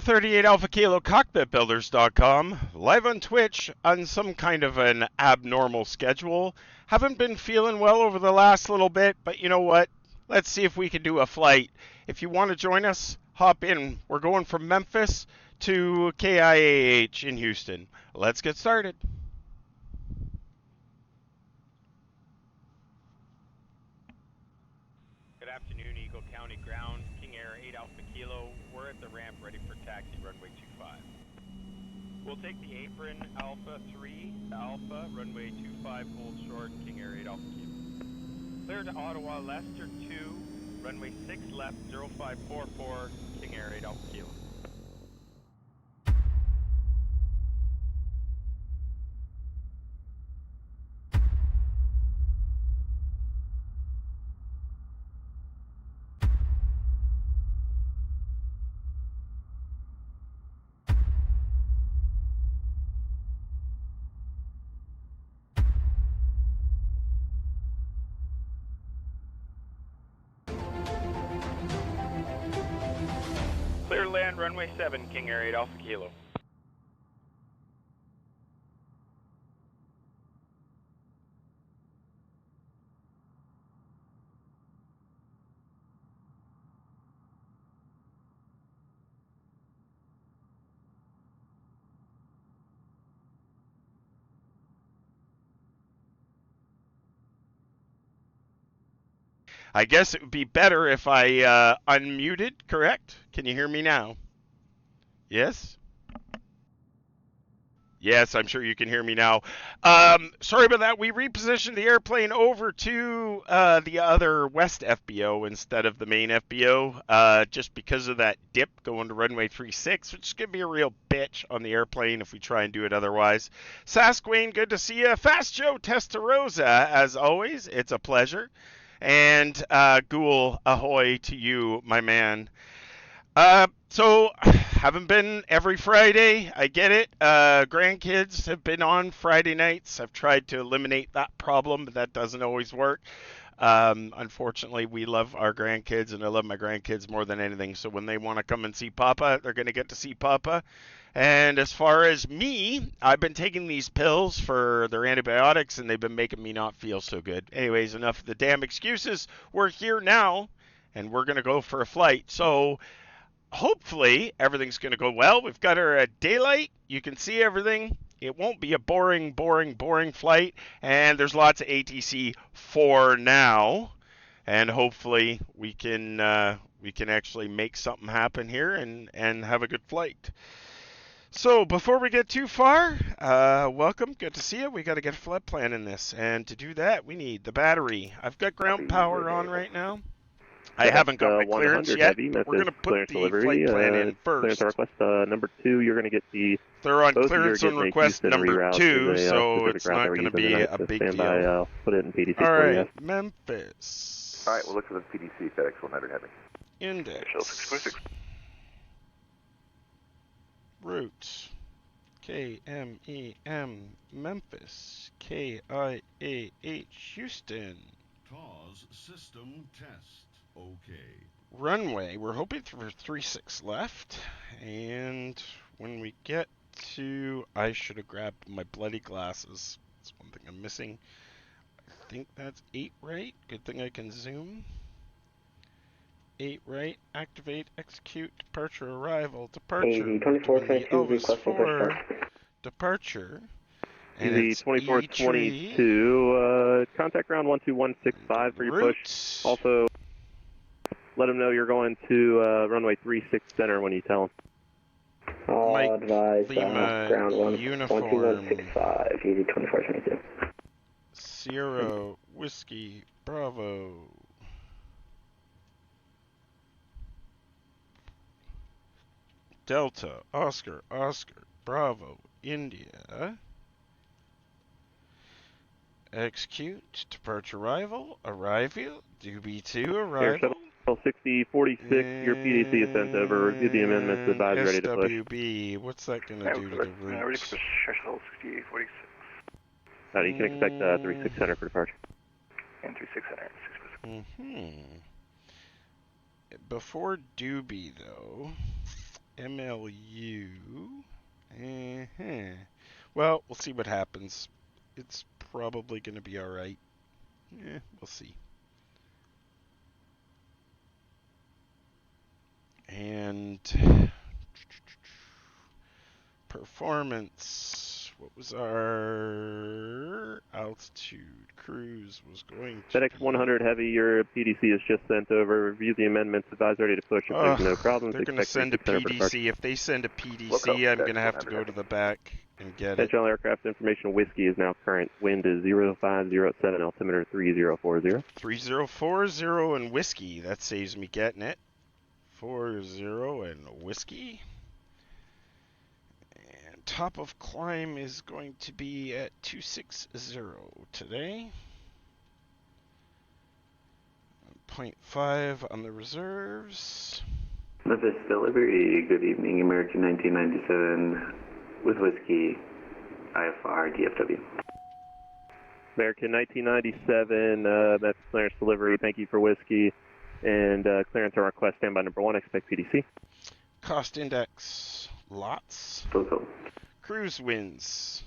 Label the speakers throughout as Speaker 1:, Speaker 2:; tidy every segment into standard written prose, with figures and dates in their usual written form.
Speaker 1: 38 Alpha Kilo CockpitBuilders.com, live on Twitch on some kind of an abnormal schedule. Haven't been feeling well over the last little bit, but you know what? Let's see if we can do a flight. If you want to join us, hop in. We're going from Memphis to KIAH in Houston. Let's get started. Good afternoon, Eagle County Ground, King Air 8 Alpha Kilo. We're at the ramp ready for taxi, runway 25. We'll take the apron, Alpha 3, Alpha, runway 25, hold short, King Air 8 Alpha Kilo. Clear to Ottawa, Leicester 2, runway 6 left, 0544, King Air 8 Alpha Kilo. Clear land, runway 7, King Air 8 Alpha Kilo. I guess it would be better if I unmuted, correct? Can you hear me now? Yes? Yes, I'm sure you can hear me now. Sorry about that. We repositioned the airplane over to the other west FBO instead of the main FBO, just because of that dip going to runway 36, which is going to be a real bitch on the airplane if we try and do it otherwise. Sasquatch, good to see you. Fast Joe Testarossa, as always, it's a pleasure. And Ghoul, ahoy to you, my man. So haven't been every Friday. I get it. Grandkids have been on Friday nights. I've tried to eliminate that problem, but that doesn't always work. Unfortunately, we love our grandkids, and I love my grandkids more than anything. So when they want to come and see Papa, they're going to get to see Papa. And as far as me, I've been taking these pills for their antibiotics, and they've been making me not feel so good. Anyways, enough of the damn excuses. We're here now, and we're going to go for a flight. So hopefully everything's going to go well. We've got our daylight. You can see everything. It won't be a boring flight. And there's lots of ATC for now. And hopefully we can actually make something happen here and have a good flight. So before we get too far, welcome. Good to see you. We got to get a flight plan in this. And to do that, we need the battery. I've got ground power on right now. I haven't got my clearance yet. We're going to put the flight plan in first.
Speaker 2: Request number 2, you're going to get the...
Speaker 1: They're on clearance on request number 2, so it's not going to be a big deal.
Speaker 2: Put it in PDC.
Speaker 1: All right, Memphis.
Speaker 3: All right, we'll look for the PDC, FedEx 100 Heavy.
Speaker 1: Index.
Speaker 3: Shell 626.
Speaker 1: Route. KMEM, Memphis. KIAH, Houston.
Speaker 4: TAWS system test. Okay.
Speaker 1: Runway, we're hoping for 36 left, and when we get to, I should have grabbed my bloody glasses. That's one thing I'm missing. I think that's 8 right. Good thing I can zoom. 8 right, activate, execute, departure, arrival, departure.
Speaker 5: 2422,
Speaker 1: departure.
Speaker 2: And the 2422, contact ground 12165 for your push. Also, let them know you're going to runway 36 center when you tell them.
Speaker 5: All advise ground
Speaker 1: 12165,
Speaker 5: easy 2422.
Speaker 1: Sierra, Whiskey, Bravo. Delta, Oscar, Bravo, India. Execute, departure, arrival, DB2, arrival.
Speaker 2: 6046, your PDC is sent over. Review the amendments, advise ready to push.
Speaker 1: SWB, what's that going to do to the route?
Speaker 3: Ready for Shell 6846.
Speaker 2: You can expect 36 center for departure.
Speaker 3: And 36 center.
Speaker 1: Before Doobie, though, MLU. Well, we'll see what happens. It's probably going to be all right. We'll see. And performance. What was our altitude? Cruise was going to
Speaker 2: FedEx 100 Heavy, your PDC is just sent over. Review the amendments. Advise ready to push if there's no problems.
Speaker 1: They're going to send a PDC. If they send a PDC, I'm going to have to go to the back and get it.
Speaker 2: General aircraft information. Whiskey is now current. Wind is 0507. Altimeter 3040.
Speaker 1: 3040 and whiskey. That saves me getting it. 40 and whiskey. And top of climb is going to be at 260 today. 0.5 on the reserves.
Speaker 6: Memphis delivery, good evening, American 1997 with whiskey, IFR, DFW.
Speaker 2: American 1997, that's clearance delivery, thank you for whiskey. And clearance on request, standby number 1, expect PDC.
Speaker 1: Cost index, lots.
Speaker 6: Go.
Speaker 1: Cruise winds.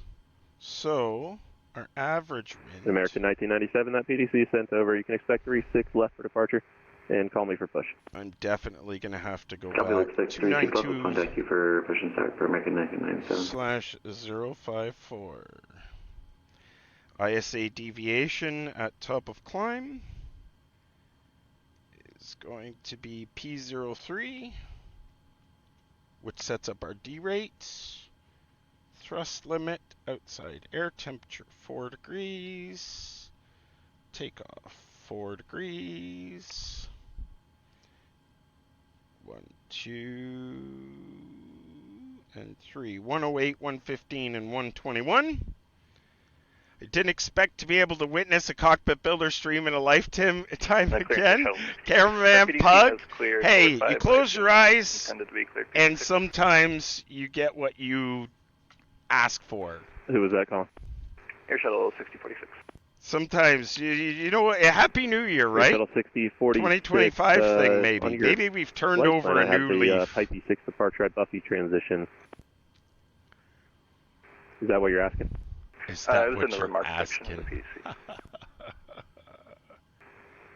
Speaker 1: So, our average wind.
Speaker 2: American 1997, that PDC sent over. You can expect 36 left for departure, and call me for push.
Speaker 1: I'm definitely going to have to go
Speaker 6: Copy,
Speaker 1: back. 292
Speaker 6: contact you for push and start for American 1997.
Speaker 1: /054. ISA deviation at top of climb is going to be P03, which sets up our D rate. Thrust limit, outside air temperature 4 degrees. Takeoff 4 degrees. 1, 2, and 3. 108, 115, and 121. I didn't expect to be able to witness a cockpit builder stream in a lifetime again. Cameraman Pug, hey, you close your eyes, and sometimes you get what you ask for.
Speaker 2: Who was that calling?
Speaker 3: Air Shuttle 6046.
Speaker 1: Sometimes, you know what, Happy New Year, right?
Speaker 2: Shuttle 6046.
Speaker 1: 2025 thing, maybe. Maybe we've turned over a new leaf.
Speaker 2: Type E6 departure at Buffy transition. Is that what you're asking?
Speaker 1: Is that
Speaker 3: it was
Speaker 1: what
Speaker 3: in the
Speaker 1: you're
Speaker 3: remarks
Speaker 1: asking?
Speaker 3: section of the PC.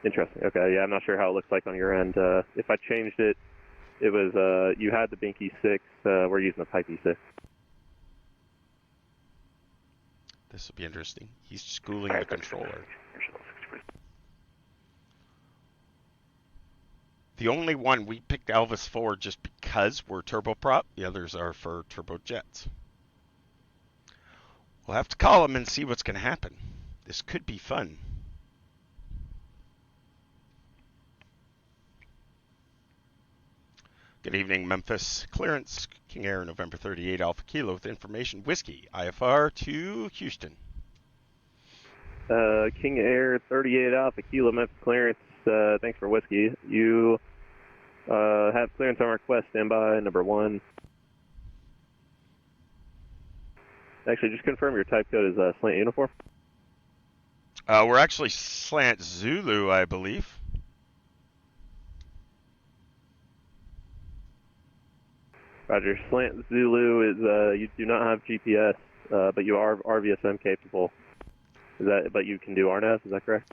Speaker 2: Interesting. Okay, yeah, I'm not sure how it looks like on your end. If I changed it, it was, you had the Binky 6, we're using the Pipe E6.
Speaker 1: This will be interesting. He's schooling the controller. The only one we picked Elvis for just because we're turboprop. The others are for turbojets. We'll have to call him and see what's going to happen. This could be fun. Good evening, Memphis. Clearance, King Air, November 38, Alpha Kilo with information. Whiskey, IFR to Houston.
Speaker 2: King Air 38 Alpha Kilo, Memphis clearance. Thanks for whiskey. You have clearance on request. Standby number 1. Actually, just confirm your type code is slant uniform.
Speaker 1: We're actually slant Zulu, I believe.
Speaker 2: Roger. Slant Zulu is you do not have GPS, but you are RVSM capable. Is that? But you can do RNAV. Is that correct?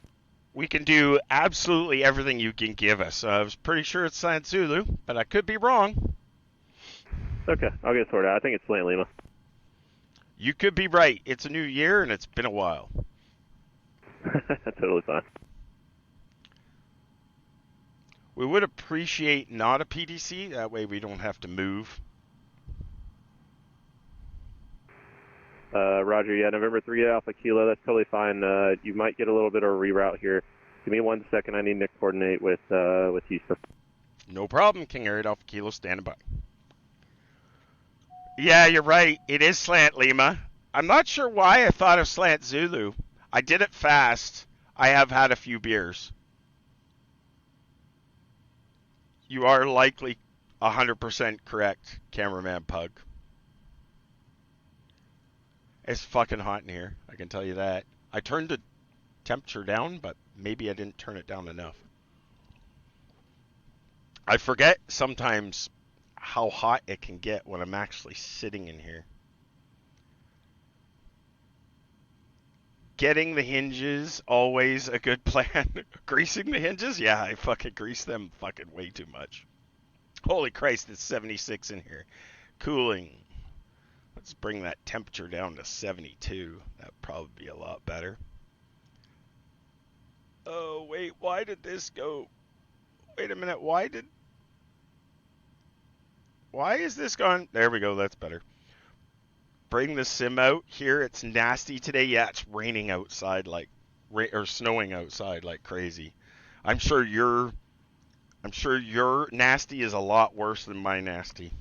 Speaker 1: We can do absolutely everything you can give us. I was pretty sure it's slant Zulu, but I could be wrong.
Speaker 2: Okay, I'll get sorted out. I think it's slant Lima.
Speaker 1: You could be right. It's a new year and it's been a while.
Speaker 2: Totally fine.
Speaker 1: We would appreciate not a PDC. That way we don't have to move.
Speaker 2: Roger, yeah, November 3 Alpha Kilo, that's totally fine. You might get a little bit of a reroute here. Give me 1 second, I need to coordinate with Houston.
Speaker 1: No problem, King Air Alpha Kilo, standing by. Yeah, you're right. It is slant Lima. I'm not sure why I thought of slant Zulu. I did it fast. I have had a few beers. You are likely 100% correct, Cameraman Pug. It's fucking hot in here, I can tell you that. I turned the temperature down, but maybe I didn't turn it down enough. I forget sometimes how hot it can get when I'm actually sitting in here. Getting the hinges, always a good plan. Greasing the hinges? Yeah, I fucking grease them fucking way too much. Holy Christ, it's 76 in here. Cooling. Let's bring that temperature down to 72. That'd probably be a lot better. Oh, wait, why did this go? Wait a minute, why is this gone? There we go, that's better. Bring the sim out here. It's nasty today. Yeah, it's raining outside or snowing outside like crazy. I'm sure your nasty is a lot worse than my nasty.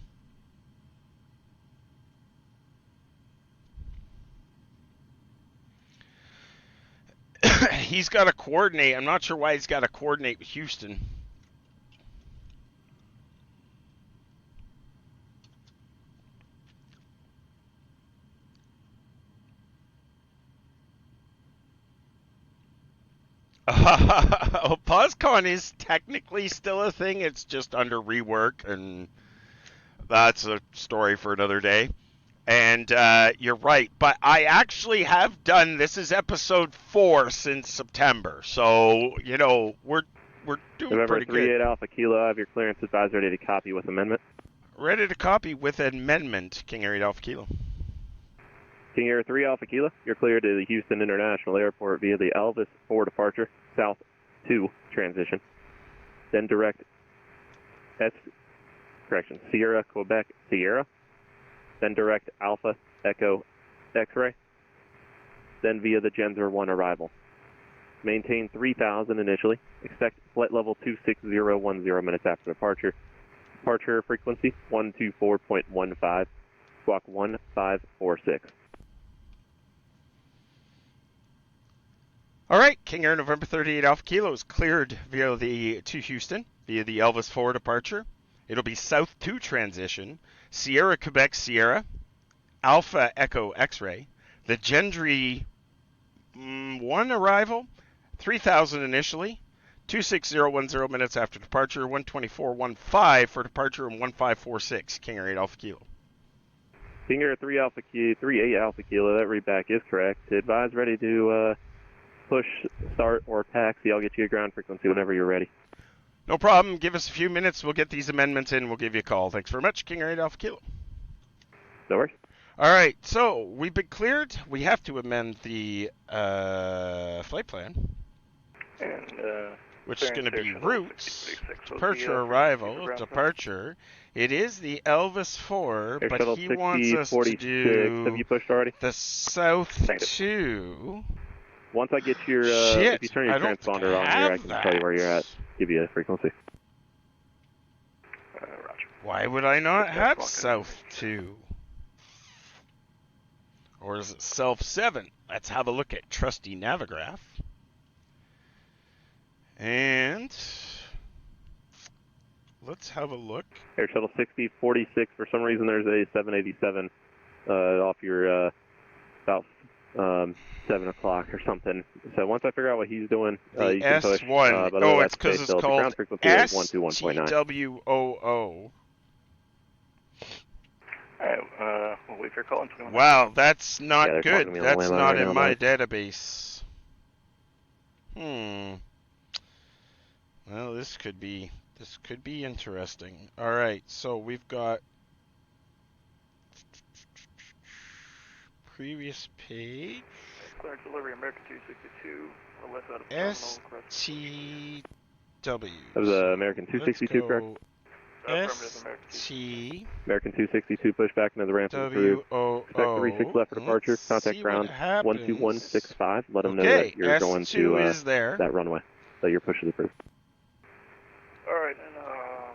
Speaker 1: He's got to coordinate. I'm not sure why he's got to coordinate with Houston. PosCon is technically still a thing. It's just under rework, and that's a story for another day. And you're right, but I actually have done, this is episode 4 since September, so, you know, we're doing
Speaker 2: November
Speaker 1: pretty
Speaker 2: 38
Speaker 1: good.
Speaker 2: Alpha Kilo, I have your clearance advised ready to copy with amendment.
Speaker 1: Ready to copy with amendment, King Air 8 Alpha Kilo.
Speaker 2: King Air 3 Alpha Kilo, you're cleared to the Houston International Airport via the Elvis 4 departure, South 2 transition. Then direct Sierra, Quebec, Sierra. Then direct Alpha, Echo, X-ray. Then via the Gensor 1 arrival. Maintain 3000 initially. Expect flight level 26010 minutes after departure. Departure frequency 124.15. Squawk 1546.
Speaker 1: All right, King Air November 38 Alpha Kilo is cleared to Houston via the Elvis 4 departure. It'll be South 2 transition, Sierra, Quebec, Sierra, Alpha, Echo, X-ray, the Gendry 1 arrival, 3000 initially, 26010 minutes after departure, 124.15 for departure, and 1546, King Air 8 Alpha Kilo.
Speaker 2: King Air 3 Alpha Kilo, 38 Alpha Kilo, that readback is correct. Advise ready to push, start, or taxi. I'll get you a ground frequency whenever you're ready.
Speaker 1: No problem. Give us a few minutes. We'll get these amendments in. We'll give you a call. Thanks very much, King Air 8 Alpha Kilo.
Speaker 2: No worries.
Speaker 1: All right, so we've been cleared. We have to amend the flight plan,
Speaker 3: And,
Speaker 1: which is going to be routes, departure, arrival, departure. It is the Elvis 4,
Speaker 2: Air
Speaker 1: but
Speaker 2: Shuttle
Speaker 1: he
Speaker 2: 60,
Speaker 1: wants us
Speaker 2: 46.
Speaker 1: to do
Speaker 2: Have you pushed already?
Speaker 1: the South
Speaker 3: Negative.
Speaker 1: 2.
Speaker 2: Once I get your,
Speaker 1: Shit,
Speaker 2: if you turn your
Speaker 1: I don't
Speaker 2: transponder on here, I can tell you where you're at. Give you a frequency.
Speaker 3: Roger.
Speaker 1: Why would I not
Speaker 3: That's
Speaker 1: have
Speaker 3: walking.
Speaker 1: South 2? Or is it South 7? Let's have a look at Trusty Navigraph. And let's have a look.
Speaker 2: Air Shuttle 60, 46. For some reason, there's a 787 off your about 7 o'clock or something. So once I figure out what he's doing,
Speaker 1: The
Speaker 2: you can push.
Speaker 1: S1.
Speaker 2: But
Speaker 1: Oh,
Speaker 2: otherwise,
Speaker 1: it's because
Speaker 2: stay
Speaker 1: it's
Speaker 2: still. The
Speaker 1: called
Speaker 2: ground frequency is 121.9.
Speaker 1: STWOO.
Speaker 3: Alright, we'll wait for your call.
Speaker 1: Wow, that's not
Speaker 2: Yeah, they're
Speaker 1: good.
Speaker 2: talking to me on the
Speaker 1: That's
Speaker 2: landline
Speaker 1: not
Speaker 2: right
Speaker 1: in
Speaker 2: now,
Speaker 1: my
Speaker 2: bud.
Speaker 1: database. Well, this could be interesting. All right, so we've got previous page.
Speaker 3: Clearance delivery, American 262, or less out of terminal.
Speaker 1: STW.
Speaker 2: That was American 262, correct?
Speaker 1: ST.
Speaker 2: American 262, push back into the ramp and through. Expect 36 left for departure. Contact ground 12165. Let them know that you're going to
Speaker 1: is there.
Speaker 2: that runway, that you're pushing the proof.
Speaker 3: Alright, and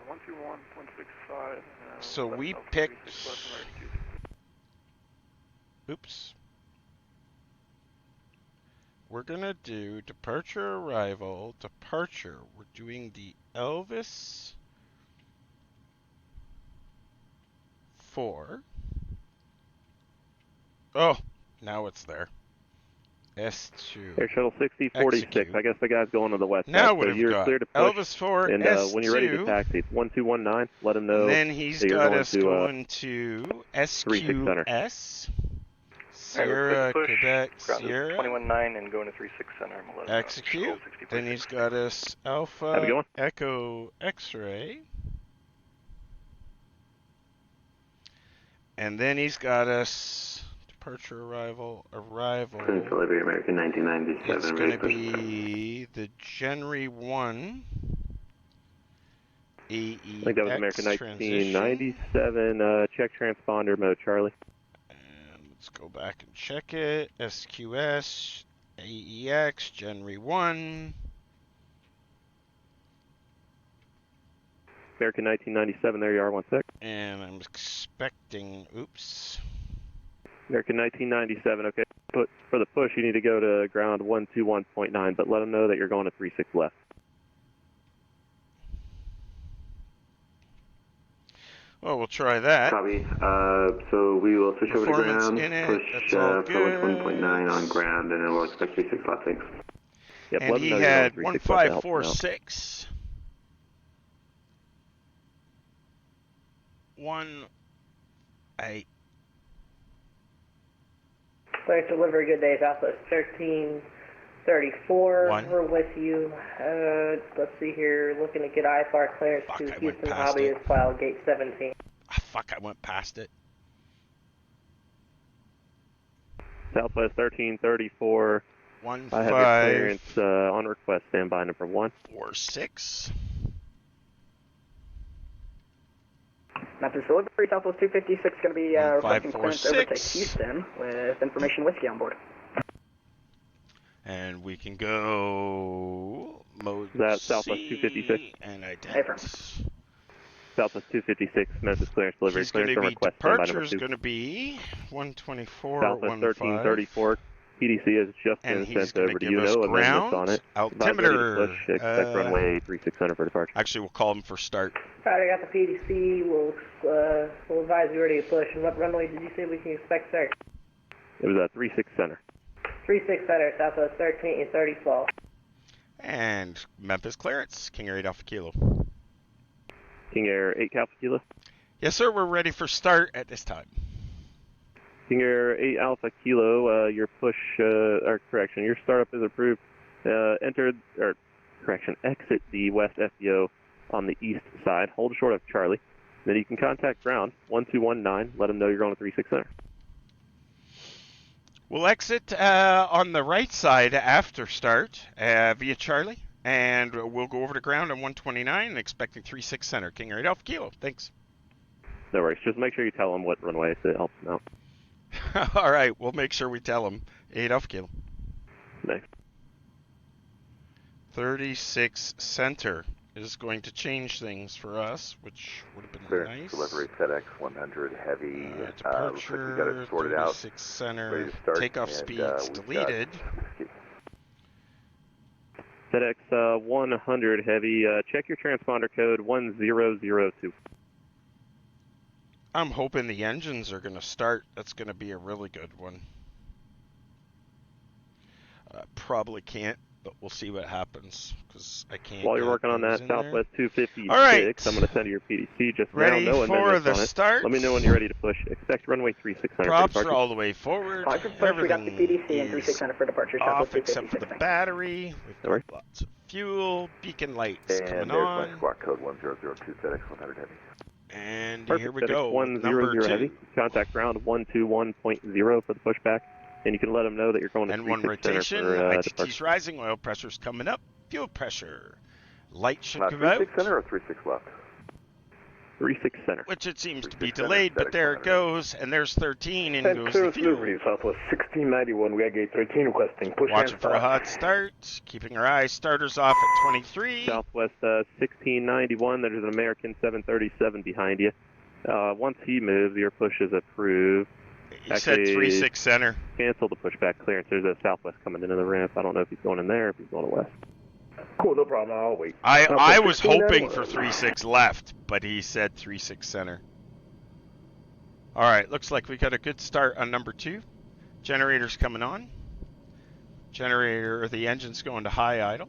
Speaker 3: 121.65.
Speaker 1: So we picked. Oops. We're gonna do departure, arrival, departure. We're doing the Elvis 4. Oh, now it's there. S2.
Speaker 2: Air Shuttle 6046.
Speaker 1: Execute.
Speaker 2: I guess the guy's going to the west
Speaker 1: Now
Speaker 2: side,
Speaker 1: what
Speaker 2: so
Speaker 1: have we
Speaker 2: you're
Speaker 1: got?
Speaker 2: clear to push.
Speaker 1: Elvis 4,
Speaker 2: And
Speaker 1: S2.
Speaker 2: when you're ready to taxi, it's 1219. Let him know.
Speaker 1: And then he's
Speaker 2: that you're
Speaker 1: got
Speaker 2: going
Speaker 1: us
Speaker 2: to,
Speaker 1: going to
Speaker 2: 36 center.
Speaker 1: SQS.
Speaker 3: Alright, we're
Speaker 1: Sierra,
Speaker 3: clear to push.
Speaker 1: Quebec,
Speaker 3: Ground is
Speaker 1: Sierra.
Speaker 3: 21-9 and going to 36 center.
Speaker 1: Execute. Then he's got us
Speaker 2: Have a good
Speaker 1: Alpha,
Speaker 2: one.
Speaker 1: Echo, X-ray. And then he's got us departure, arrival.
Speaker 6: Delivery American 1997.
Speaker 1: It's going to be the January 1 AEX
Speaker 2: I think that was American 1997. Check transponder mode, Charlie.
Speaker 1: And let's go back and check it. SQS, AEX, January 1.
Speaker 2: American 1997, there you are, 1 sec.
Speaker 1: And I'm expecting, oops.
Speaker 2: American 1997, okay. For the push, you need to go to ground 121.9, but let them know that you're going to 36 left.
Speaker 1: Well, we'll try that.
Speaker 6: Copy. So we will switch over to
Speaker 1: Performance
Speaker 6: ground,
Speaker 1: in it,
Speaker 6: push
Speaker 1: that's all
Speaker 6: for
Speaker 1: good.
Speaker 6: 120.9 on ground, and then we'll expect 36 left. Thanks.
Speaker 2: Yep,
Speaker 1: And
Speaker 2: let them
Speaker 1: he
Speaker 2: know you're
Speaker 1: had
Speaker 2: going 36 left to help them out.
Speaker 1: 1546. 18.
Speaker 7: Thanks, delivery. Good day. Southwest 1334.
Speaker 1: One.
Speaker 7: We're with you. Let's see here. Looking to get IFR clearance
Speaker 1: Fuck,
Speaker 7: to
Speaker 1: I went
Speaker 7: Houston
Speaker 1: past
Speaker 7: Hobby
Speaker 1: it.
Speaker 7: is file gate 17.
Speaker 1: Ah, fuck, I went past it.
Speaker 2: Southwest 1334.
Speaker 1: 1546.
Speaker 2: I have your clearance on request. Stand by, number 1.
Speaker 7: Memphis delivery. Southwest 256 going to be requesting clearance over to
Speaker 1: 1546.
Speaker 7: Houston with information whiskey on board.
Speaker 1: And we can go mode
Speaker 2: That's
Speaker 1: C,
Speaker 2: Southwest 256.
Speaker 1: and I did.
Speaker 7: Affirm.
Speaker 2: Southwest 256, Memphis clearance delivery.
Speaker 1: He's going
Speaker 2: Clearance
Speaker 1: to
Speaker 2: on
Speaker 1: be,
Speaker 2: request. Stand by,
Speaker 1: departure
Speaker 2: number
Speaker 1: is
Speaker 2: 2.
Speaker 1: going to be 124
Speaker 2: Southwest
Speaker 1: 15.
Speaker 2: 1334. PDC has just
Speaker 1: And
Speaker 2: been
Speaker 1: he's
Speaker 2: sent
Speaker 1: going to
Speaker 2: over to
Speaker 1: give
Speaker 2: you.
Speaker 1: us
Speaker 2: No amendments
Speaker 1: ground.
Speaker 2: on it.
Speaker 1: Altimeter.
Speaker 2: Push. Expect runway 3600 for departure.
Speaker 1: Actually, we'll call him for start.
Speaker 7: Alright, I got the PDC. We'll advise you ready to push. And what runway did you say we can expect, sir?
Speaker 2: It was a 36 center.
Speaker 7: 36 center, Southwest 1334.
Speaker 1: And Memphis clearance. King Air 8 Alpha Kilo.
Speaker 2: King Air 8 Alpha Kilo.
Speaker 1: Yes, sir. We're ready for start at this time.
Speaker 2: King Air 8 Alpha Kilo, your push, or correction, your startup is approved. Exit the west FBO on the east side. Hold short of Charlie. Then you can contact ground 1219. Let them know you're going to 36 center.
Speaker 1: We'll exit on the right side after start via Charlie, and we'll go over to ground on 129 and expecting 36 center. King Air 8 Alpha Kilo. Thanks.
Speaker 2: No worries. Just make sure you tell them what runway so it helps them out.
Speaker 1: All right, we'll make sure we tell him. 8 Alpha Kilo.
Speaker 2: Thanks.
Speaker 1: 36 center is going to change things for us, which would have been nice.
Speaker 8: Delivery FedEx 100 heavy. Looks like
Speaker 1: Departure,
Speaker 8: we got it sorted out.
Speaker 1: 36 center.
Speaker 8: Ready to start,
Speaker 1: Takeoff
Speaker 8: and,
Speaker 1: speeds deleted.
Speaker 2: FedEx 100 heavy. Check your transponder code 1002.
Speaker 1: I'm hoping the engines are going to start. That's going to be a really good one. Probably can't, but we'll see what happens because I can't.
Speaker 2: While you're working on that, Southwest 256,
Speaker 1: All right.
Speaker 2: I'm going to send you your PDC just
Speaker 1: Ready
Speaker 2: now. No
Speaker 1: for
Speaker 2: amendments
Speaker 1: the
Speaker 2: on it.
Speaker 1: start.
Speaker 2: Let me know when you're ready to push. Expect runway 3600 for
Speaker 1: Props
Speaker 2: departure.
Speaker 1: are all the way forward.
Speaker 7: We got the PDC and 36 center for departure.
Speaker 1: Off
Speaker 7: Southwest
Speaker 1: except for the
Speaker 7: 256.
Speaker 1: battery. We've
Speaker 2: Sorry.
Speaker 1: got lots of fuel. Beacon lights
Speaker 8: And
Speaker 1: coming
Speaker 8: there's
Speaker 1: on.
Speaker 8: my squawk code 1002 FedEx 100 heavy.
Speaker 1: And
Speaker 2: Perfect.
Speaker 1: here we
Speaker 2: FedEx
Speaker 1: go.
Speaker 2: 100
Speaker 1: Number 2.
Speaker 2: heavy. Contact ground 121.0 for the pushback. And you can let them know that you're going to
Speaker 1: And one
Speaker 2: 36
Speaker 1: rotation.
Speaker 2: center for
Speaker 1: ITT's
Speaker 2: departure.
Speaker 1: rising. Oil pressure's coming up. Fuel pressure. Light should come
Speaker 8: 36
Speaker 1: out.
Speaker 8: center or 36 left?
Speaker 2: 36 center.
Speaker 1: Which it seems to be
Speaker 8: 36 center,
Speaker 1: delayed, but
Speaker 8: FedEx
Speaker 1: there it
Speaker 8: 100.
Speaker 1: goes. And there's 13 and goes the fuel.
Speaker 9: Southwest 1691, we are gate 13 requesting push
Speaker 1: Watching
Speaker 9: and
Speaker 1: for a
Speaker 9: start.
Speaker 1: hot start. Keeping our eyes starters off at 23.
Speaker 2: Southwest 1691, there's an American 737 behind you. Once he moves, your push is approved.
Speaker 1: He said
Speaker 2: Actually,
Speaker 1: 36 center.
Speaker 2: Cancel the pushback clearance. There's a Southwest coming into the ramp. I don't know if he's going in there or if he's going west.
Speaker 9: Cool, no problem, I'll wait.
Speaker 1: I was hoping for 36 left, but he said 36 center. All right, looks like we got a good start on number 2. Generators coming on. Generator, the engine's going to high idle.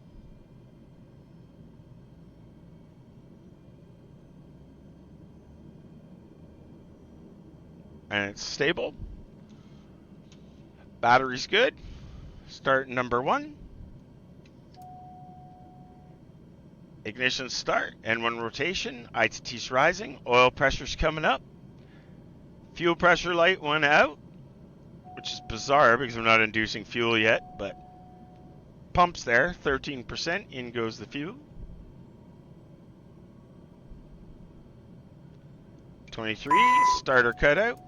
Speaker 1: And it's stable. Battery's good. Start number 1. Ignition start. N1 rotation. ITT's rising. Oil pressure's coming up. Fuel pressure light went out, which is bizarre because we're not inducing fuel yet, but pumps there, 13%, in goes the fuel. 23, starter cutout.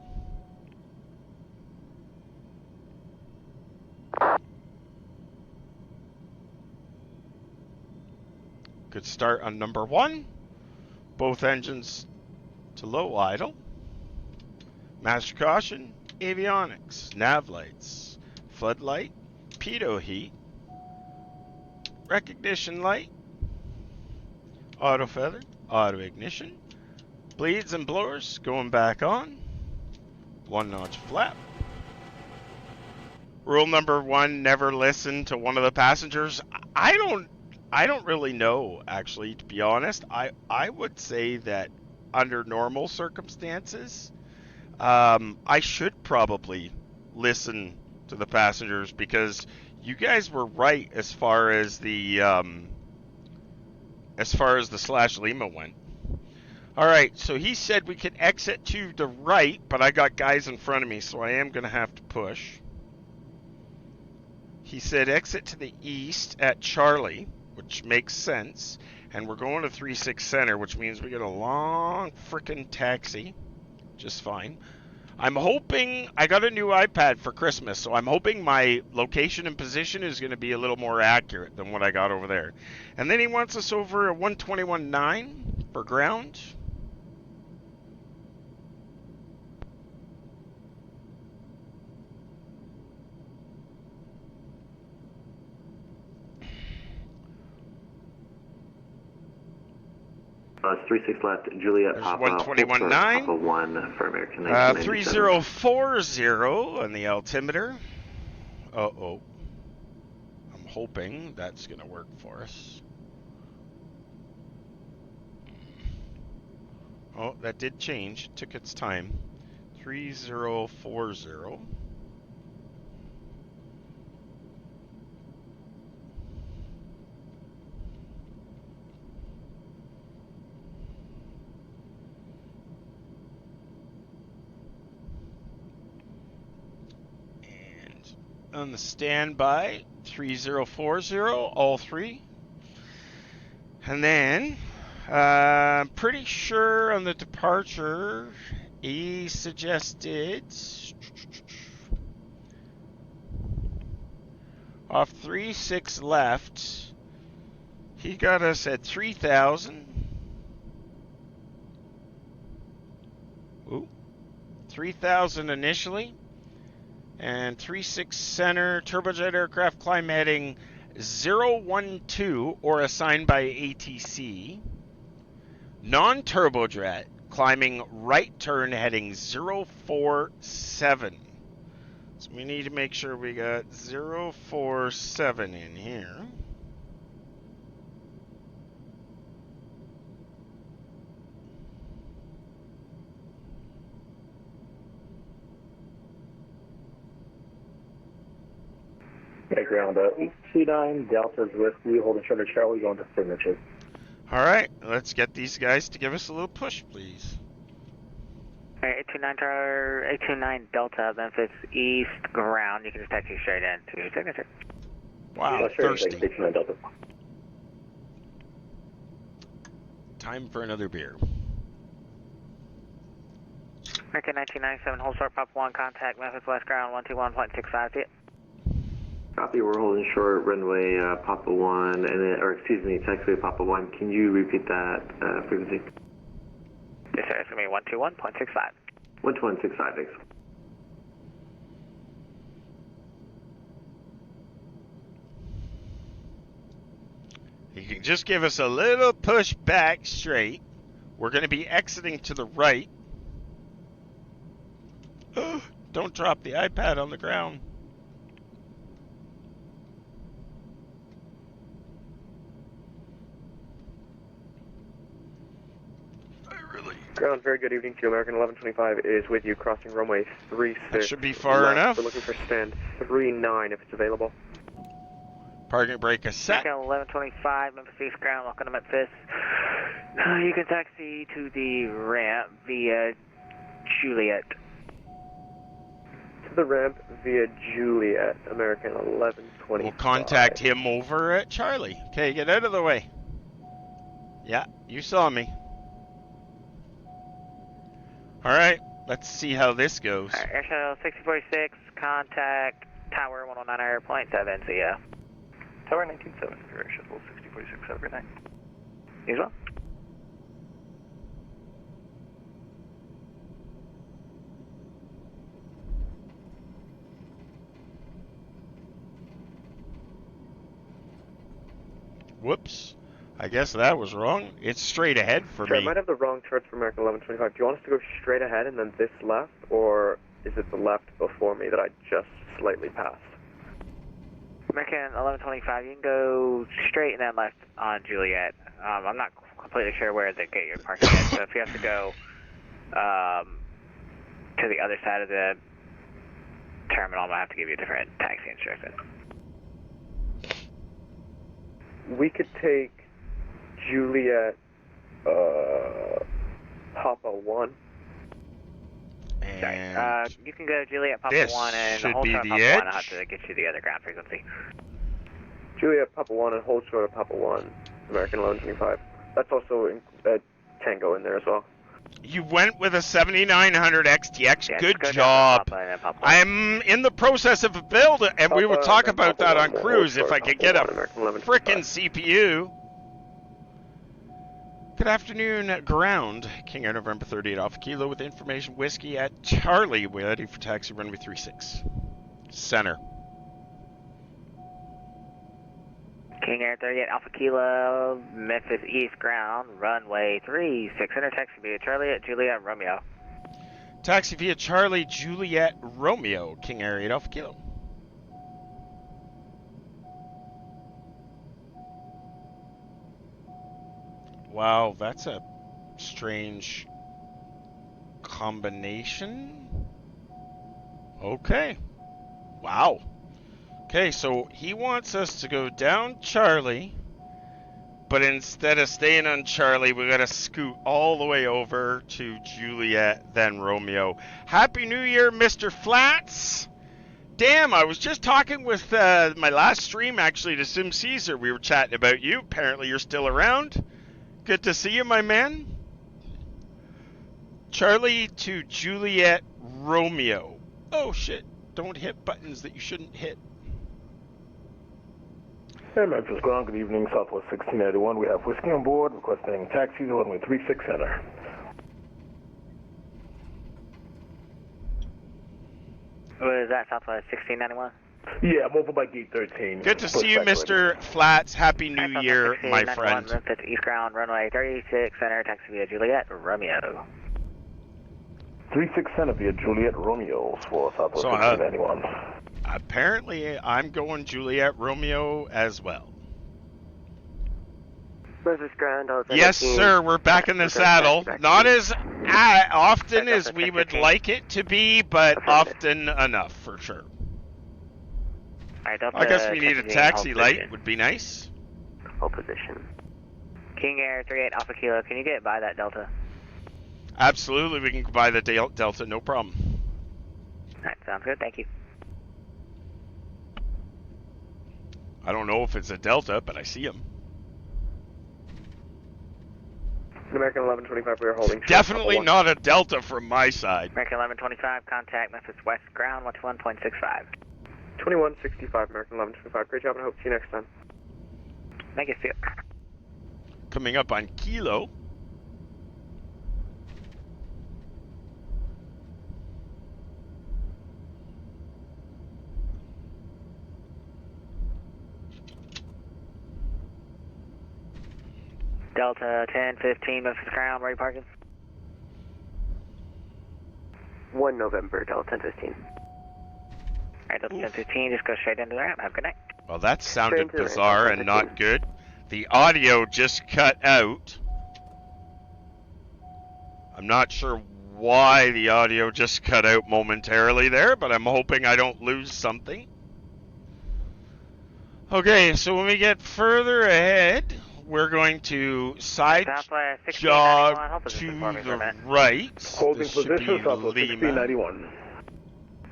Speaker 1: Good start on number 1. Both engines to low idle. Master caution, avionics, nav lights, floodlight, pitot heat, recognition light, auto feather, auto ignition, bleeds and blowers going back on, 1-notch flap. Rule number 1, never listen to one of the passengers. I don't really know, actually, to be honest. I would say that under normal circumstances, I should probably listen to the passengers because you guys were right as far as the slash Lima went. All right, so he said we could exit to the right, but I got guys in front of me, so I am going to have to push. He said exit to the east at Charlie, which makes sense, and we're going to 36 center, which means we get a long frickin' taxi. Just fine. I'm hoping, I got a new iPad for Christmas, so I'm hoping my location and position is going to be a little more accurate than what I got over there. And then he wants us over a 121.9 for ground.
Speaker 6: It's 36 left, Juliet
Speaker 1: There's
Speaker 6: Papa.
Speaker 1: 121.9.
Speaker 6: Papa 1 for American 1997.
Speaker 1: 3040 on the altimeter. Uh-oh. I'm hoping that's going to work for us. Oh, that did change. It took its time. 3040. On the standby, 3040, all 3. And then, I'm pretty sure on the departure, he suggested off 36 left, he got us at 3,000. Ooh, 3,000 initially. And 36 center, turbojet aircraft climb heading 012 or assigned by ATC. Non-turbojet climbing right turn heading 047. So we need to make sure we got 047 in here.
Speaker 9: Okay, ground 829 Delta's Whiskey, holding short of Charlie, going to signature.
Speaker 1: All right, let's get these guys to give us a little push, please.
Speaker 10: All right, 829 Delta, Memphis East, ground. You can just taxi straight in to signature.
Speaker 1: Wow, thirsty.
Speaker 9: 829 Delta.
Speaker 1: Time for another beer.
Speaker 10: American 1997, hold short, Papa 1, contact Memphis West, ground 121.65 feet.
Speaker 6: Copy, we're holding short, runway Papa 1, and then, or excuse me, taxiway Papa 1. Can you repeat that frequency?
Speaker 10: Yes, sir, it's going to be 121.65.
Speaker 6: 121.65, thanks.
Speaker 1: You can just give us a little push back straight. We're going to be exiting to the right. Don't drop the iPad on the ground.
Speaker 11: Ground, very good evening to you. American 1125 is with you, crossing runway 36.
Speaker 1: That should be far enough.
Speaker 11: We're looking for stand 39 if it's available.
Speaker 1: Parking brake is set.
Speaker 10: American 1125, Memphis East Ground, welcome to Memphis. You can taxi to the ramp via Juliet.
Speaker 11: To the ramp via Juliet, American 1125.
Speaker 1: We'll contact him over at Charlie. Okay, get out of the way. Yeah, you saw me. Alright, let's see how this goes.
Speaker 10: Alright, Air Shuttle 6046, contact Tower 109 Airplane 7, see ya.
Speaker 3: Tower 197, Air Shuttle 6046, have a good night.
Speaker 10: You as well.
Speaker 1: Whoops. I guess that was wrong. It's straight ahead for
Speaker 11: Sure,
Speaker 1: me.
Speaker 11: I might have the wrong charts for American 1125. Do you want us to go straight ahead and then this left, or is it the left before me that I just slightly passed?
Speaker 10: American 1125, you can go straight and then left on Juliet. I'm not completely sure where the gate you're parking at, so if you have to go to the other side of the terminal, I'm going to have to give you a different taxi instruction.
Speaker 11: We could take Juliet, Papa 1.
Speaker 1: And
Speaker 10: you can go Juliet Papa
Speaker 1: this
Speaker 10: 1 and
Speaker 1: should
Speaker 10: hold
Speaker 1: be
Speaker 10: short
Speaker 1: the
Speaker 10: Papa
Speaker 1: edge.
Speaker 10: 1. I'll have to get you the other ground frequency.
Speaker 11: Juliet Papa 1 and hold short of Papa 1, American 1125. That's also Tango in there as well.
Speaker 1: You went with a 7900 XTX.
Speaker 10: Yeah,
Speaker 1: Good
Speaker 10: go
Speaker 1: job.
Speaker 10: Papa and Papa 1.
Speaker 1: I'm in the process of a build, and we will talk about that on
Speaker 11: Papa
Speaker 1: cruise if I
Speaker 11: Papa
Speaker 1: could get a
Speaker 11: 1, American 1125.
Speaker 1: frickin' CPU. Good afternoon, ground. King Air November 38 Alpha Kilo with information whiskey at Charlie. We're ready for taxi runway 36. Center.
Speaker 10: King Air 38 Alpha Kilo, Memphis East Ground, runway 36. Enter taxi via Charlie at Juliet Romeo.
Speaker 1: Taxi via Charlie Juliet Romeo. King Air 8 Alpha Kilo. Wow, that's a strange combination. Okay. Wow. Okay, so he wants us to go down Charlie, but instead of staying on Charlie, we gotta scoot all the way over to Juliet, then Romeo. Happy New Year, Mr. Flats! Damn, I was just talking with my last stream, actually, to Sim Caesar. We were chatting about you. Apparently you're still around. Good to see you, my man. Charlie to Juliet Romeo. Oh, shit. Don't hit buttons that you shouldn't hit.
Speaker 9: Hey, Memphis Ground, good evening, Southwest 1681. We have whiskey on board, requesting taxi to runway 36 Center.
Speaker 10: What is that, Southwest 1691?
Speaker 9: Yeah, I'm over by gate 13.
Speaker 1: Good to see you, Mr. Flats. Happy New Year, my friend.
Speaker 10: Memphis East Ground, runway 36, center, taxi via Juliet, Romeo.
Speaker 9: 36 Center via Juliet Romeo for Southwest
Speaker 1: So,
Speaker 9: 1691.
Speaker 1: Apparently, I'm going Juliet Romeo as well.
Speaker 11: Memphis Ground,
Speaker 1: Yes, sir, we're back in the saddle. Not as often as we would like it to be, but often enough, for sure. I guess we need a taxi light, would be nice.
Speaker 10: Hold position. King Air 38 Alpha Kilo, can you get by that Delta?
Speaker 1: Absolutely, we can buy the Delta, no problem.
Speaker 10: Alright, sounds good, thank you.
Speaker 1: I don't know if it's a Delta, but I see him.
Speaker 11: American 1125, we are holding.
Speaker 1: Definitely not a Delta from my side.
Speaker 10: American 1125, contact Memphis West Ground, 121.65.
Speaker 11: 2165, American 1125. Great job, and I hope to see you next time.
Speaker 10: Thank you, Steve.
Speaker 1: Coming up on Kilo.
Speaker 10: Delta 1015, Memphis Ground, where are you parking?
Speaker 11: 1 November, Delta 1015.
Speaker 10: Alright, Delta 1015, just go straight into the ramp. Have a good night.
Speaker 1: Well, that sounded
Speaker 11: Straight into the
Speaker 1: bizarre
Speaker 11: ramp,
Speaker 1: and not good. The audio just cut out. I'm not sure why the audio just cut out momentarily there, but I'm hoping I don't lose something. Okay, so when we get further ahead, we're going to side jog to the right.
Speaker 9: Holding
Speaker 1: This should
Speaker 9: position,
Speaker 1: be
Speaker 9: Southwest
Speaker 1: Lima.
Speaker 9: 1691.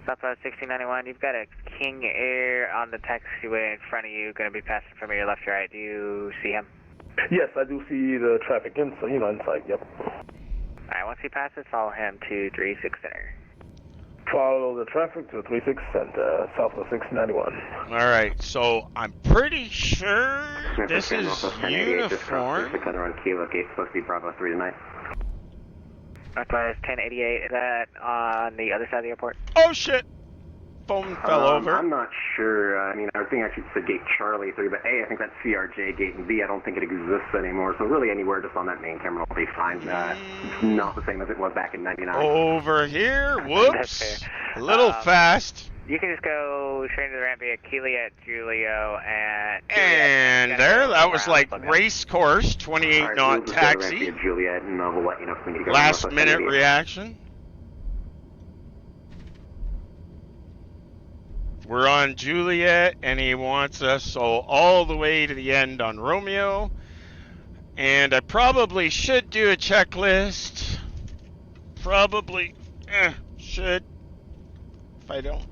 Speaker 10: Southwest 1691, you've got a King Air on the taxiway in front of you, going to be passing from your left to right. Do you see him?
Speaker 9: Yes, I do see the traffic inside, inside, yep.
Speaker 10: Alright, once he passes, follow him to 36 Center.
Speaker 9: Follow the traffic to 36 Center, Southwest 691.
Speaker 1: Alright, so I'm pretty sure this is uniform.
Speaker 6: On Kilo, gate supposed to be Bravo 3 tonight.
Speaker 10: Northwest 1088, is that on the other side of the airport?
Speaker 1: Oh shit! Phone fell over.
Speaker 6: I'm not sure. I mean, I think actually it's the gate Charlie 3, but A, I think that's CRJ gate, and B, I don't think it exists anymore. So really anywhere just on that main terminal will be fine. It's not the same as it was back in 99.
Speaker 1: Over here, whoops. A little fast.
Speaker 10: You can just go straight to the ramp via KIAH, Julio,
Speaker 1: and there, that was like race course, 28 knot taxi.
Speaker 6: Juliet, and we'll let you know if we need to go.
Speaker 1: Last minute reaction. We're on Juliet, and he wants us so all the way to the end on Romeo. And I probably should do a checklist. Probably should. If I don't.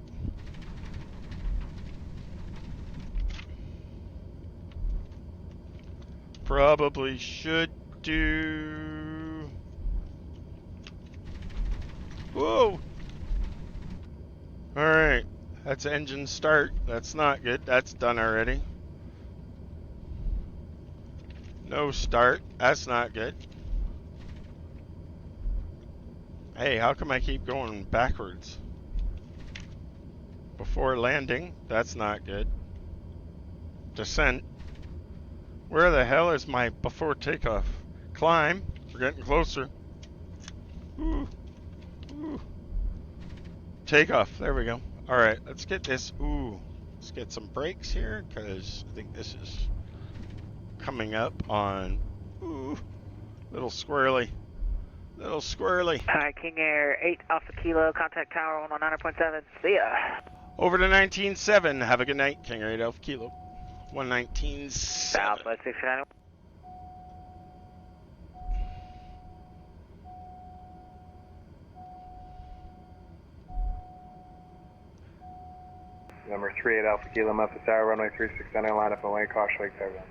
Speaker 1: Probably should do. Whoa. All right. That's engine start. That's not good. That's done already. No start. That's not good. Hey, how come I keep going backwards? Before landing. That's not good. Descent. Where the hell is my before takeoff? Climb. We're getting closer. Ooh. Ooh. Takeoff. There we go. Alright, let's get this. Ooh. Let's get some brakes here, because I think this is coming up on. Ooh. Little squirrely. Little squirrely.
Speaker 10: Hi, King Air 8 Alpha Kilo, contact tower 119.7. See ya.
Speaker 1: Over to 19.7. Have a good night, King Air 8 Alpha Kilo. 119.7.
Speaker 10: Southwest 691.
Speaker 11: Number 38 Alpha Kilo, Memphis Tower, runway 36 center, line up and wait, caution wake turbulence.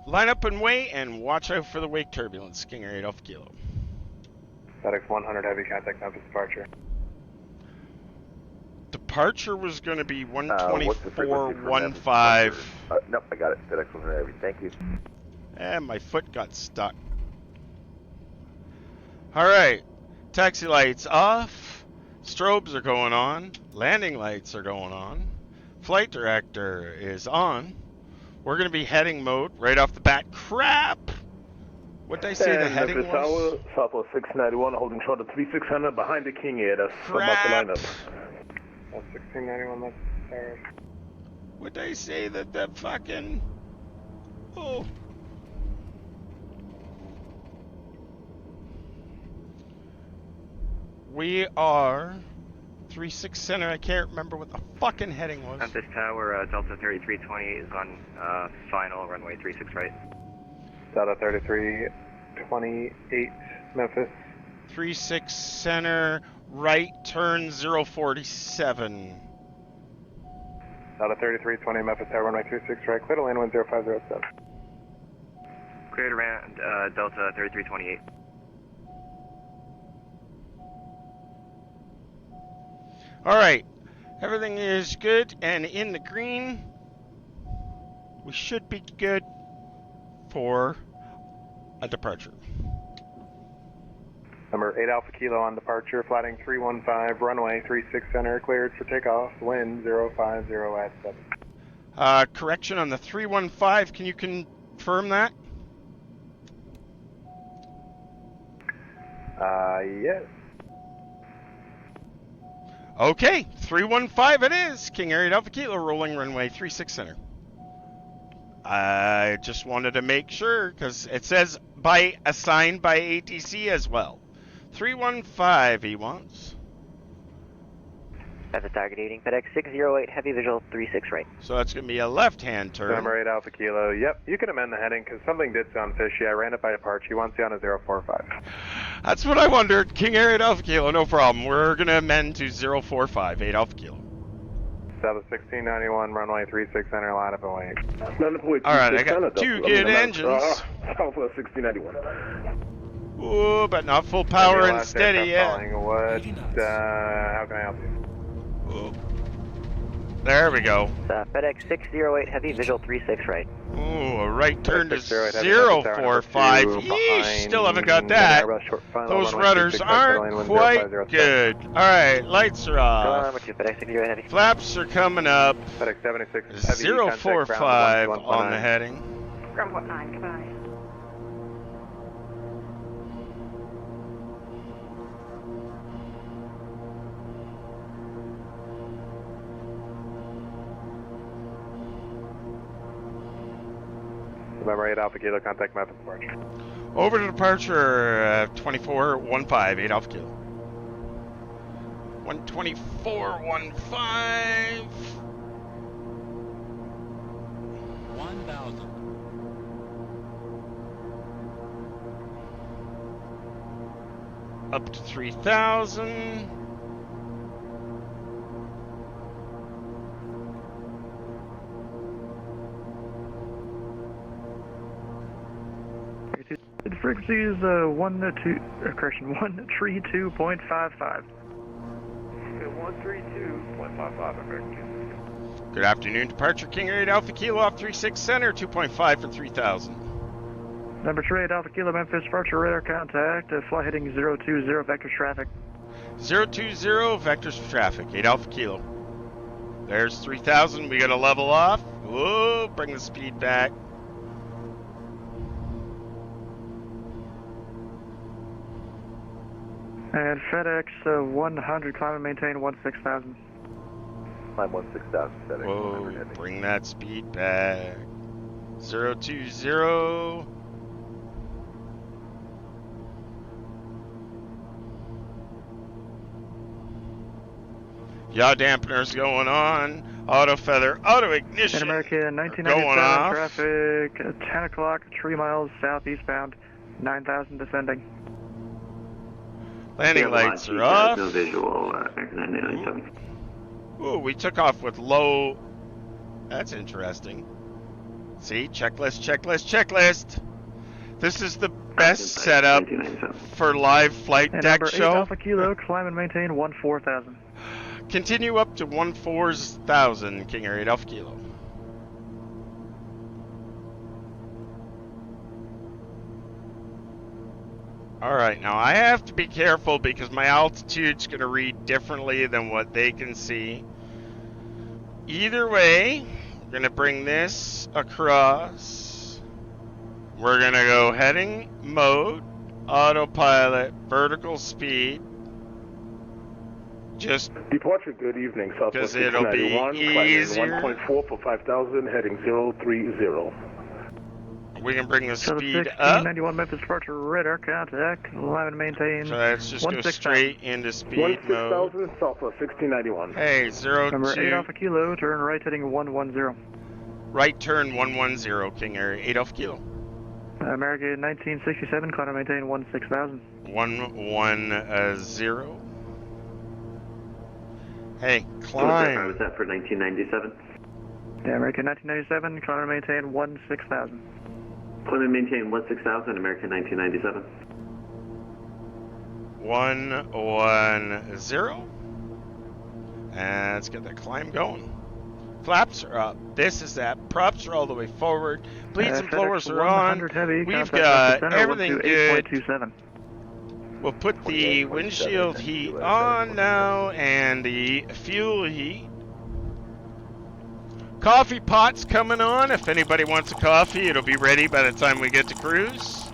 Speaker 1: Line up and wait, and watch out for the wake turbulence, King Air 8 Alpha Kilo.
Speaker 11: FedEx 100 heavy contact Memphis departure.
Speaker 1: Departure was going to be 124.15.
Speaker 8: Nope, I got it. FedEx 100 heavy. Thank you.
Speaker 1: And my foot got stuck. Alright. Taxi lights off. Strobes are going on. Landing lights are going on. Flight director is on. We're going to be heading mode right off the bat. Crap! What did I say the heading was?
Speaker 9: Tower, Southwest 691, holding short of 3600 behind the King Air. That's about the lineup.
Speaker 11: 1691, that's Tower.
Speaker 1: What did I say that the fucking... Oh. We are 36 center. I can't remember what the fucking heading was.
Speaker 6: At this tower, Delta 3328 is on final runway 36 right.
Speaker 11: Delta 3328, Memphis.
Speaker 1: 36 center, right turn 047.
Speaker 11: Delta 3320, Memphis Tower, runway 36 right, clear to land 10507.
Speaker 6: Cleared around Delta 3328.
Speaker 1: Alright, everything is good and in the green. We should be good for a departure.
Speaker 11: Number 8 Alpha Kilo on departure, flighting 315, runway 36 center, cleared for takeoff, wind 050 at 7.
Speaker 1: Correction on the 315, can you confirm that?
Speaker 11: Yes.
Speaker 1: Okay, 315 it is. King Air 8 Alpha Kilo, rolling runway 36 center. I just wanted to make sure, because it says assigned by ATC as well. 315 he wants.
Speaker 10: That's a target eating. FedEx 608 heavy visual 36 right.
Speaker 1: So that's going to be a left-hand turn.
Speaker 2: November 8 Alpha Kilo. Yep, you can amend the heading because something did sound fishy. I ran it by departure. He wants you on a 045.
Speaker 1: That's what I wondered. King Air 8 Alpha Kilo, no problem. We're going to amend to 045, 8 Alpha Kilo.
Speaker 2: South 1691, runway 36 center, line up and wait.
Speaker 1: Alright, I got 2 good engines.
Speaker 9: Alpha 1691.
Speaker 1: Ooh, but not full power and steady yet.
Speaker 2: What, how can I help you?
Speaker 1: Ooh. There we go.
Speaker 10: FedEx 608 heavy visual 36 right.
Speaker 1: Ooh, a right turn to 045. Yeesh, still haven't got that. Those rudders aren't quite good. Alright, lights are off. Flaps are coming up. 045 on the heading.
Speaker 7: Ground 19, goodbye.
Speaker 2: November 8 Alpha Kilo, contact map and departure.
Speaker 1: Over to departure, 2415, 8 Alpha Kilo. 12415.
Speaker 12: 1000.
Speaker 1: Up to 3000.
Speaker 3: The frequency is 132.55.
Speaker 13: 132.55, American.
Speaker 1: Good afternoon, departure King Air 8 Alpha Kilo off 36 center, 2.5 for 3000.
Speaker 3: Number 38 Alpha Kilo Memphis departure radar contact, flight heading 020 vectors traffic.
Speaker 1: 020 vectors for traffic, 8 Alpha Kilo. There's 3000, we gotta level off. Whoa, bring the speed back.
Speaker 3: And FedEx 100, climb and maintain 16,000.
Speaker 8: Climb 16,000, FedEx.
Speaker 1: Whoa, bring that speed back. 020. Yaw dampeners going on. Auto feather, auto ignition.
Speaker 3: In America, 1997
Speaker 1: going off.
Speaker 3: traffic, 10 o'clock, 3 miles southeastbound, 9,000 descending.
Speaker 1: Landing lights are off.
Speaker 5: No visual, American 997.
Speaker 1: Ooh, we took off with low. That's interesting. See, checklist, checklist, checklist. This is the best setup for live flight
Speaker 3: and
Speaker 1: deck
Speaker 3: number 8
Speaker 1: show.
Speaker 3: Alpha Kilo, climb and maintain 14,000.
Speaker 1: Continue up to 14,000, King Air 8 Alpha Kilo. Alright, now I have to be careful because my altitude's going to read differently than what they can see. Either way, we're going to bring this across. We're going to go heading mode, autopilot, vertical speed. Just
Speaker 9: departure, good evening, Southwest
Speaker 1: because it'll be
Speaker 9: 691,
Speaker 1: easier.
Speaker 9: 1.4 for 5,000, heading 030.
Speaker 1: We can bring the speed
Speaker 3: 1691 Memphis departure radar contact, climb and maintain.
Speaker 1: So let's just go straight into speed mode.
Speaker 9: 16,000, Southwest 1691.
Speaker 1: Hey, 02.
Speaker 3: Number 8 Alpha Kilo, turn right heading 110.
Speaker 1: Right turn 110, King Air 8 Alpha Kilo.
Speaker 3: America 1967, climb and maintain 16,000.
Speaker 1: 110. Hey, climb.
Speaker 5: What was that for 1997?
Speaker 3: Yeah, American 1997, climb and maintain 16,000.
Speaker 5: Climb and maintain 16,000, American 1997.
Speaker 1: 110. And let's get that climb going. Flaps are up. This is that. Props are all the way forward. Bleeds and blowers are on.
Speaker 3: Heavy,
Speaker 1: we've got everything good.
Speaker 3: 8.27.
Speaker 1: We'll put the windshield heat on now and the fuel heat. Coffee pot's coming on. If anybody wants a coffee, it'll be ready by the time we get to cruise.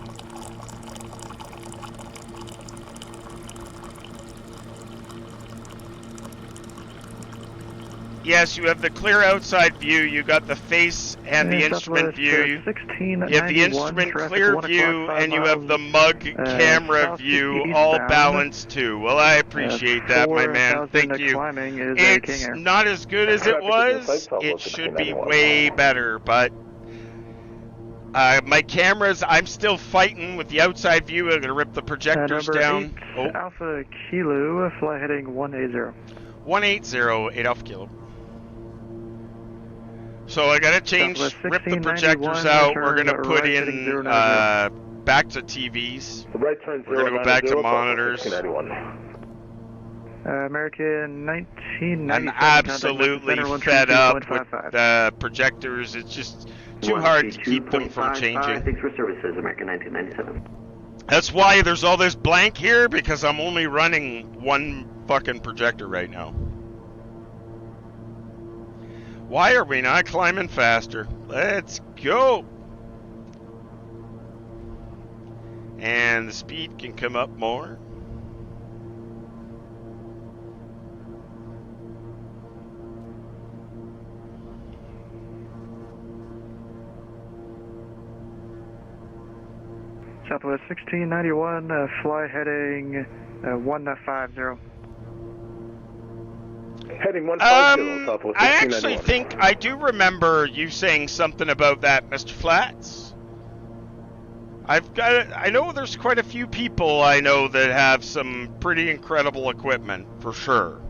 Speaker 1: Yes, you have the clear outside view, you got the face and the instrument view. You have the instrument clear view, and you have the mug camera view all balanced too. Well, I appreciate that, my man. Thank you. It's not as good as it was. It should be way better, but my cameras, I'm still fighting with the outside view. I'm going to rip the projectors down.
Speaker 3: Alpha Kilo, fly heading 180.
Speaker 1: 180, 8 Alpha Kilo. So I gotta rip the projectors out. We're gonna put in back to TVs. We're gonna go back to monitors.
Speaker 3: American 1990.
Speaker 1: I'm absolutely fed up with the projectors. It's just too hard to keep them from changing.
Speaker 5: Thanks for services, American 1997.
Speaker 1: That's why there's all this blank here, because I'm only running one fucking projector right now. Why are we not climbing faster? Let's go! And the speed can come up more.
Speaker 3: Southwest 1691, fly heading 150.
Speaker 14: Heading 150, Southwest 1691.
Speaker 1: I actually think I do remember you saying something about that, Mr. Flats. I know there's quite a few people I know that have some pretty incredible equipment, for sure.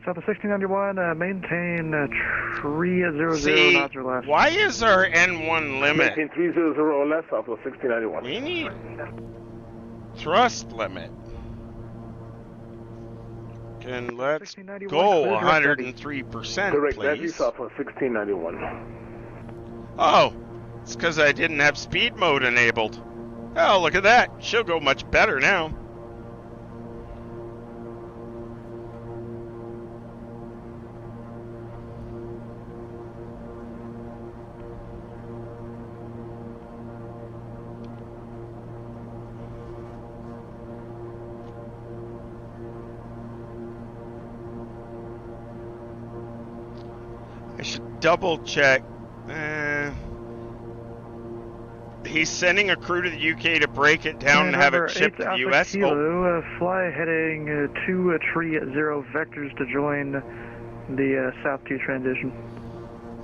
Speaker 3: Southwest 1691, maintain 300
Speaker 1: See,
Speaker 3: knots or less.
Speaker 1: Why is our N1 limit?
Speaker 14: Maintain 300 or less, Southwest 1691.
Speaker 1: We need thrust limit. And let's go 103%,
Speaker 14: Correct,
Speaker 1: please.
Speaker 14: Southwest 1691.
Speaker 1: Oh, it's because I didn't have speed mode enabled. Oh, look at that. She'll go much better now. I should double check. He's sending a crew to the UK to break it down and have it shipped to the US.
Speaker 3: Kilo, fly heading 230 vectors to join the South 2 transition.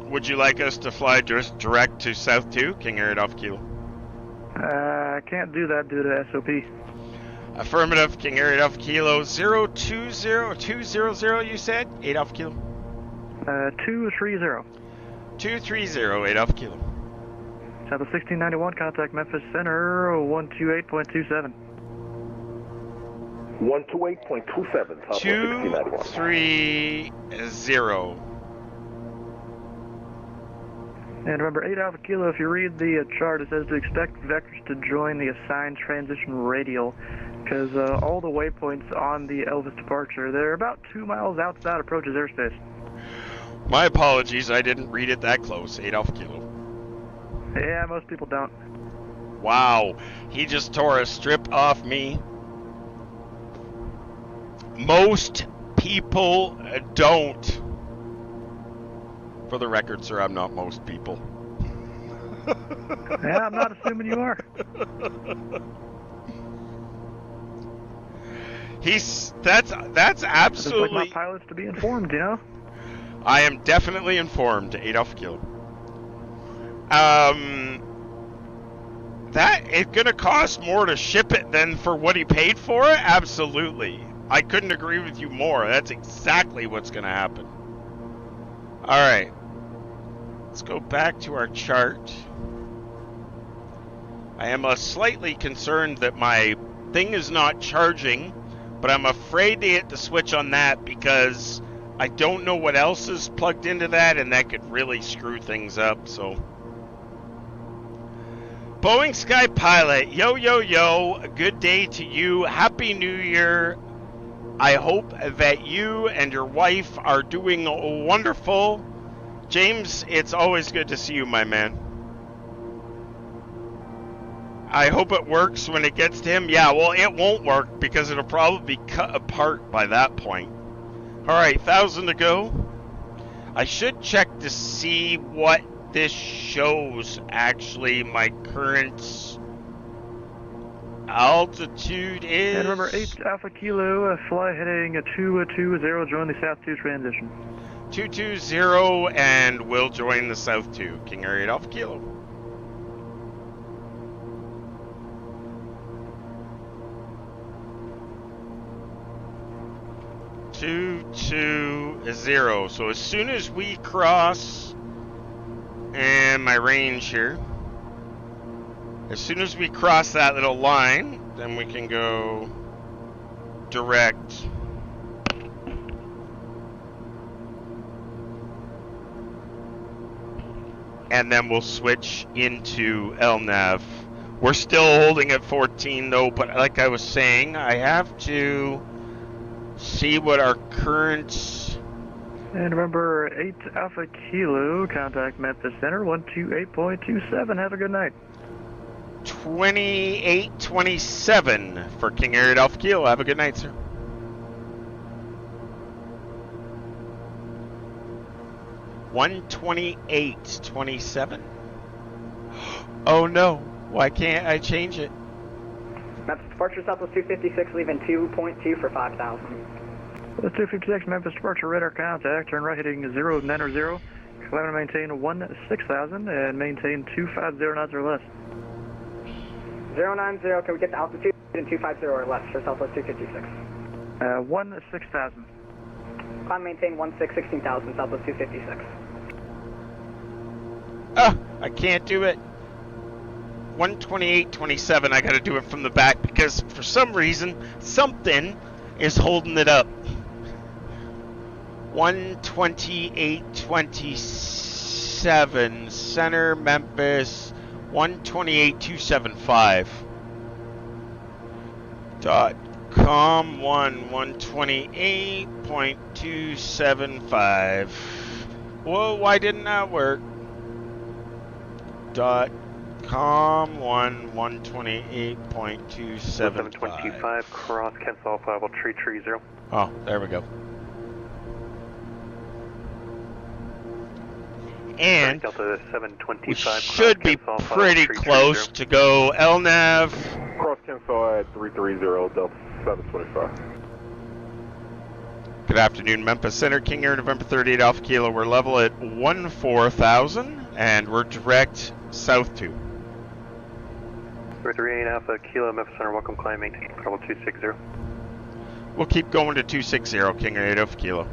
Speaker 1: Would you like us to fly just direct to South 2, King Air Alpha Kilo?
Speaker 3: I can't do that due to SOP.
Speaker 1: Affirmative, King Air Alpha Kilo 020200, you said? 8 Alpha Kilo?
Speaker 3: 230.
Speaker 1: 230, 8 Alpha Kilo.
Speaker 3: Southwest 1691, contact Memphis Center 128.27.
Speaker 14: 128.27, Southwest 1691.
Speaker 1: 230.
Speaker 3: And remember, 8 Alpha Kilo, if you read the chart, it says to expect vectors to join the assigned transition radial, because all the waypoints on the Elvis departure, they're about 2 miles outside approaches airspace.
Speaker 1: My apologies, I didn't read it that close. 8 Alpha Kilo.
Speaker 3: Yeah, most people don't.
Speaker 1: Wow, he just tore a strip off me. Most people don't. For the record, sir, I'm not most people.
Speaker 3: Yeah, I'm not assuming you are.
Speaker 1: That's absolutely.
Speaker 3: Just like my pilots to be informed, you know.
Speaker 1: I am definitely informed. 8 Alpha Kilo. That it's gonna cost more to ship it than for what he paid for it. Absolutely, I couldn't agree with you more. That's exactly what's gonna happen. All right, let's go back to our chart. I am slightly concerned that my thing is not charging, but I'm afraid to hit the switch on that because I don't know what else is plugged into that, and that could really screw things up. So, Boeing Sky Pilot, yo, yo, yo, a good day to you. Happy New Year. I hope that you and your wife are doing wonderful. James, it's always good to see you, my man. I hope it works when it gets to him. Yeah, well, it won't work because it'll probably be cut apart by that point. All right, 1,000 to go. I should check to see what this shows, actually. My current altitude is...
Speaker 3: And remember, 8 Alpha Kilo, fly heading 220, join the South 2 transition.
Speaker 1: 220, and we'll join the South 2. King Air 8 Alpha Kilo. Two, 0. So as soon as we cross, and my range here, as soon as we cross that little line, then we can go direct. And then we'll switch into LNAV. We're still holding at 14 though, but like I was saying, I have to see what our current...
Speaker 3: And remember, 8 Alpha Kilo, contact Memphis Center, 128.27. Have a good night.
Speaker 1: 2827 for King Air 8 Alpha Kilo. Have a good night, sir. $128.27. Oh no! Why can't I change it?
Speaker 15: Memphis departure Southwest 256, leaving 2.2 for 5,000.
Speaker 3: That's 256 Memphis departure radar contact. Turn right heading 090. Climb to maintain 16,000 and maintain 250 knots or less.
Speaker 15: 090, can we get to altitude in 250 or less for Southwest 256?
Speaker 3: 16,000.
Speaker 15: Climb maintain 16,000 Southwest 256.
Speaker 1: I can't do it. 128.27. I gotta do it from the back because for some reason something is holding it up. 128.27. Center Memphis. 128.275. .com 128.275. Whoa, why didn't that work? .com 128.275.
Speaker 2: 725 cross cancel Alpha Level tree 0.
Speaker 1: Oh, there we go. And
Speaker 2: Delta 725
Speaker 1: we should be pretty close to go. LNAV.
Speaker 14: Cross cancel at 330 Delta 725.
Speaker 1: Good afternoon, Memphis Center, King Air, November 38 Alpha Kilo. We're level at 14,000, and we're direct south to.
Speaker 2: 338 Alpha Kilo, Memphis Center, welcome, climb, maintain level 260.
Speaker 1: We'll keep going to 260, King Air 8 Alpha Kilo.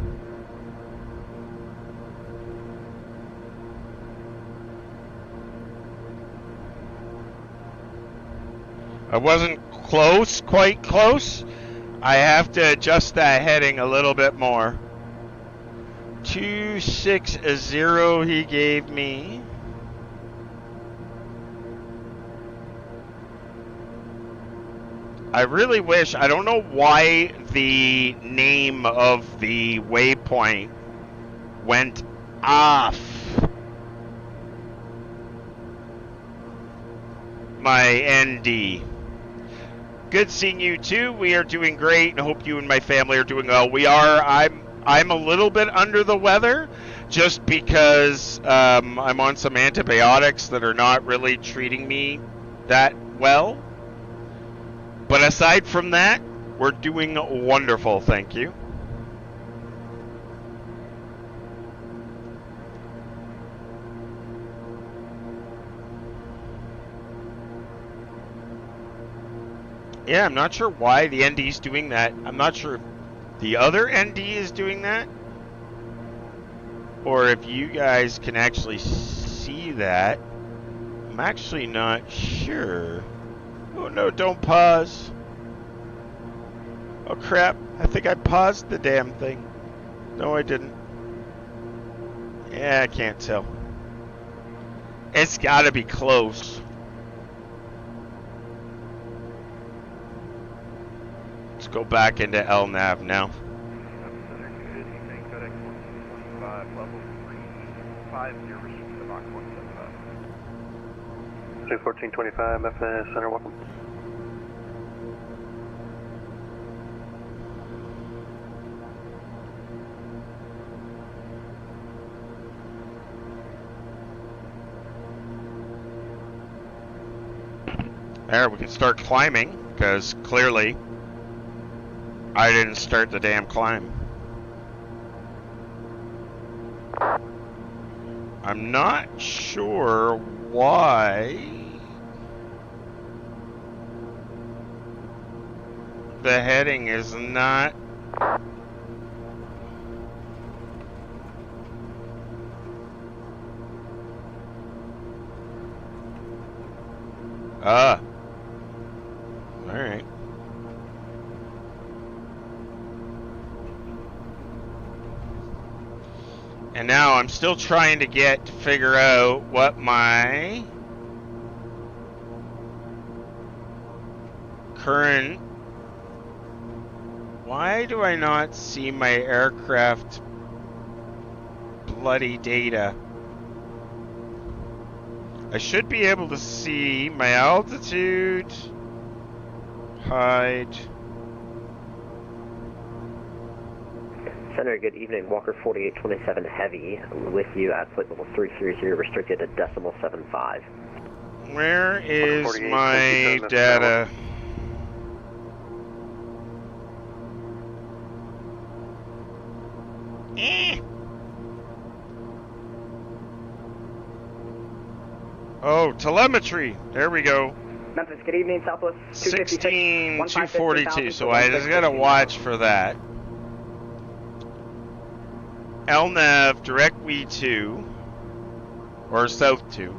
Speaker 1: I wasn't close, quite close. I have to adjust that heading a little bit more. 260 he gave me. I really wish, I don't know why the name of the waypoint went off my ND. Good seeing you too. We are doing great and hope you and my family are doing well. We are. I'm a little bit under the weather just because I'm on some antibiotics that are not really treating me that well. But aside from that, we're doing wonderful, thank you. Yeah, I'm not sure why the ND is doing that. I'm not sure if the other ND is doing that, or if you guys can actually see that. I'm actually not sure. Oh no, don't pause. Oh crap, I think I paused the damn thing. No, I didn't. Yeah, I can't tell. It's gotta be close. Let's go back into LNAV now.
Speaker 2: Altitude 1425, Memphis Center, welcome.
Speaker 1: There, we can start climbing, because clearly I didn't start the damn climb. I'm not sure why the heading is not... Alright. And now I'm still trying to figure out what my current... Why do I not see my aircraft bloody data? I should be able to see my altitude, height.
Speaker 16: Center, good evening. Walker 4827 Heavy with you at flight level 330, restricted at decimal 75.
Speaker 1: Where is my data? Oh, telemetry. There we go.
Speaker 15: Memphis, good evening. Southwest
Speaker 1: 16242. So I just gotta watch for that. LNAV, direct V2. Or South 2.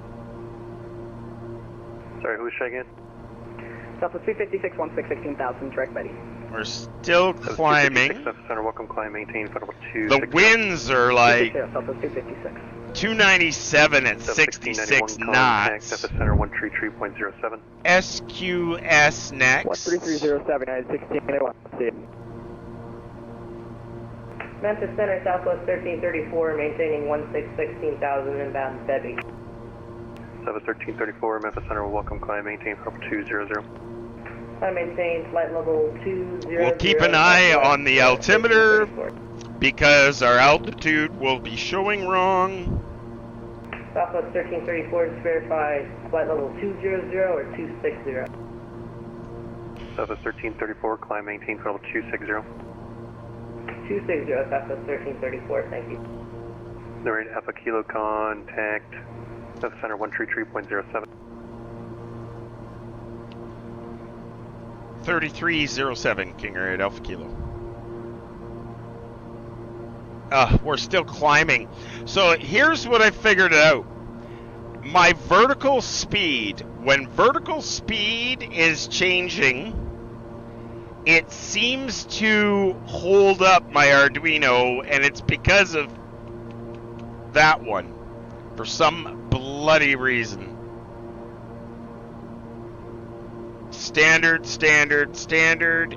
Speaker 2: Sorry, who was checking in?
Speaker 15: Southwest 256, 16,000, direct ready.
Speaker 1: We're still climbing.
Speaker 2: Center, welcome, climb, maintain, federal 2.
Speaker 1: The winds are like
Speaker 15: 256.
Speaker 1: 297 at 66 knots.
Speaker 2: Center 133.07.
Speaker 1: SQS next.
Speaker 9: 13307, 916,
Speaker 7: Memphis Center, Southwest 1334, maintaining 16,000 inbound Debbie.
Speaker 2: Southwest 1334, Memphis Center, welcome, climb, maintain, federal 200.
Speaker 7: I maintain flight level 200.
Speaker 1: We'll keep an eye on the altimeter because our altitude will be showing wrong.
Speaker 7: Southwest 1334, just verify flight level 200 or 260.
Speaker 2: Southwest 1334, climb, maintain, federal 260.
Speaker 7: 260, Southwest 1334, thank you.
Speaker 2: The rate Alpha Kilo contact, Memphis Center 133.07.
Speaker 1: 3307, King Air 8 Alpha Kilo. We're still climbing. So here's what I figured out. My vertical speed, when vertical speed is changing, it seems to hold up my Arduino, and it's because of that one, for some bloody reason. Standard,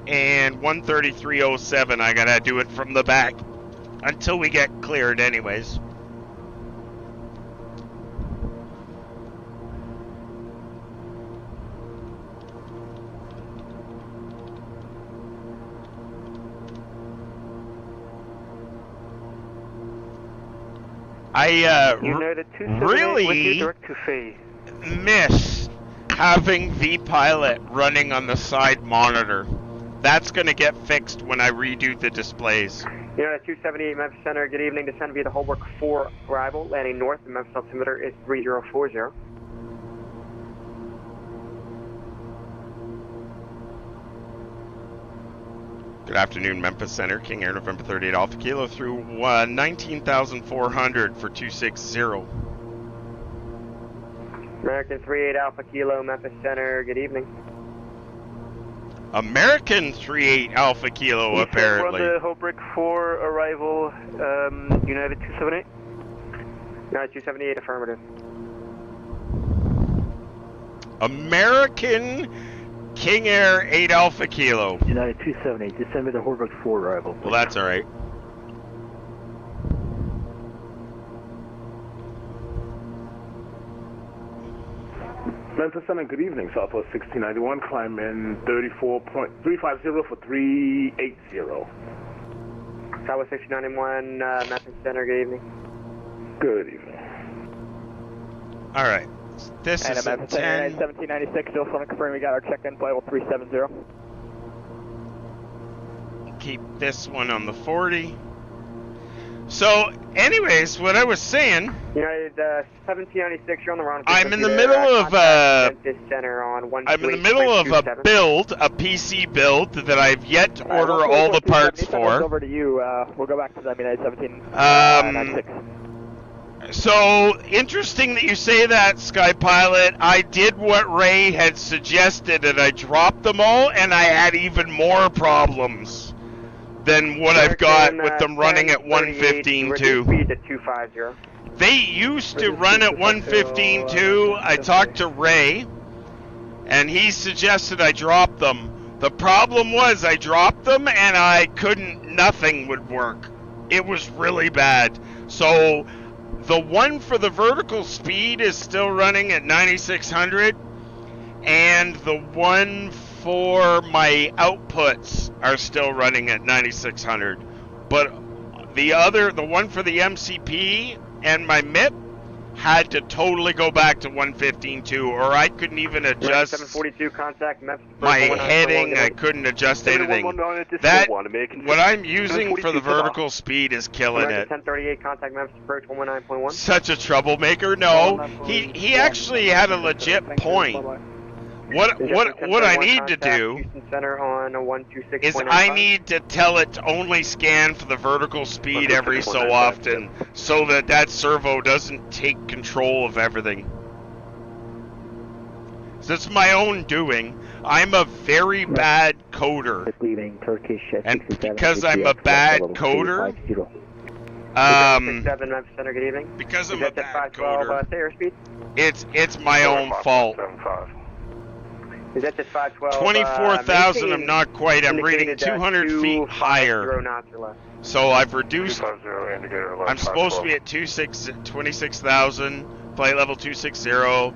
Speaker 1: and 13307. I gotta do it from the back until we get cleared anyways. I really miss having vPilot running on the side monitor. That's going to get fixed when I redo the displays.
Speaker 11: Unit 278 Memphis Center, good evening. Descend via the Holbrook 4 arrival, landing north. The Memphis altimeter is 3040.
Speaker 1: Good afternoon, Memphis Center, King Air November 38 Alpha Kilo through 19,400 for 260.
Speaker 11: American 38 Alpha Kilo, Memphis Center, good evening.
Speaker 1: American 38 Alpha Kilo, apparently.
Speaker 11: We're on the Holbrook 4 arrival, United 278. United 278, affirmative.
Speaker 1: American King Air 8 Alpha Kilo.
Speaker 9: United 278, descend with the Holbrook 4 arrival.
Speaker 1: Well, that's alright.
Speaker 9: Memphis Center, good evening. Southwest 1691, climb in 34.350 for 380.
Speaker 11: Southwest 1691, Memphis Center, good evening.
Speaker 9: Good evening.
Speaker 1: All right. This
Speaker 15: And
Speaker 1: is a
Speaker 15: Memphis Center,
Speaker 1: 10.
Speaker 15: 1796, still want to confirm we got our check-in flight level 370.
Speaker 1: Keep this one on the 40. So, anyways, what I was saying,
Speaker 11: United 1796, you're on the wrong.
Speaker 1: I'm in the middle of
Speaker 11: Memphis Center on
Speaker 1: I'm in the middle of a build, a PC build that I've yet to order all the parts for.
Speaker 15: Over to you. We'll go back to the United 1796.
Speaker 1: So, interesting that you say that, Sky Pilot. I did what Ray had suggested, and I dropped them all, and I had even more problems than what I've got with them running at 115.2.
Speaker 11: Speed to 250.
Speaker 1: They used to run at 115.2. I talked to Ray, and he suggested I drop them. The problem was I dropped them, and I couldn't, nothing would work. It was really bad. So the one for the vertical speed is still running at 9600, and the one for my outputs are still running at 9600. But the one for the MCP and my MIP had to totally go back to 115.2, or I couldn't even adjust
Speaker 11: 742 contact
Speaker 1: my heading. I couldn't adjust anything. That, what I'm using for the vertical speed is killing it.
Speaker 11: 1038 contact Memphis approach 119.1.
Speaker 1: Such a troublemaker. No, he actually had a legit point. What I need to do is I need to tell it to only scan for the vertical speed every so often, so that servo doesn't take control of everything. So it's my own doing. I'm a very bad coder, and because I'm a bad coder, because I'm a bad coder, it's my own fault.
Speaker 11: Is that just 512?
Speaker 1: 24,000, I'm not quite. I'm reading 200 feet higher. So I've reduced. I'm supposed to be at 26,000, flight level 260.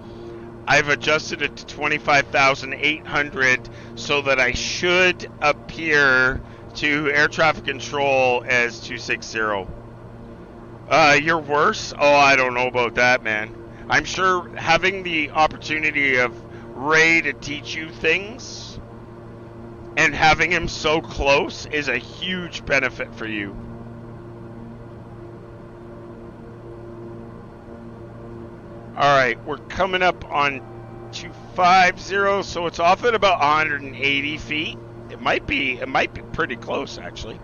Speaker 1: I've adjusted it to 25,800 so that I should appear to air traffic control as 260. You're worse? Oh, I don't know about that, man. I'm sure having the opportunity of Ray to teach you things and having him so close is a huge benefit for you. Alright, we're coming up on 250, so it's off at about 180 feet. It might be pretty close, actually.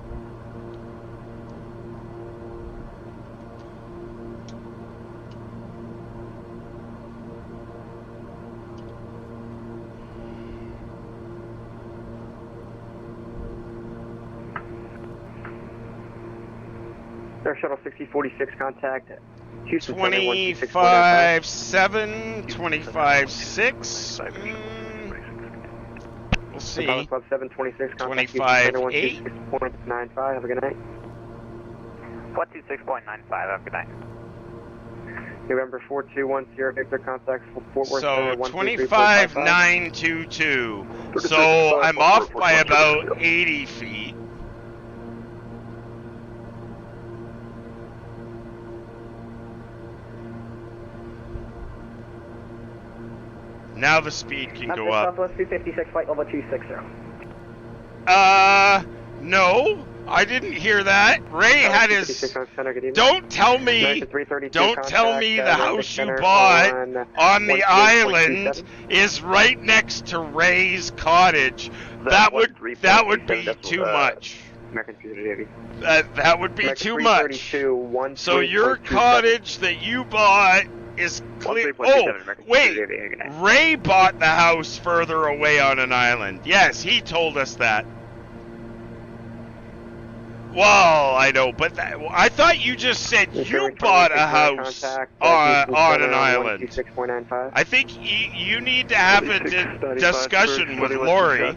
Speaker 11: Air Shuttle 6046 contact.
Speaker 1: 25.7, 25.6. We'll see.
Speaker 11: 726
Speaker 1: 25.8.
Speaker 11: 26.95. Have a good night.
Speaker 10: 126.95. Have a good night.
Speaker 11: November 4210 Victor contact Fort Worth.
Speaker 1: So 25.922. So I'm off by about 80 feet. Now the speed can go up.
Speaker 15: Southwest 256, flight level 260.
Speaker 1: No, I didn't hear that. Ray had his. Don't tell me the house you bought on the island is right next to Ray's cottage. That would be too much. That would be too much. So your cottage that you bought is clear. Oh, wait. Ray bought the house further away on an island. Yes, he told us that. Well, I know, but I thought you just said you bought a house on an island. I think you need to have a discussion with Lori,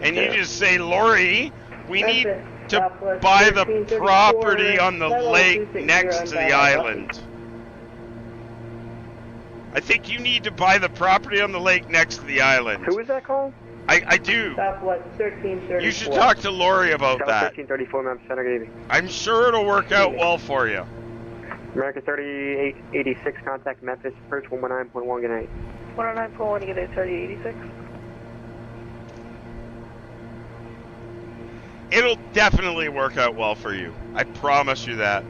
Speaker 1: and you just say, Lori, we need to buy the property on the lake next to the island. I think you need to buy the property on the lake next to the island.
Speaker 11: Who is that call?
Speaker 1: I do.
Speaker 7: Southwest 1334.
Speaker 1: You should talk to Lori about that.
Speaker 11: 1334, ma'am, Center, good evening.
Speaker 1: I'm sure it'll work out well for you.
Speaker 11: American 3886, contact Memphis, approach 119.1, good night.
Speaker 7: 109.1, you get a 3086.
Speaker 1: It'll definitely work out well for you. I promise you that.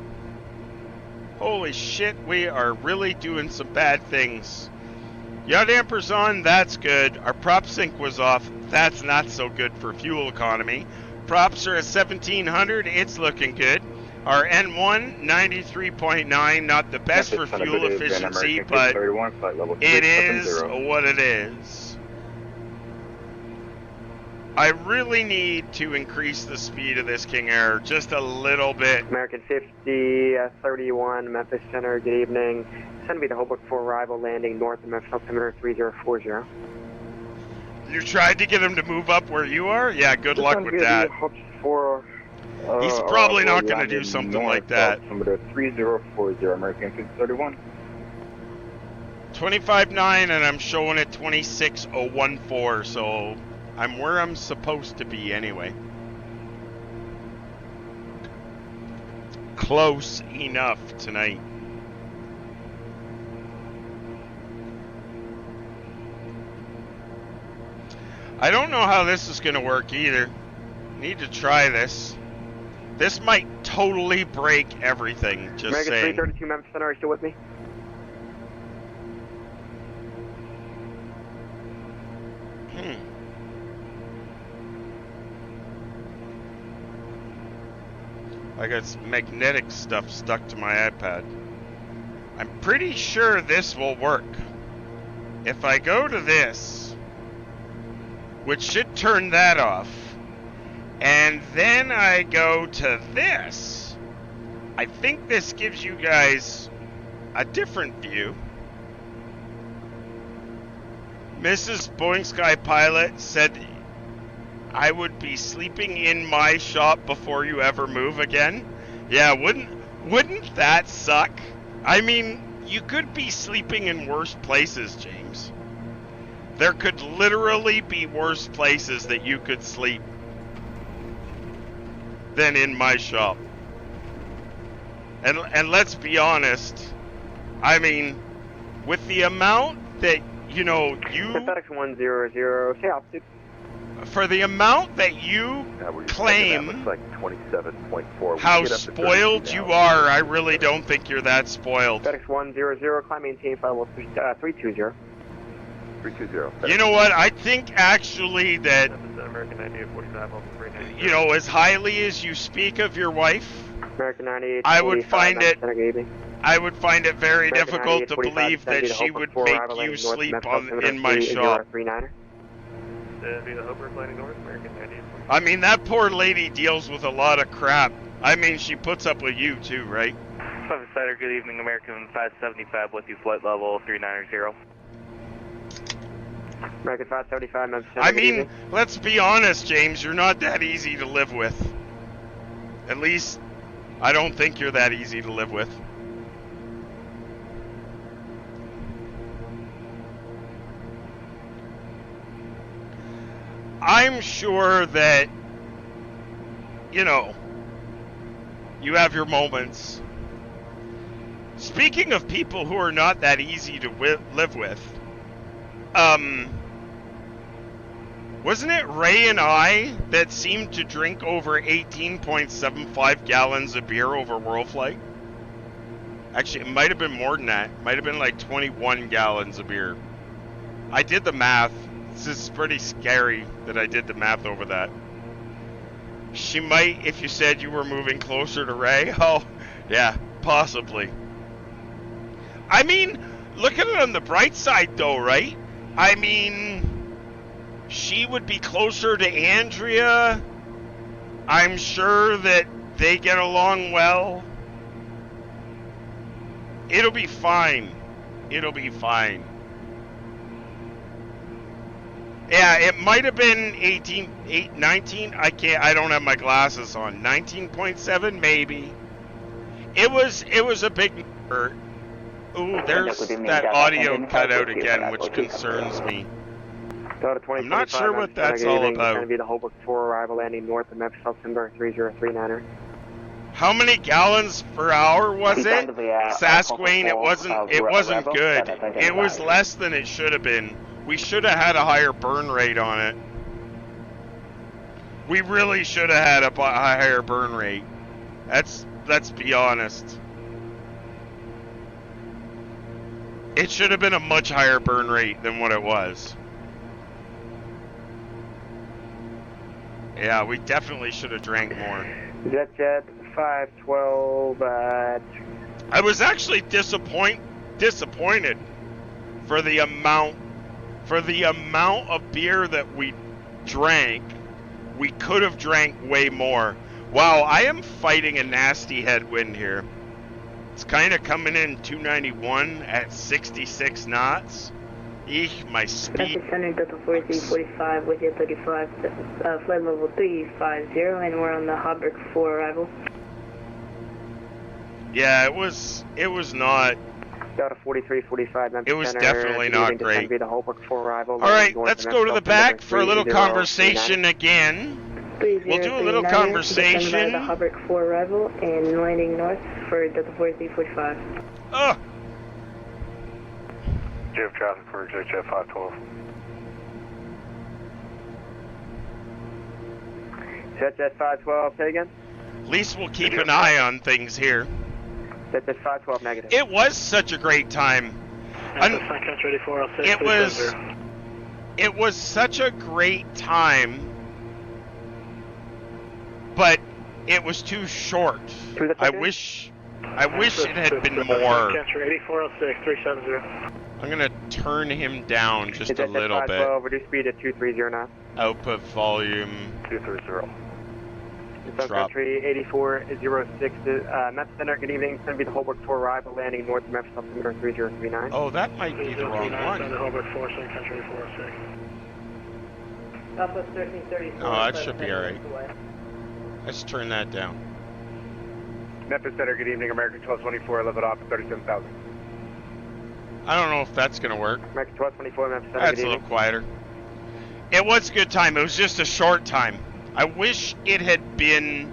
Speaker 1: Holy shit, we are really doing some bad things. Yacht amper's on, that's good. Our prop sync was off, that's not so good for fuel economy. Props are at 1700, it's looking good. Our N1, 93.9, not the best for fuel efficiency, but it is what it is. I really need to increase the speed of this King Air just a little bit.
Speaker 11: American 50, 31, Memphis Center, good evening. Send me to Hoboken for arrival, landing north of Memphis, altimeter 3040.
Speaker 1: You tried to get him to move up where you are? Yeah, good luck with that. He's probably not going to do something like that.
Speaker 8: Altimeter 3040, American 5031.
Speaker 1: 25.9 and I'm showing it 26.014, so I'm where I'm supposed to be anyway. Close enough tonight. I don't know how this is going to work either. Need to try this. This might totally break everything, just
Speaker 11: American
Speaker 1: saying.
Speaker 11: 332, Memphis Center, are you still with me?
Speaker 1: I got some magnetic stuff stuck to my iPad. I'm pretty sure this will work. If I go to this, which should turn that off, and then I go to this, I think this gives you guys a different view. Mrs. Boeing Sky Pilot said I would be sleeping in my shop before you ever move again. Yeah, wouldn't that suck? I mean, you could be sleeping in worse places, James. There could literally be worse places that you could sleep than in my shop. And let's be honest, I mean, with the amount that, you know, you...
Speaker 11: FedEx 100, say altitude.
Speaker 1: For the amount that you claim
Speaker 8: like 27.4.
Speaker 1: how spoiled you are, I really don't think you're that spoiled.
Speaker 11: FedEx 100, climb maintain flight level 320.
Speaker 8: 320.
Speaker 1: You know what? I think actually that, you know, as highly as you speak of your wife,
Speaker 11: American 98,
Speaker 1: I would find it very
Speaker 11: American
Speaker 1: difficult
Speaker 11: 98,
Speaker 1: to believe that she would make you sleep in my shop. I mean, that poor lady deals with a lot of crap. I mean, she puts up with you too, right?
Speaker 17: 7 Center, good evening, American 575 with you, flight level 390.
Speaker 11: American 575, Memphis.
Speaker 1: I mean, let's be honest, James, you're not that easy to live with. At least, I don't think you're that easy to live with. I'm sure that, you know, you have your moments. Speaking of people who are not that easy to live with, wasn't it Ray and I that seemed to drink over 18.75 gallons of beer over World Flight? Actually, it might have been more than that. It might have been like 21 gallons of beer. I did the math. This is pretty scary that I did the math over that. She might, if you said you were moving closer to Ray. Oh, yeah, possibly. I mean, look at it on the bright side though, right? I mean, she would be closer to Andrea. I'm sure that they get along well. It'll be fine. It'll be fine. Yeah, it might have been 19. I don't have my glasses on. 19.7 maybe. It was a big number. Ooh, there's that audio cut out again, which concerns me.
Speaker 11: Delta
Speaker 1: I'm not sure what that's all about.
Speaker 11: Going to be the Holbrook 4 arrival landing north of Memphis, September 3039er.
Speaker 1: How many gallons per hour was it? Sasquatch, it wasn't good. It was less than it should have been. We should have had a higher burn rate on it. We really should have had a higher burn rate. Let's be honest. It should have been a much higher burn rate than what it was. Yeah, we definitely should have drank more.
Speaker 11: Jet 512.
Speaker 1: I was actually disappointed for the amount of beer that we drank. We could have drank way more. Wow, I am fighting a nasty headwind here. It's kind of coming in 291 at 66 knots. Eek, my speed.
Speaker 7: Center Delta 4345 with you 35, flight level 350, and we're on the Holbrook 4 arrival.
Speaker 1: Yeah, it was not.
Speaker 11: Delta 4345.
Speaker 1: It was definitely not great.
Speaker 11: The Holbrook 4 arrival.
Speaker 1: All right, let's go to the back for a little conversation again. We'll do a little conversation.
Speaker 7: The Holbrook 4 arrival and landing north for Delta 4345.
Speaker 1: Ugh.
Speaker 8: Do you have traffic for Jet 512?
Speaker 11: Jet 512, say again?
Speaker 1: At least we'll keep an eye on things here.
Speaker 11: Jet 512 negative.
Speaker 1: It was such a great time. It was such a great time, but it was too short. I wish it had been more.
Speaker 9: 8406 370.
Speaker 1: I'm gonna turn him down just a little bit.
Speaker 11: Reduce speed at 230 knots.
Speaker 1: Output volume
Speaker 8: 230.
Speaker 11: Sun Country 8406. Memphis Center, good evening. It's going to be the Holbrook 4 arrival landing north of Memphis, altimeter 3039.
Speaker 1: Oh, that might be the wrong one.
Speaker 9: Holbrook 4, Sun Country 406.
Speaker 7: Southwest 1334.
Speaker 1: Oh, that should be alright. Let's turn that down.
Speaker 8: Memphis Center, good evening. American 1224, level off at 37,000.
Speaker 1: I don't know if that's going to work.
Speaker 11: American 1224, Memphis Center,
Speaker 1: That's a little quieter. It was a good time. It was just a short time. I wish it had been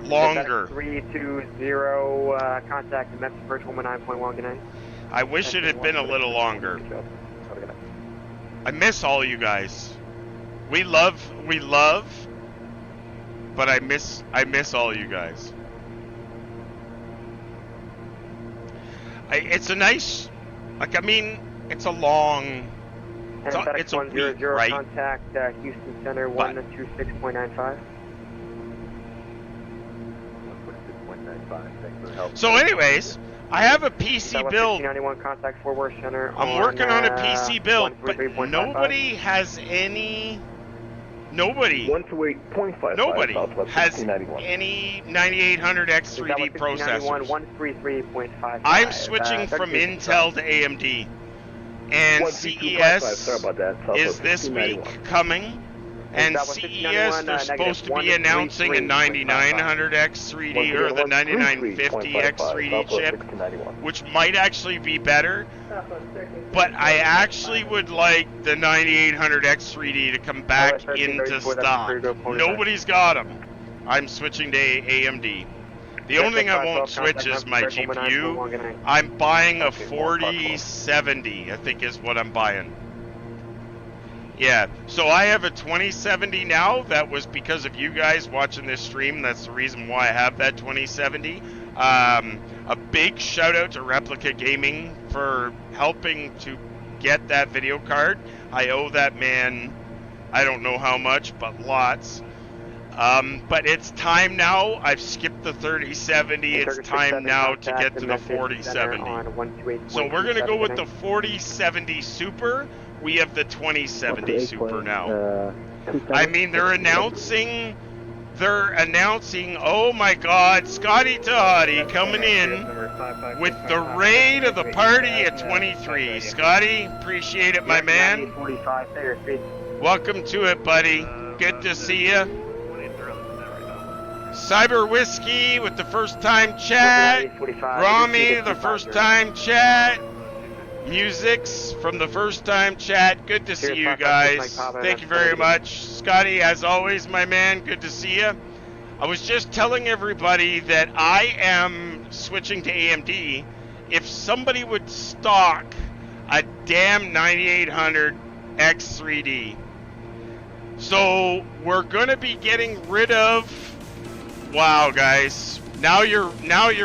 Speaker 1: longer.
Speaker 11: 320, contact the Memphis Virtual 9.1, good night.
Speaker 1: I wish it had been a little longer. I miss all you guys. We love, but I miss all you guys. It's a nice, it's a long, it's a week, right?
Speaker 11: Contact Houston Center 126.95.
Speaker 1: So anyways, I have a PC build.
Speaker 11: Contact Fort Center.
Speaker 1: I'm working on a PC build, but nobody has any. Nobody has any 9800X 3D processors. I'm switching from Intel to AMD. And CES is this week coming. And CES, they're supposed to be announcing a 9900X 3D or the 9950X 3D chip, which might actually be better. But I actually would like the 9800X 3D to come back into stock. Nobody's got them. I'm switching to AMD. The only thing I won't switch is my GPU. I'm buying a 4070, I think is what I'm buying. Yeah, so I have a 2070 now. That was because of you guys watching this stream. That's the reason why I have that 2070. A big shout out to Replica Gaming for helping to get that video card. I owe that man, I don't know how much, but lots. But it's time now. I've skipped the 3070. It's time now to get to the 4070. So we're going to go with the 4070 Super. We have the 2070 Super now. I mean, they're announcing, oh my God, Scotty Tahati coming in with the raid of the party at 23. Scotty, appreciate it, my man. Welcome to it, buddy. Good to see you. Cyber Whiskey with the first time chat. Rami, the first time chat. Music's from the first time chat. Good to see you guys. Thank you very much. Scotty, as always, my man, good to see you. I was just telling everybody that I am switching to AMD. If somebody would stock a damn 9800 X3D. So we're gonna be getting rid of. Wow, guys, now you're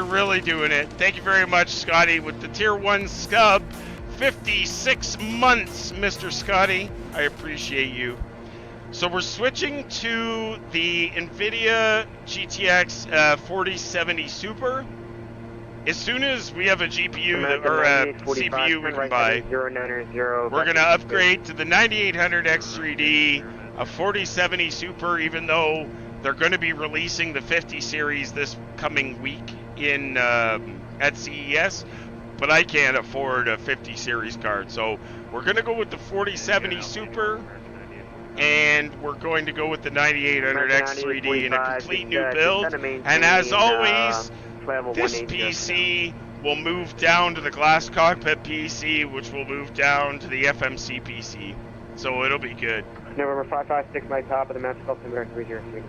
Speaker 1: really doing it. Thank you very much, Scotty, with the tier 1 scub. 56 months, Mr. Scotty. I appreciate you. So we're switching to the NVIDIA GTX 4070 Super. As soon as we have a GPU or a CPU we can buy, we're going to upgrade to the 9800 X3D, a 4070 Super, even though they're going to be releasing the 50 series this coming week in at CES, but I can't afford a 50 series card. So we're going to go with the 4070 Super, and we're going to go with the 9800 X3D in a complete new build. And as always, this PC will move down to the glass cockpit PC, which will move down to the FMC PC. So it'll be good.
Speaker 11: November 556, my top of the match call, Timber 303.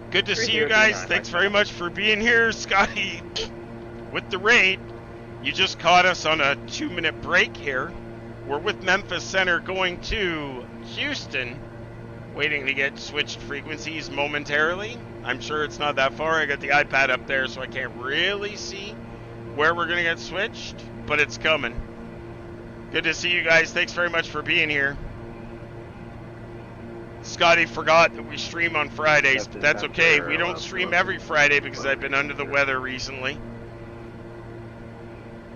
Speaker 1: Good to see you guys. Thanks very much for being here. Scotty, with the raid, you just caught us on a 2-minute break here. We're with Memphis Center going to Houston, waiting to get switched frequencies momentarily. I'm sure it's not that far. I got the iPad up there, so I can't really see where we're going to get switched, but it's coming. Good to see you guys. Thanks very much for being here. Scotty forgot that we stream on Fridays, but that's okay. We don't stream every Friday because I've been under the weather recently.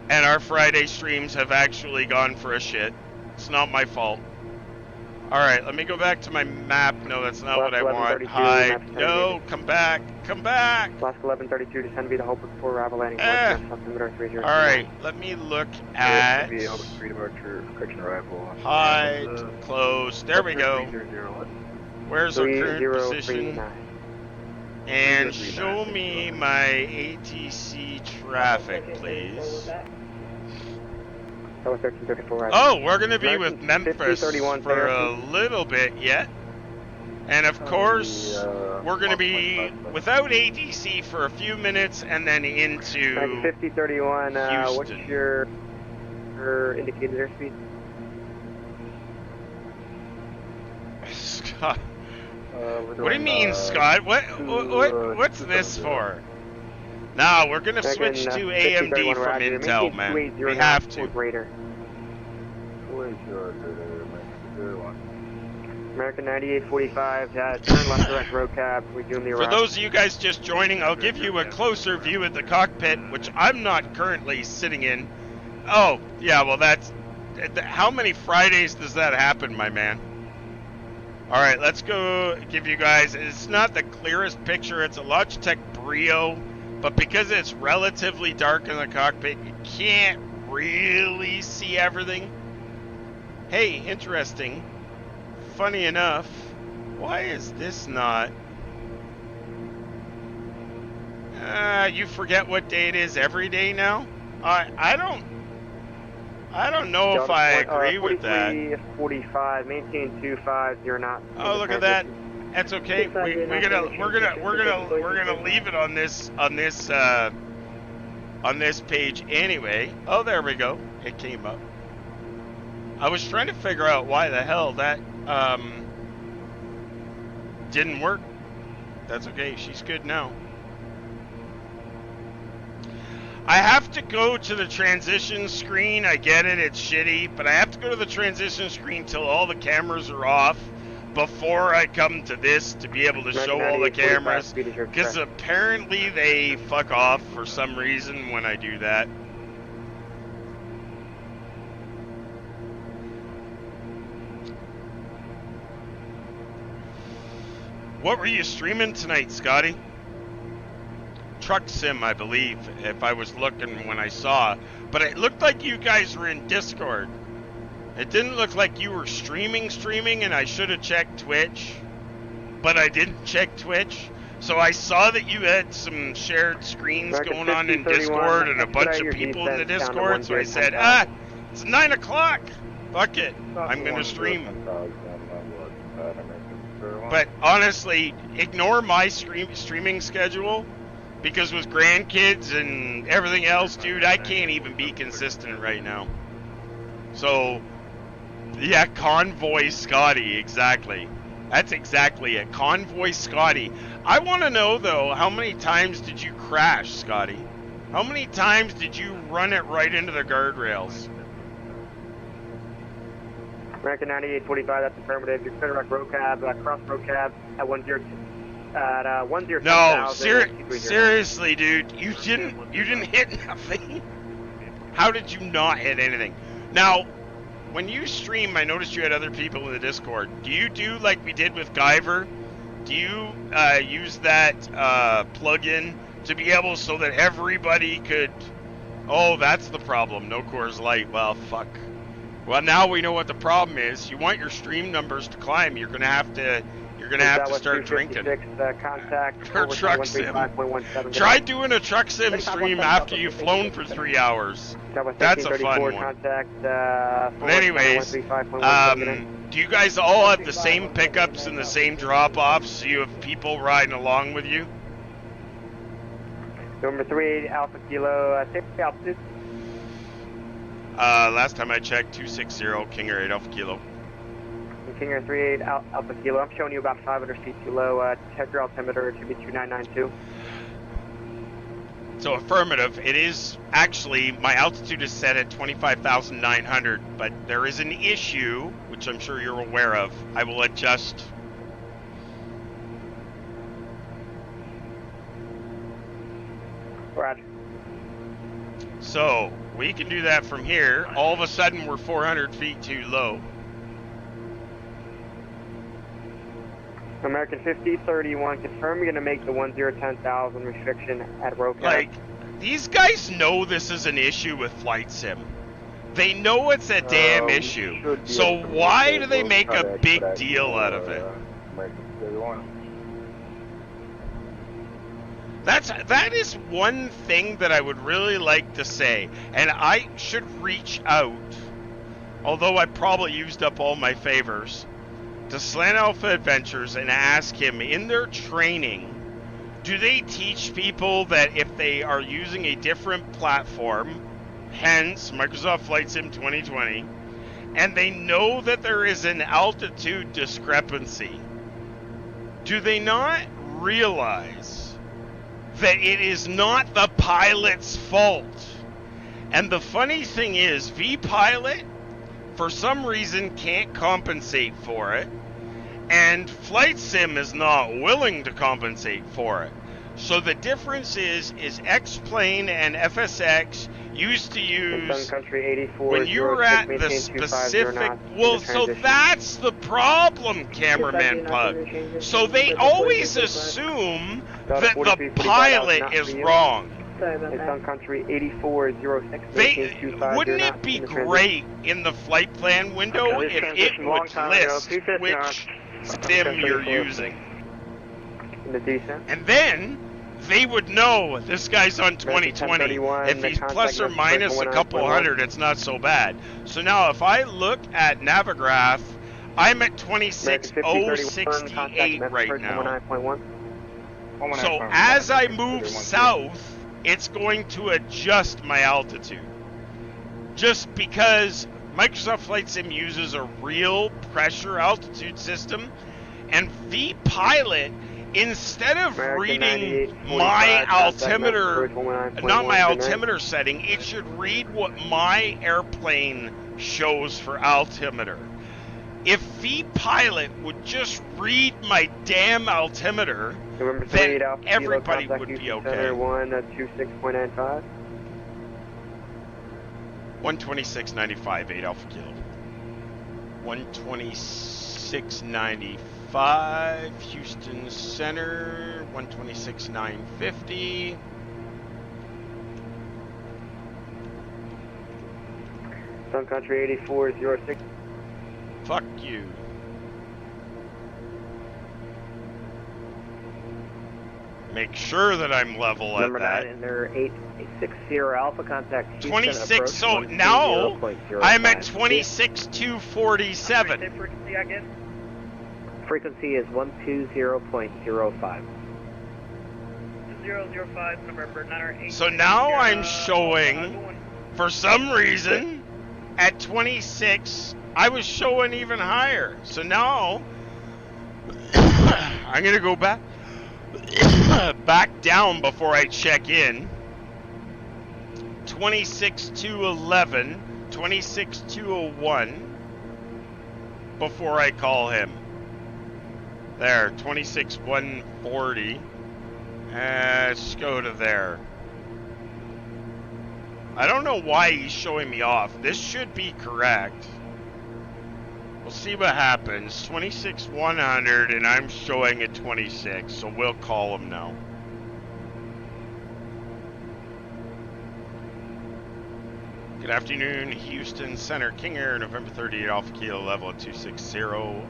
Speaker 1: And our Friday streams have actually gone for a shit. It's not my fault. Alright, let me go back to my map. No, that's not what I want. Hi. No, come back. Come back.
Speaker 11: Last 1132, descend via the Hope before arrival landing.
Speaker 1: Alright, let me look at... Hide, close. There we go. Where's our current position? And show me my ATC traffic, please. Oh, we're going to be with Memphis for a little bit yet. And of course, we're going to be without ATC for a few minutes and then into
Speaker 11: 5031, what's your indicated airspeed?
Speaker 1: Scott. What do you mean, Scott? What's this for? No, we're gonna switch to AMD from Intel, man. We have to.
Speaker 11: American 9845, turn left direct road cab, resume the
Speaker 1: For those of you guys just joining, I'll give you a closer view at the cockpit, which I'm not currently sitting in. Oh, yeah, well that's... How many Fridays does that happen, my man? Alright, let's go give you guys... It's not the clearest picture, it's a Logitech Brio, but because it's relatively dark in the cockpit, you can't really see everything. Hey, interesting. Funny enough, why is this not... you forget what day it is every day now? I don't know if I agree with that.
Speaker 11: 45, maintain 250 knots.
Speaker 1: Oh, look at that. That's okay. We're gonna leave it on this page anyway. Oh, there we go. It came up. I was trying to figure out why the hell that didn't work. That's okay. She's good now. I have to go to the transition screen. I get it, it's shitty, but I have to go to the transition screen till all the cameras are off before I come to this to be able to show all the cameras, because apparently they fuck off for some reason when I do that. What were you streaming tonight, Scotty? Truck Sim, I believe, if I was looking when I saw. But it looked like you guys were in Discord. It didn't look like you were streaming, and I should have checked Twitch. But I didn't check Twitch. So I saw that you had some shared screens going on in Discord and a bunch of people in the Discord, so I said, it's 9 o'clock. Fuck it. I'm going to stream. But honestly, ignore my streaming schedule, because with grandkids and everything else, dude, I can't even be consistent right now. So, yeah, Convoy Scotty, exactly. That's exactly it. Convoy Scotty. I want to know, though, how many times did you crash, Scotty? How many times did you run it right into the guardrails?
Speaker 11: American 9845, that's affirmative. Your center road cab, cross road cab at 10. At 10.
Speaker 1: No, seriously, dude, you didn't hit nothing. How did you not hit anything? Now, when you stream, I noticed you had other people in the Discord. Do you do like we did with Guyver? Do you use that plugin to be able so that everybody could? Oh, that's the problem. No Coors Light. Well, fuck. Well, now we know what the problem is. You want your stream numbers to climb. You're gonna have to start drinking. For truck sim. Try doing a truck sim stream after you've flown for 3 hours. That's a fun one. But anyways, do you guys all have the same pickups and the same drop-offs, so you have people riding along with you?
Speaker 11: Number 3, Alpha Kilo, safety altitude.
Speaker 1: Last time I checked, 260, King Air 8 Alpha Kilo.
Speaker 11: King Air 38 Alpha Kilo. I'm showing you about 500 feet too low. Check your altimeter. It should be 2992.
Speaker 1: So affirmative. It is actually, my altitude is set at 25,900, but there is an issue, which I'm sure you're aware of. I will adjust.
Speaker 11: Roger.
Speaker 1: So we can do that from here. All of a sudden, we're 400 feet too low.
Speaker 11: American 5031, confirm you're going to make the 10,000 restriction at Roca.
Speaker 1: Like, these guys know this is an issue with Flight Sim. They know it's a damn issue. So why do they make a big deal out of it? That is one thing that I would really like to say. And I should reach out, although I probably used up all my favors, to Slant Alpha Adventures and ask him, in their training, do they teach people that if they are using a different platform, hence Microsoft Flight Sim 2020, and they know that there is an altitude discrepancy, do they not realize that it is not the pilot's fault? And the funny thing is, vPilot, for some reason, can't compensate for it, and Flight Sim is not willing to compensate for it. So the difference is X-Plane and FSX used to use, when you were at the specific, well, so that's the problem, Cameraman Pug. So they always assume that the pilot is wrong.
Speaker 11: Sun Country 8406.
Speaker 1: Wouldn't it be great in the flight plan window if it would list which sim you're using? And then they would know this guy's on 2020. If he's plus or minus a couple hundred, it's not so bad. So now if I look at Navigraph, I'm at 26,068 right now. So as I move south, it's going to adjust my altitude. Just because Microsoft Flight Sim uses a real pressure altitude system, and vPilot, instead of reading my altimeter, not my altimeter setting, it should read what my airplane shows for altimeter. If vPilot would just read my damn altimeter, then everybody would be okay.
Speaker 11: 126.95.
Speaker 1: 126.95, 8 Alpha Kilo. 126.95, Houston Center. 126.950.
Speaker 11: Sun Country 8406.
Speaker 1: Fuck you. Make sure that I'm level at
Speaker 16: Number
Speaker 1: that.
Speaker 16: 9 enter 860 Alpha, contact Houston
Speaker 1: 26,
Speaker 16: approach
Speaker 1: so
Speaker 16: 120.05.
Speaker 1: now I'm at 26,247.
Speaker 15: Frequency again?
Speaker 16: Frequency is 120.05.
Speaker 15: 005 November 908.
Speaker 1: So now I'm showing, for some reason, at 26, I was showing even higher. So now, I'm going to go back down before I check in. 26,211, 26,201 before I call him. There, 26,140. Let's go to there. I don't know why he's showing me off. This should be correct. We'll see what happens. 26,100 and I'm showing at 26, so we'll call him now. Good afternoon, Houston Center, King Air, November 38, Alpha Kilo, level at 260,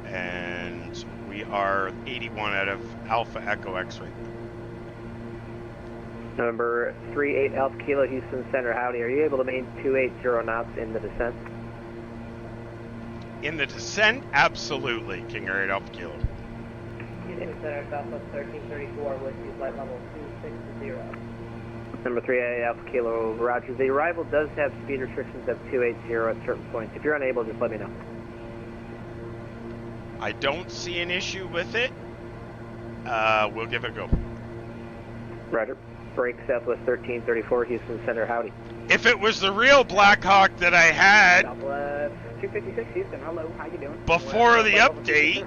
Speaker 1: and we are 81 out of Alpha Echo X-ray.
Speaker 16: November 38 Alpha Kilo, Houston Center, howdy. Are you able to maintain 280 knots in the descent?
Speaker 1: In the descent, absolutely, King Air 8 Alpha Kilo.
Speaker 7: Houston Center, Southwest 1334 with you, flight level 260.
Speaker 16: Number 38 Alpha Kilo, roger. The arrival does have speed restrictions of 280 at certain points. If you're unable, just let me know.
Speaker 1: I don't see an issue with it. We'll give it a go.
Speaker 16: Roger. Break Southwest 1334, Houston Center, howdy.
Speaker 1: If it was the real Black Hawk that I had
Speaker 15: Southwest 256 Houston, hello, how you doing?
Speaker 1: before the update,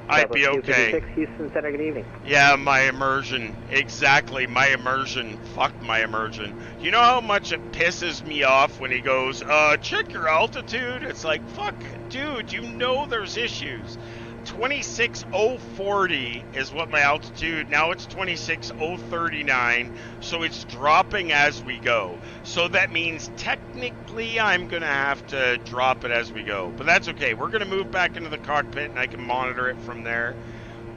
Speaker 1: I'd be okay.
Speaker 16: 256 Houston Center, good evening.
Speaker 1: Yeah, my immersion. Exactly, my immersion. Fuck my immersion. You know how much it pisses me off when he goes, check your altitude? It's like, fuck, dude, you know there's issues. 26,040 is what my altitude, now it's 26,039, so it's dropping as we go. So that means technically I'm going to have to drop it as we go, but that's okay. We're going to move back into the cockpit and I can monitor it from there.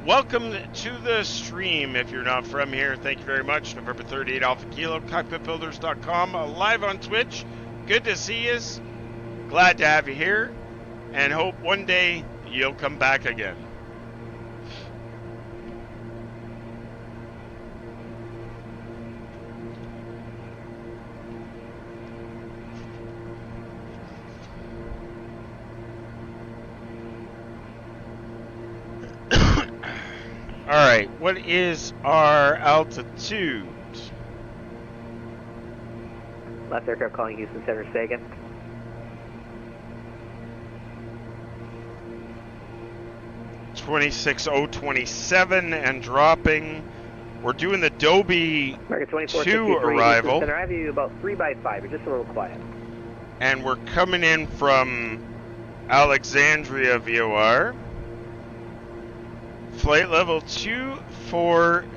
Speaker 1: Welcome to the stream if you're not from here. Thank you very much. November 38 Alpha Kilo, cockpitbuilders.com, live on Twitch. Good to see you. Glad to have you here and hope one day you'll come back again. All right, what is our altitude?
Speaker 16: Left aircraft calling Houston Center, say again.
Speaker 1: $26,027 and dropping. We're doing the Dobie 2 arrival.
Speaker 16: Center, I have you about 3 by 5. You're just a little quiet.
Speaker 1: And we're coming in from Alexandria VOR. Flight level 240.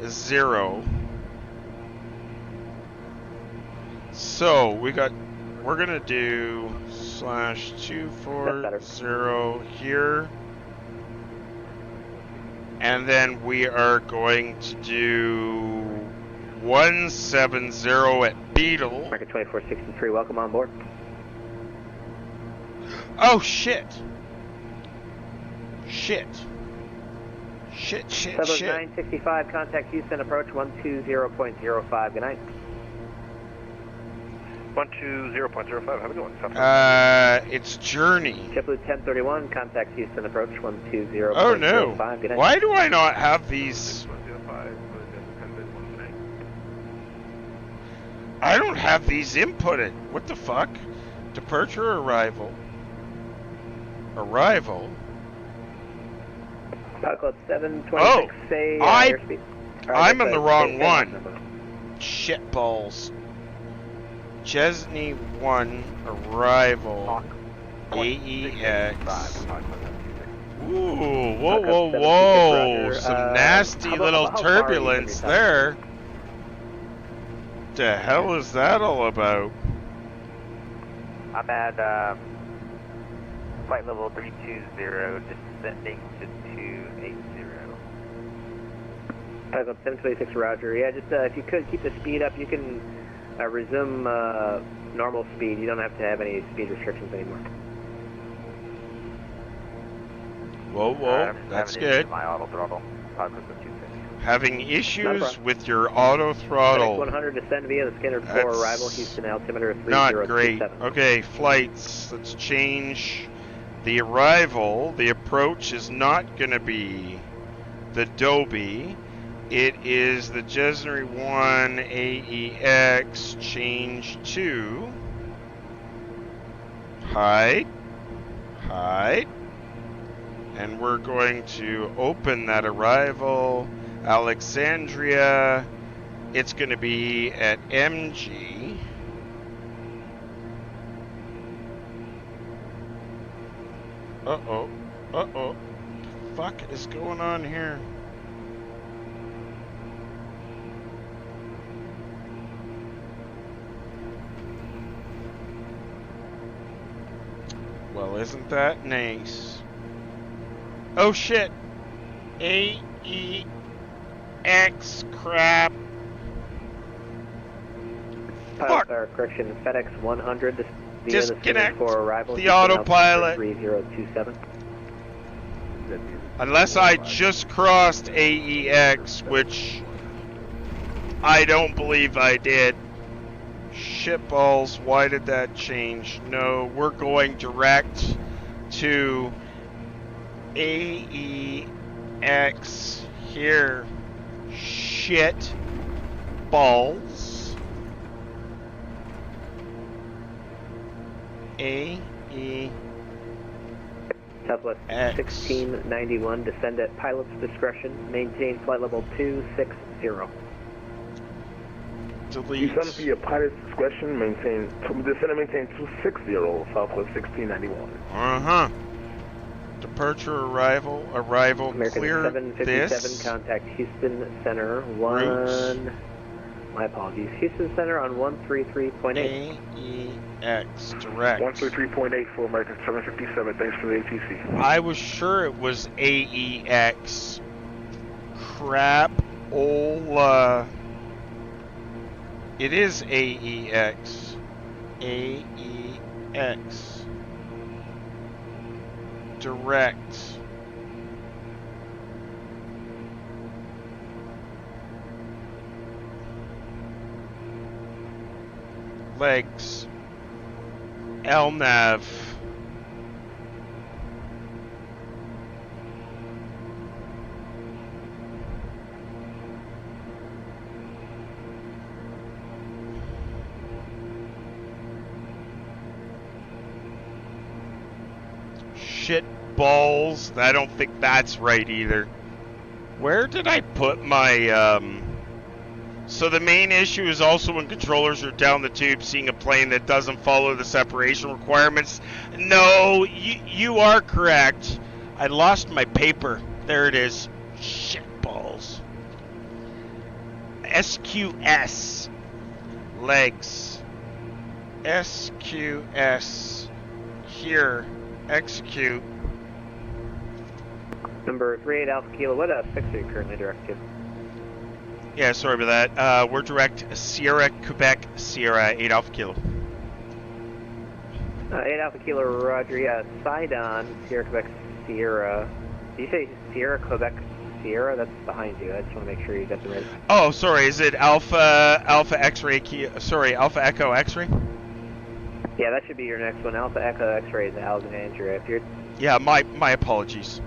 Speaker 1: So we're gonna do /240 here. And then we are going to do 170 at Beetle.
Speaker 16: Market 2463, welcome on board.
Speaker 1: Oh, shit. Shit.
Speaker 16: 965, contact Houston, approach 120.05, good night.
Speaker 8: 120.05, how we doing?
Speaker 1: It's Journey.
Speaker 16: JetBlue 1031, contact Houston, approach 120.05,
Speaker 1: Oh no,
Speaker 16: good night.
Speaker 1: why do I not have these? I don't have these inputted. What the fuck? Departure or arrival? Arrival?
Speaker 16: Club 726,
Speaker 1: oh,
Speaker 16: say airspeed.
Speaker 1: I'm on the wrong one. Shit balls. Chesney 1 arrival. AEX. Ooh, whoa. Some nasty little turbulence there. The hell is that all about?
Speaker 10: I'm at flight level 320, descending to 280.
Speaker 16: Python 726, roger. Yeah, just if you could keep the speed up, you can resume normal speed. You don't have to have any speed restrictions anymore.
Speaker 1: Whoa, that's good.
Speaker 13: My auto throttle.
Speaker 1: Having issues with your auto throttle.
Speaker 16: 100 descend via the Skinner 4 arrival, Houston altimeter 3027.
Speaker 1: Not great. Okay, flights. Let's change the arrival. The approach is not going to be the Dobie. It is the Jesnery 1 AEX. Change to hide. And we're going to open that arrival. Alexandria, it's going to be at MG. Uh-oh. Fuck is going on here? Well, isn't that nice? Oh shit! AEX crap.
Speaker 16: Fuck. Correction, FedEx 100.
Speaker 1: Disconnect
Speaker 16: for arrival,
Speaker 1: the autopilot.
Speaker 16: 3027.
Speaker 1: Unless I just crossed AEX, which I don't believe I did. Shitballs, why did that change? No, we're going direct to AEX here. Shit balls. AEX.
Speaker 16: Southwest 1691, descend at pilot's discretion, maintain flight level 260.
Speaker 1: Delete.
Speaker 18: Descend via pilot's discretion, descend and maintain 260, Southwest 1691.
Speaker 1: Uh-huh. Departure, arrival,
Speaker 16: American
Speaker 1: clear
Speaker 16: 757,
Speaker 1: this.
Speaker 16: contact Houston Center, my apologies, Houston Center on 133.8.
Speaker 1: AEX, direct.
Speaker 18: 133.8 for American 757, thanks for the ATC.
Speaker 1: I was sure it was AEX. Crap-ola. It is AEX. AEX. Direct. Legs. LNAV. Shit balls. I don't think that's right either. Where did I put my, So the main issue is also when controllers are down the tube seeing a plane that doesn't follow the separation requirements. No, you are correct. I lost my paper. There it is. Shit balls. SQS. Legs. SQS. Here. Execute.
Speaker 16: Number 38 Alpha Kilo, what fix are you currently directed to?
Speaker 1: Yeah, sorry about that. We're direct Sierra, Quebec, Sierra, 8 Alpha Kilo.
Speaker 16: 8 Alpha Kilo, roger, yeah, Sidon, Sierra, Quebec, Sierra. Did you say Sierra, Quebec, Sierra? That's behind you. I just want to make sure you got the right.
Speaker 1: Oh, sorry, is it Alpha X-ray, Alpha Echo X-ray?
Speaker 16: Yeah, that should be your next one. Alpha Echo X-ray is Alexandria. If you're...
Speaker 1: Yeah, my apologies.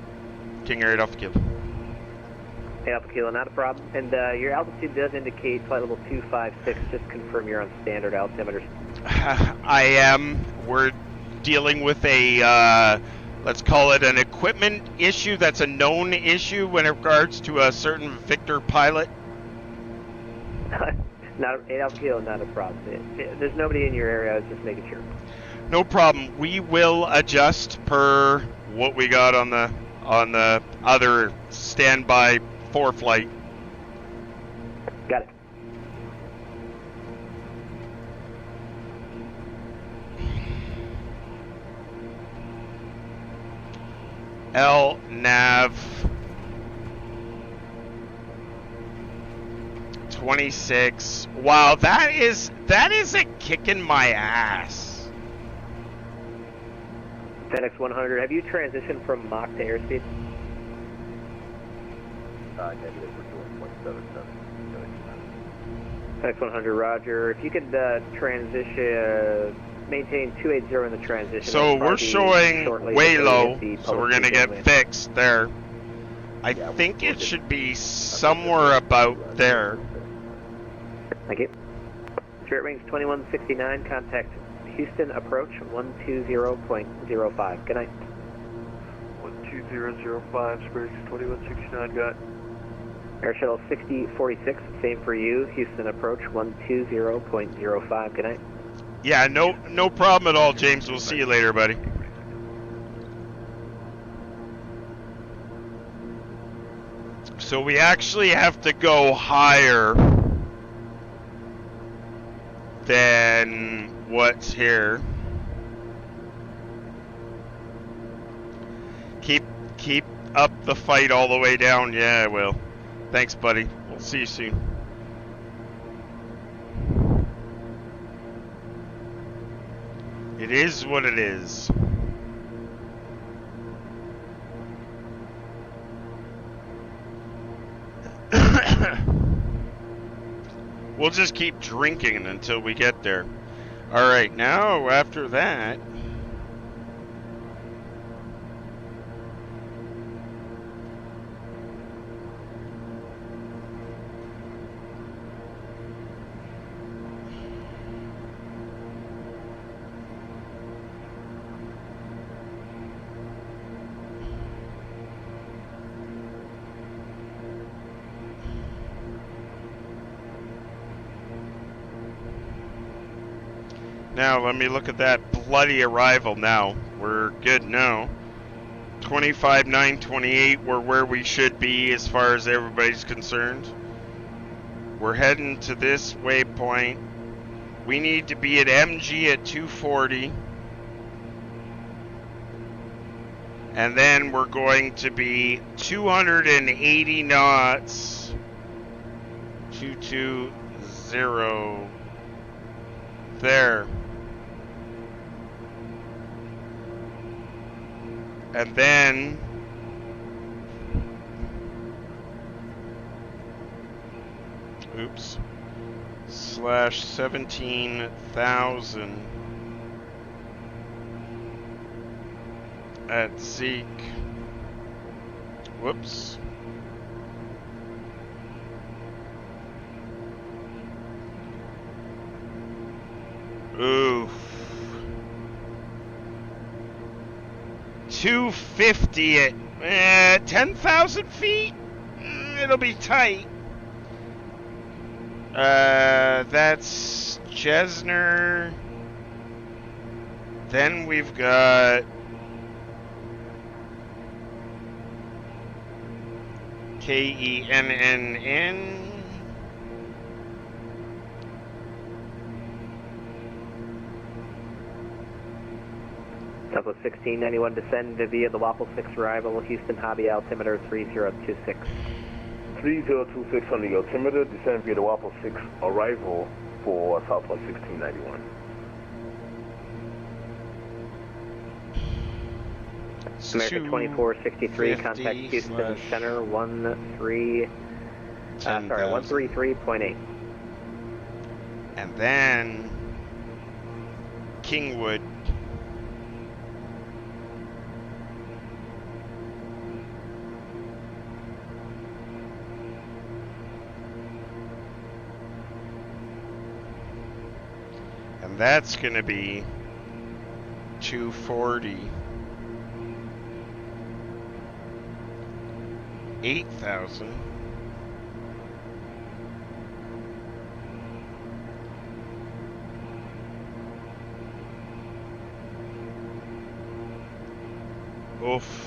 Speaker 1: King Air 8 Alpha Kilo.
Speaker 16: 8 Alpha Kilo, not a problem. And your altitude does indicate flight level 256. Just confirm you're on standard altimeter.
Speaker 1: I am. We're dealing with a, let's call it an equipment issue that's a known issue when it regards to a certain Victor pilot.
Speaker 16: Not 8 Alpha Kilo, not a problem. There's nobody in your area. I was just making sure.
Speaker 1: No problem. We will adjust per what we got on the other standby 4 flight.
Speaker 16: Got it.
Speaker 1: LNAV. 26. Wow, that is a kick in my ass.
Speaker 16: FedEx 100, have you transitioned from Mach to airspeed?
Speaker 9: Negative, we're doing 0.77.
Speaker 16: FedEx 100, roger. If you could transition, maintain 280 in the transition.
Speaker 1: So we're showing way low, so we're going to get fixed there. I think it should be somewhere about there.
Speaker 16: Thank you. Spirit Wings 2169, contact Houston approach 120.05. Good night.
Speaker 19: 12005, Spirit Wings 2169, got it.
Speaker 16: Air Shuttle 6046, same for you. Houston approach 120.05. Good night.
Speaker 1: Yeah, no problem at all, James. We'll see you later, buddy. So we actually have to go higher than what's here. Keep up the fight all the way down. Yeah, I will. Thanks, buddy. We'll see you soon. It is what it is. We'll just keep drinking until we get there. Alright, now after that... Now, let me look at that bloody arrival now. We're good now. 25,928, we're where we should be as far as everybody's concerned. We're heading to this waypoint. We need to be at MG at 240. And then we're going to be 280 knots. 220 there. And then oops, slash 17,000 at Zeke. Whoops. Oof. 250 at 10,000 feet? It'll be tight. That's Chesner. Then we've got KENNN.
Speaker 16: Southwest 1691, descend via the Waffle 6 arrival, Houston Hobby altimeter 3026.
Speaker 18: 3026 on the altimeter, descend via the Waffle 6 arrival for Southwest 1691.
Speaker 16: American 2463, contact Houston Center 133.8.
Speaker 1: And then Kingwood. And that's going to be 240. 8,000. Oof.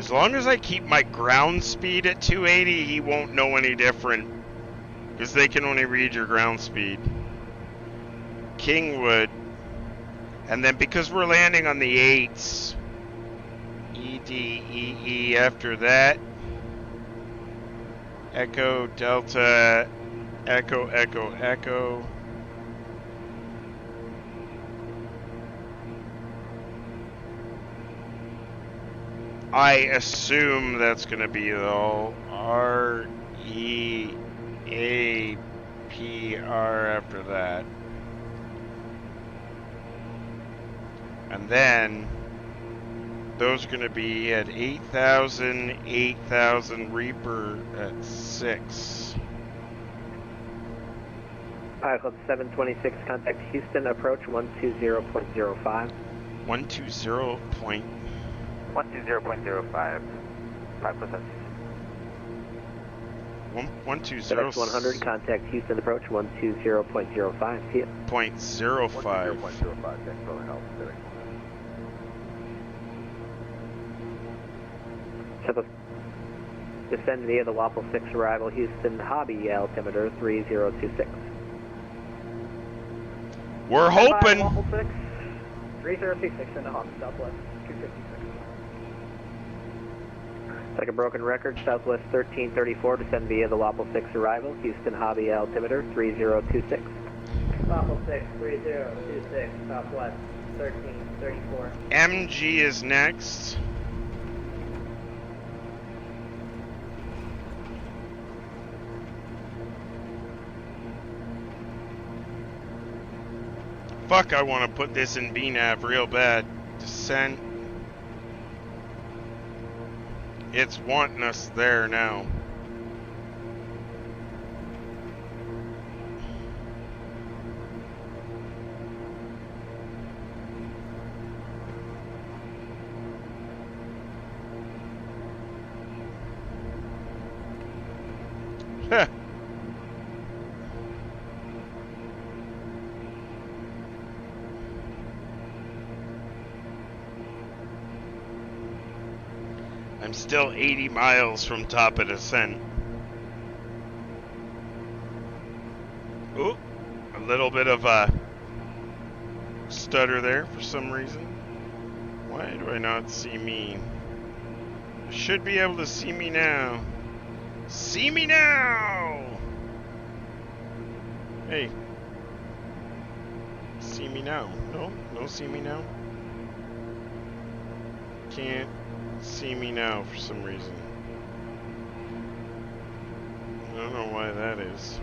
Speaker 1: As long as I keep my ground speed at 280, he won't know any different. Because they can only read your ground speed. Kingwood. And then because we're landing on the 8s, EDEE after that. Echo, Delta, Echo, Echo, Echo. I assume that's going to be all REAPR after that. And then those are going to be at 8,000, 8,000 Reaper at 6.
Speaker 16: Pilot Club 726, contact Houston, approach 120.05.
Speaker 1: 120.
Speaker 10: 120.05. 5%.
Speaker 1: 120.
Speaker 16: FedEx 100, contact Houston, approach 120.05. See ya.
Speaker 1: 0.05.
Speaker 14: 0.05, thanks for the help.
Speaker 16: Descend via the Waffle 6 arrival, Houston Hobby, altimeter 3026.
Speaker 1: We're hoping.
Speaker 15: Waffle 6, 3026 in the Hobby, Southwest 256.
Speaker 16: Like a broken record, Southwest 1334, descend via the Waffle 6 arrival, Houston Hobby, altimeter 3026.
Speaker 15: Waffle 6, 3026, Southwest 1334.
Speaker 1: MG is next. Fuck, I want to put this in VNAV real bad. Descent. It's wanting us there now. Heh. I'm still 80 miles from top of descent. Oh, a little bit of a stutter there for some reason. Why do I not see me? I should be able to see me now. See me now! Hey. See me now. No? No see me now? Can't see me now for some reason. I don't know why that is.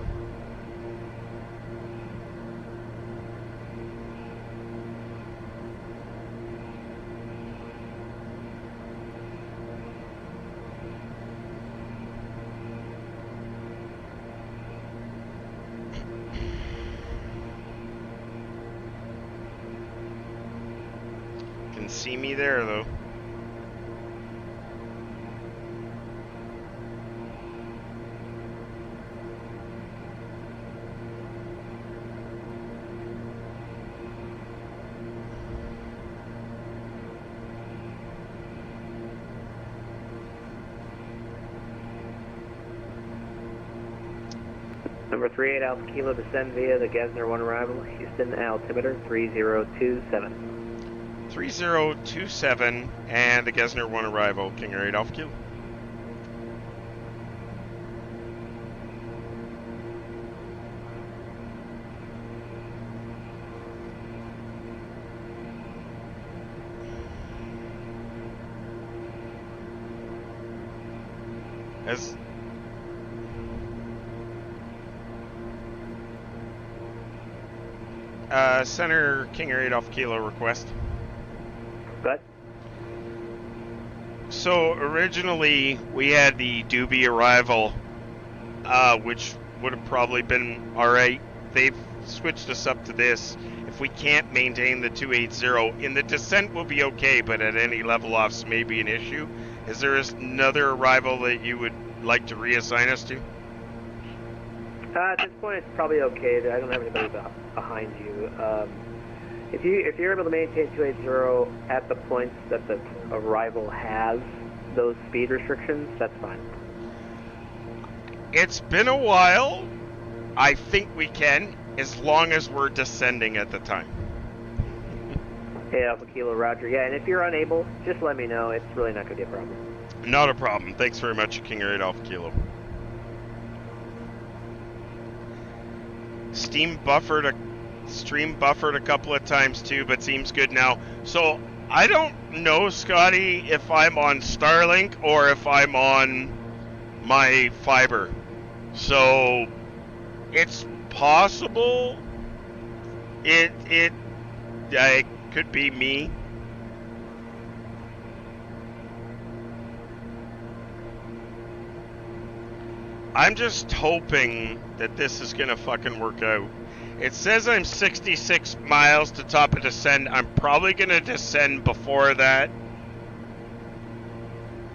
Speaker 1: Can see me there though.
Speaker 16: Number 38 Alpha Kilo, descend via the Gesner 1 arrival, Houston, altimeter 3027.
Speaker 1: 3027 and the Gesner 1 arrival, King Air 8 Alpha Kilo. As Center King Air 8 Alpha Kilo request.
Speaker 16: Good.
Speaker 1: So originally we had the Doobie arrival, which would have probably been alright. They've switched us up to this. If we can't maintain the 280, in the descent will be okay, but at any level offs may be an issue. Is there another arrival that you would like to reassign us to?
Speaker 16: At this point, it's probably okay. I don't have anybody behind you. If you're able to maintain 280 at the points that the arrival has, those speed restrictions, that's fine.
Speaker 1: It's been a while. I think we can, as long as we're descending at the time.
Speaker 16: Hey, Alpha Kilo, Roger. Yeah, and if you're unable, just let me know. It's really not going to be a problem.
Speaker 1: Not a problem. Thanks very much, King 8 Alpha Kilo. Stream buffered a couple of times too, but seems good now. So I don't know, Scotty, if I'm on Starlink or if I'm on my fiber. So it's possible it could be me. I'm just hoping that this is gonna fucking work out. It says I'm 66 miles to top of descent. I'm probably gonna descend before that.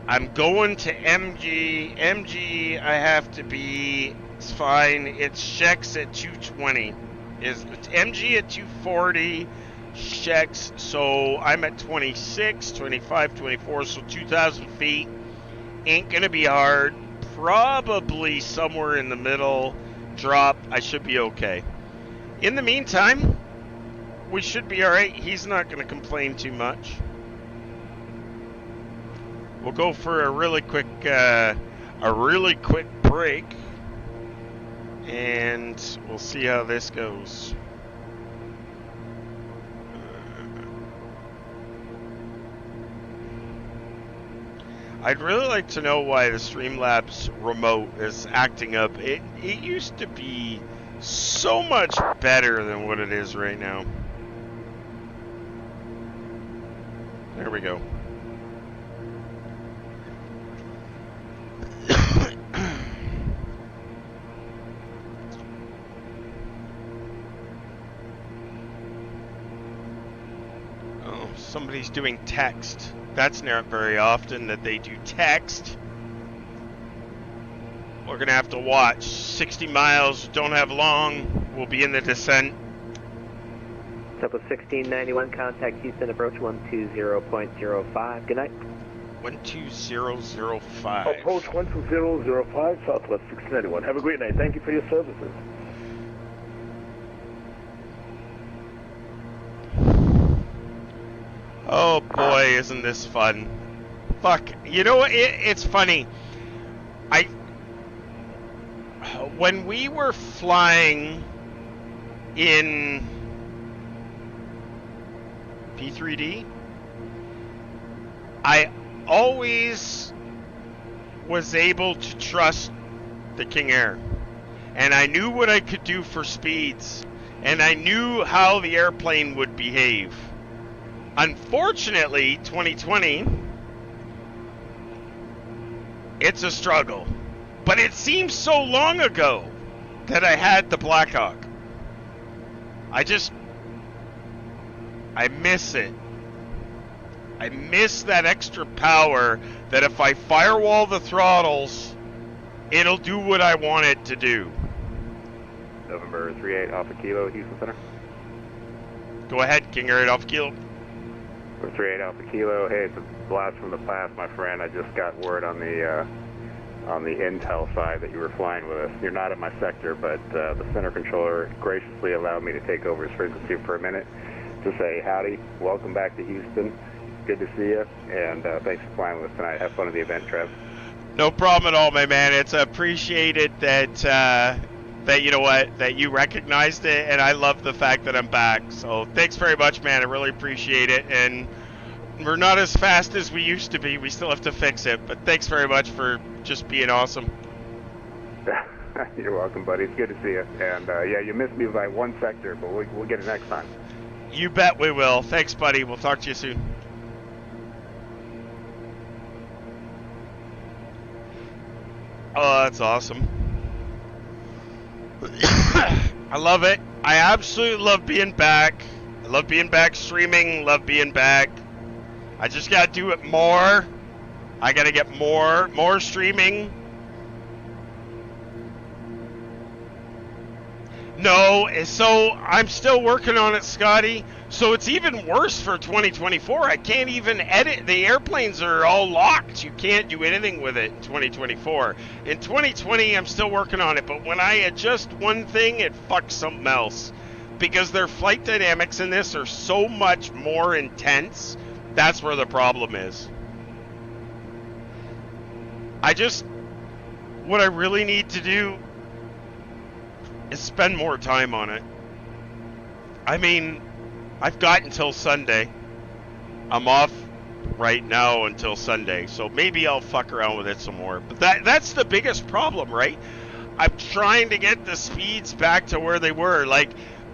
Speaker 1: I'm going to MG. MG, I have to be. It's fine. It's Shex at 220. It's MG at 240. Shex. So I'm at 26, 25, 24. So 2,000 feet. Ain't gonna be hard. Probably somewhere in the middle. Drop. I should be okay. In the meantime, we should be alright. He's not gonna complain too much. We'll go for a really quick break, and we'll see how this goes. I'd really like to know why the Streamlabs remote is acting up. It used to be so much better than what it is right now. There we go. Oh, somebody's doing text. That's not very often that they do text. We're gonna have to watch. 60 miles, don't have long. We'll be in the descent.
Speaker 16: Up with 1691, contact Houston, approach 120.05. Good night.
Speaker 1: 12005.
Speaker 18: Approach 12005, Southwest 691. Have a great night. Thank you for your services.
Speaker 1: Oh boy, isn't this fun. Fuck. You know what? It's funny. When we were flying in P3D, I always was able to trust the King Air. And I knew what I could do for speeds. And I knew how the airplane would behave. Unfortunately, 2020, it's a struggle. But it seems so long ago that I had the Blackhawk. I miss it. I miss that extra power that if I firewall the throttles, it'll do what I want it to do.
Speaker 8: November 38 Alpha Kilo, Houston Center.
Speaker 1: Go ahead, King 8 Alpha Kilo.
Speaker 8: 38 Alpha Kilo. Hey, it's a blast from the past, my friend. I just got word on the intel side that you were flying with us. You're not in my sector, but the center controller graciously allowed me to take over his frequency for a minute to say howdy, welcome back to Houston. Good to see you, and thanks for flying with us tonight. Have fun at the event, Trev.
Speaker 1: No problem at all, my man. It's appreciated that you know what, that you recognized it, and I love the fact that I'm back. So thanks very much, man. I really appreciate it. And we're not as fast as we used to be. We still have to fix it. But thanks very much for just being awesome.
Speaker 8: You're welcome, buddy. It's good to see you. And yeah, you missed me by one sector, but we'll get it next time.
Speaker 1: You bet we will. Thanks, buddy. We'll talk to you soon. Oh, that's awesome. I love it. I absolutely love being back. I love being back streaming. Love being back. I just gotta do it more. I gotta get more streaming. No, so I'm still working on it, Scotty. So it's even worse for 2024. I can't even edit. The airplanes are all locked. You can't do anything with it in 2024. In 2020, I'm still working on it, but when I adjust one thing, it fucks something else. Because their flight dynamics in this are so much more intense, that's where the problem is. What I really need to do is spend more time on it. I mean, I've got until Sunday. I'm off right now until Sunday, so maybe I'll fuck around with it some more. But that's the biggest problem, right? I'm trying to get the speeds back to where they were. Like,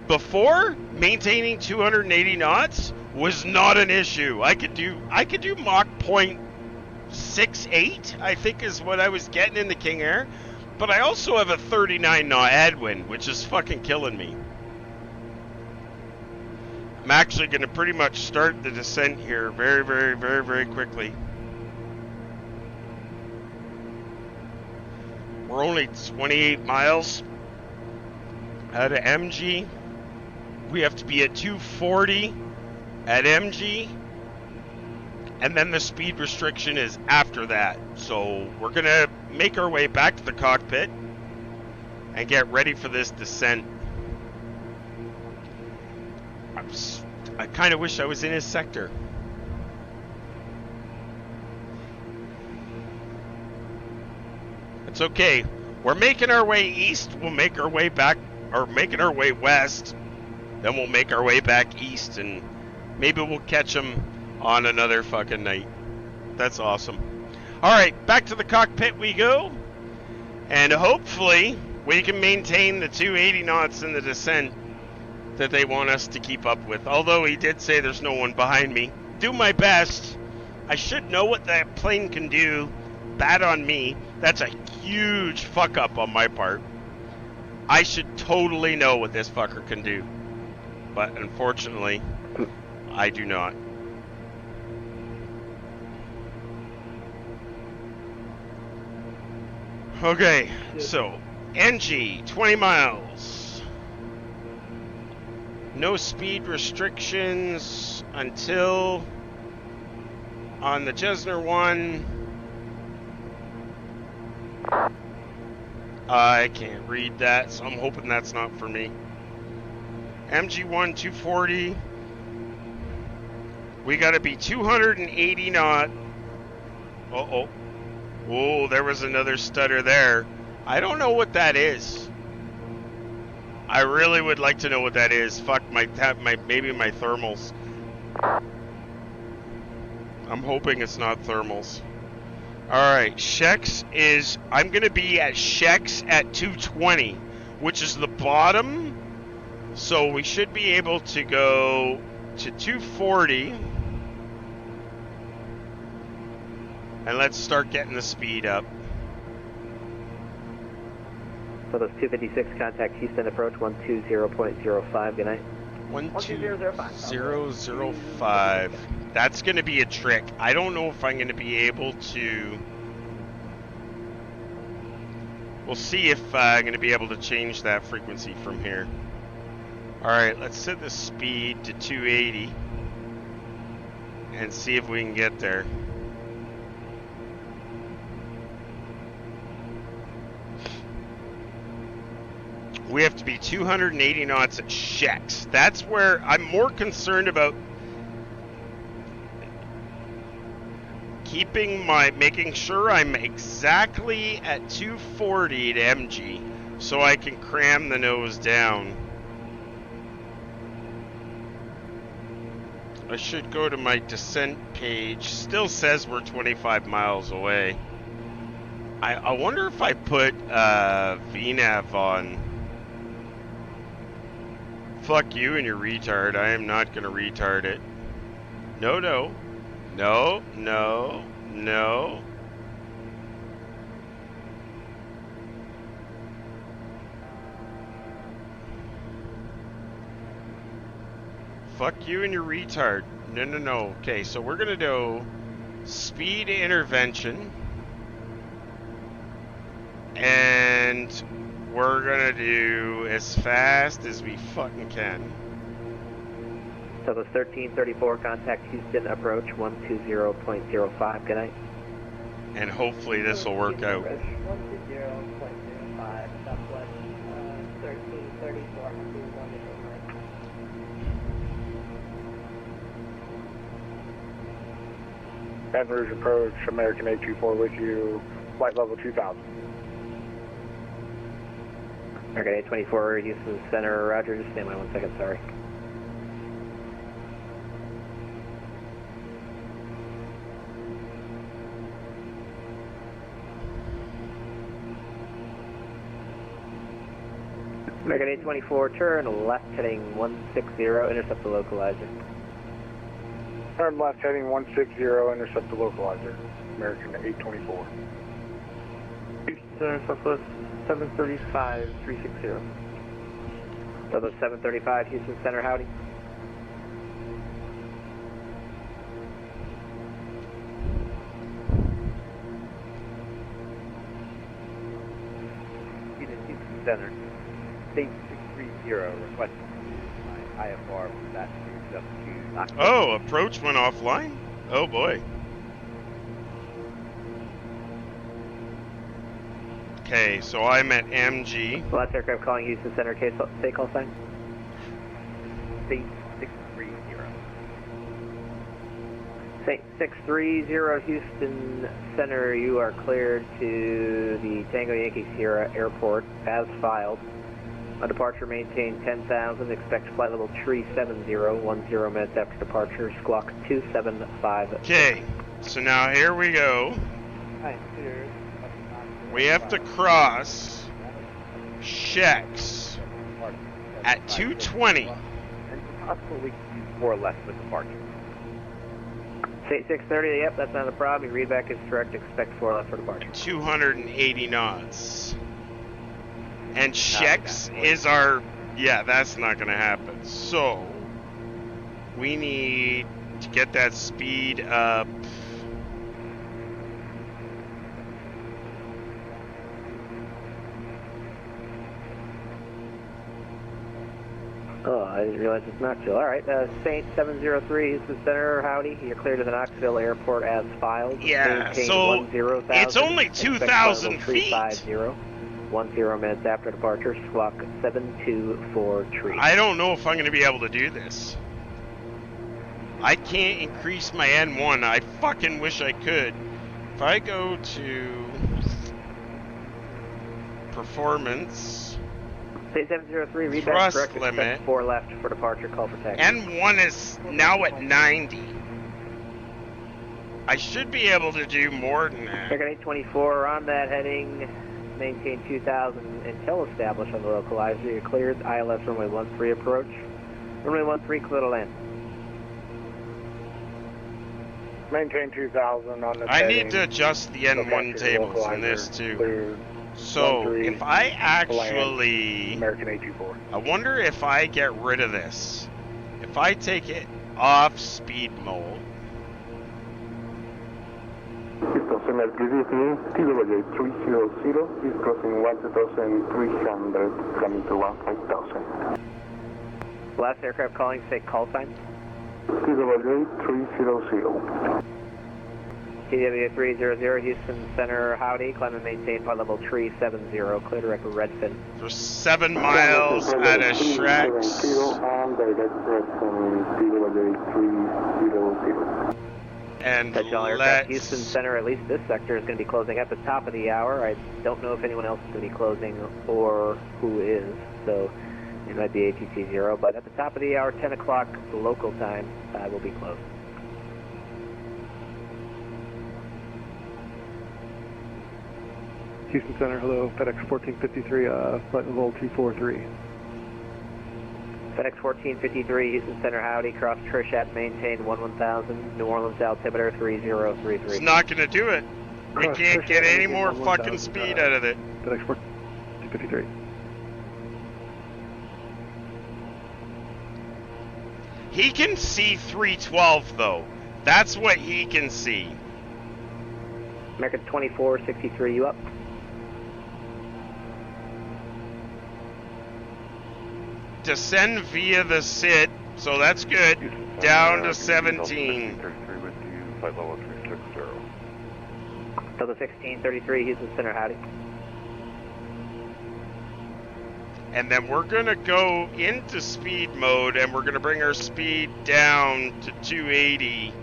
Speaker 1: before, maintaining 280 knots was not an issue. I could do Mach 0.68, I think is what I was getting in the King Air. But I also have a 39 knot headwind, which is fucking killing me. I'm actually going to pretty much start the descent here very, very, very, very quickly. We're only 28 miles out of MG. We have to be at 240 at MG. And then the speed restriction is after that. So we're going to make our way back to the cockpit and get ready for this descent. I kind of wish I was in his sector. It's okay. We're making our way east. We'll make our way back, or making our way west. Then we'll make our way back east, and maybe we'll catch him on another fucking night. That's awesome. All right, back to the cockpit we go. And hopefully we can maintain the 280 knots in the descent that they want us to keep up with. Although he did say there's no one behind me. Do my best. I should know what that plane can do. Bad on me. That's a huge fuck up on my part. I should totally know what this fucker can do. But unfortunately, I do not. Okay, so NG, 20 miles. No speed restrictions until on the Jesner 1. I can't read that, so I'm hoping that's not for me. MG1 240. We gotta be 280 knot. Uh-oh. Oh, there was another stutter there. I don't know what that is. I really would like to know what that is. Fuck, maybe my thermals. I'm hoping it's not thermals. Alright, Shex is... I'm going to be at Shex at 220, which is the bottom. So we should be able to go to 240. And let's start getting the speed up.
Speaker 16: So those 256 contact Houston approach 120.05, good night.
Speaker 1: 12005. That's going to be a trick. I don't know if I'm going to be able to... We'll see if I'm going to be able to change that frequency from here. Alright, let's set the speed to 280 and see if we can get there. We have to be 280 knots at Shex. That's where I'm more concerned about making sure I'm exactly at 240 at MG so I can cram the nose down. I should go to my descent page. Still says we're 25 miles away. I wonder if I put VNAV on. Fuck you and your retard. I am not going to retard it. No, no. No, no, no. Fuck you and your retard. No, no, no. Okay, so we're going to do speed intervention. And we're going to do as fast as we fucking can.
Speaker 16: Southwest 1334, contact Houston approach 120.05. Good night.
Speaker 1: And hopefully this will work out.
Speaker 7: 120.05, Southwest 1334.
Speaker 18: Baton Rouge approach, American 824 with you, flight level 2000.
Speaker 16: American 824, Houston Center, roger, just stand by 1 second, sorry. American 824, turn left heading 160, intercept the localizer.
Speaker 18: Turn left heading 160, intercept the localizer. American 824.
Speaker 3: Center Southwest 735, 360.
Speaker 16: Southwest 735, Houston Center, howdy.
Speaker 20: Houston Center, state 630, request IFR from that up to Knoxville.
Speaker 1: Oh, approach went offline? Oh boy. Okay, so I'm at MG.
Speaker 16: Last aircraft calling Houston Center, state call sign.
Speaker 20: State 630.
Speaker 16: State 630, Houston Center, you are cleared to the Tango Yankee Sierra Airport as filed. On departure, maintain 10,000. Expect flight level 370, 10 minutes after departure. Squawk 275.
Speaker 1: Okay, so now here we go. We have to cross Shex at 220.
Speaker 20: And possibly use 4 left with departure.
Speaker 16: State 630, yep, that's not a problem. Your readback is correct. Expect 4 left for departure.
Speaker 1: 280 knots. And Shex is our... Yeah, that's not going to happen. So, we need to get that speed up.
Speaker 16: Oh, I didn't realize it's Knoxville. All right, Saint 703, Houston Center, howdy. You're clear to the Knoxville Airport as filed.
Speaker 1: Yeah,
Speaker 16: maintain
Speaker 1: so
Speaker 16: 10,000.
Speaker 1: it's only 2,000 feet.
Speaker 16: 350, 10 minutes after departure, squawk 724
Speaker 1: I don't know if I'm going to be able to do this. I can't increase my N1. I fucking wish I could. If I go to performance,
Speaker 16: State 703, readback
Speaker 1: thrust
Speaker 16: correct.
Speaker 1: limit.
Speaker 16: Expect 4 left for departure, call for taxi.
Speaker 1: N1 is now at 90. I should be able to do more than that.
Speaker 16: American 824 on that heading. Maintain 2,000 until established on the localizer. You're cleared. ILS runway 13 approach. Runway 13 clear to land.
Speaker 18: Maintain 2,000 on the
Speaker 1: I need to adjust the N1 tables in this too. So if I actually,
Speaker 18: American 824.
Speaker 1: I wonder if I get rid of this. If I take it off speed mode.
Speaker 9: Houston, American TWA 300 is crossing 1,300, coming to 15,000.
Speaker 16: Last aircraft calling, state call sign.
Speaker 9: TWA 300.
Speaker 16: TWA 300, Houston Center, howdy. Climb and maintain flight level 370, clear direct Redfin.
Speaker 1: For 7 miles at a Shrex. And let's...
Speaker 16: Houston Center, at least this sector, is going to be closing at the top of the hour. I don't know if anyone else is going to be closing or who is, so it might be ATC 0, but at the top of the hour, 10 o'clock local time, will be closed.
Speaker 19: Houston Center, hello, FedEx 1453, flight level 243.
Speaker 16: FedEx 1453, Houston Center, howdy, cross Trishat, maintain 11,000, New Orleans altimeter 3033.
Speaker 1: It's not going to do it. We can't get any more fucking speed out of it.
Speaker 19: FedEx 1453.
Speaker 1: He can see 312 though. That's what he can see.
Speaker 16: American 2463, you up?
Speaker 1: Descend via the SID So that's good. Down to 17.
Speaker 8: 33 with you, flight level 360.
Speaker 16: Delta 1633, Houston Center, howdy.
Speaker 1: And then we're going to go into speed mode, and we're going to bring our speed down to 280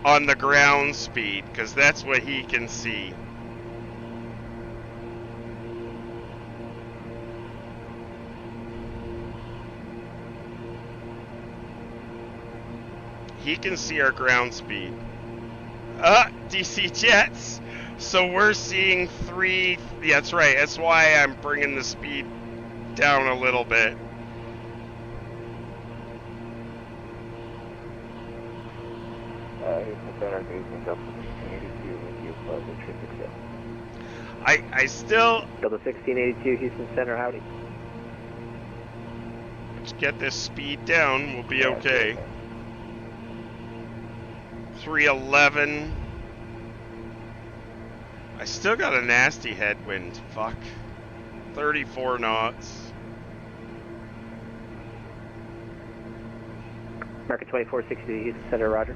Speaker 1: on the ground speed, because that's what he can see. He can see our ground speed. DC jets. So we're seeing 3. Yeah, that's right. That's why I'm bringing the speed down a little bit. I still...
Speaker 16: Delta 1682, Houston Center, howdy.
Speaker 1: Let's get this speed down. We'll be okay. 311. I still got a nasty headwind. Fuck. 34 knots.
Speaker 16: American 2460, Houston Center, roger.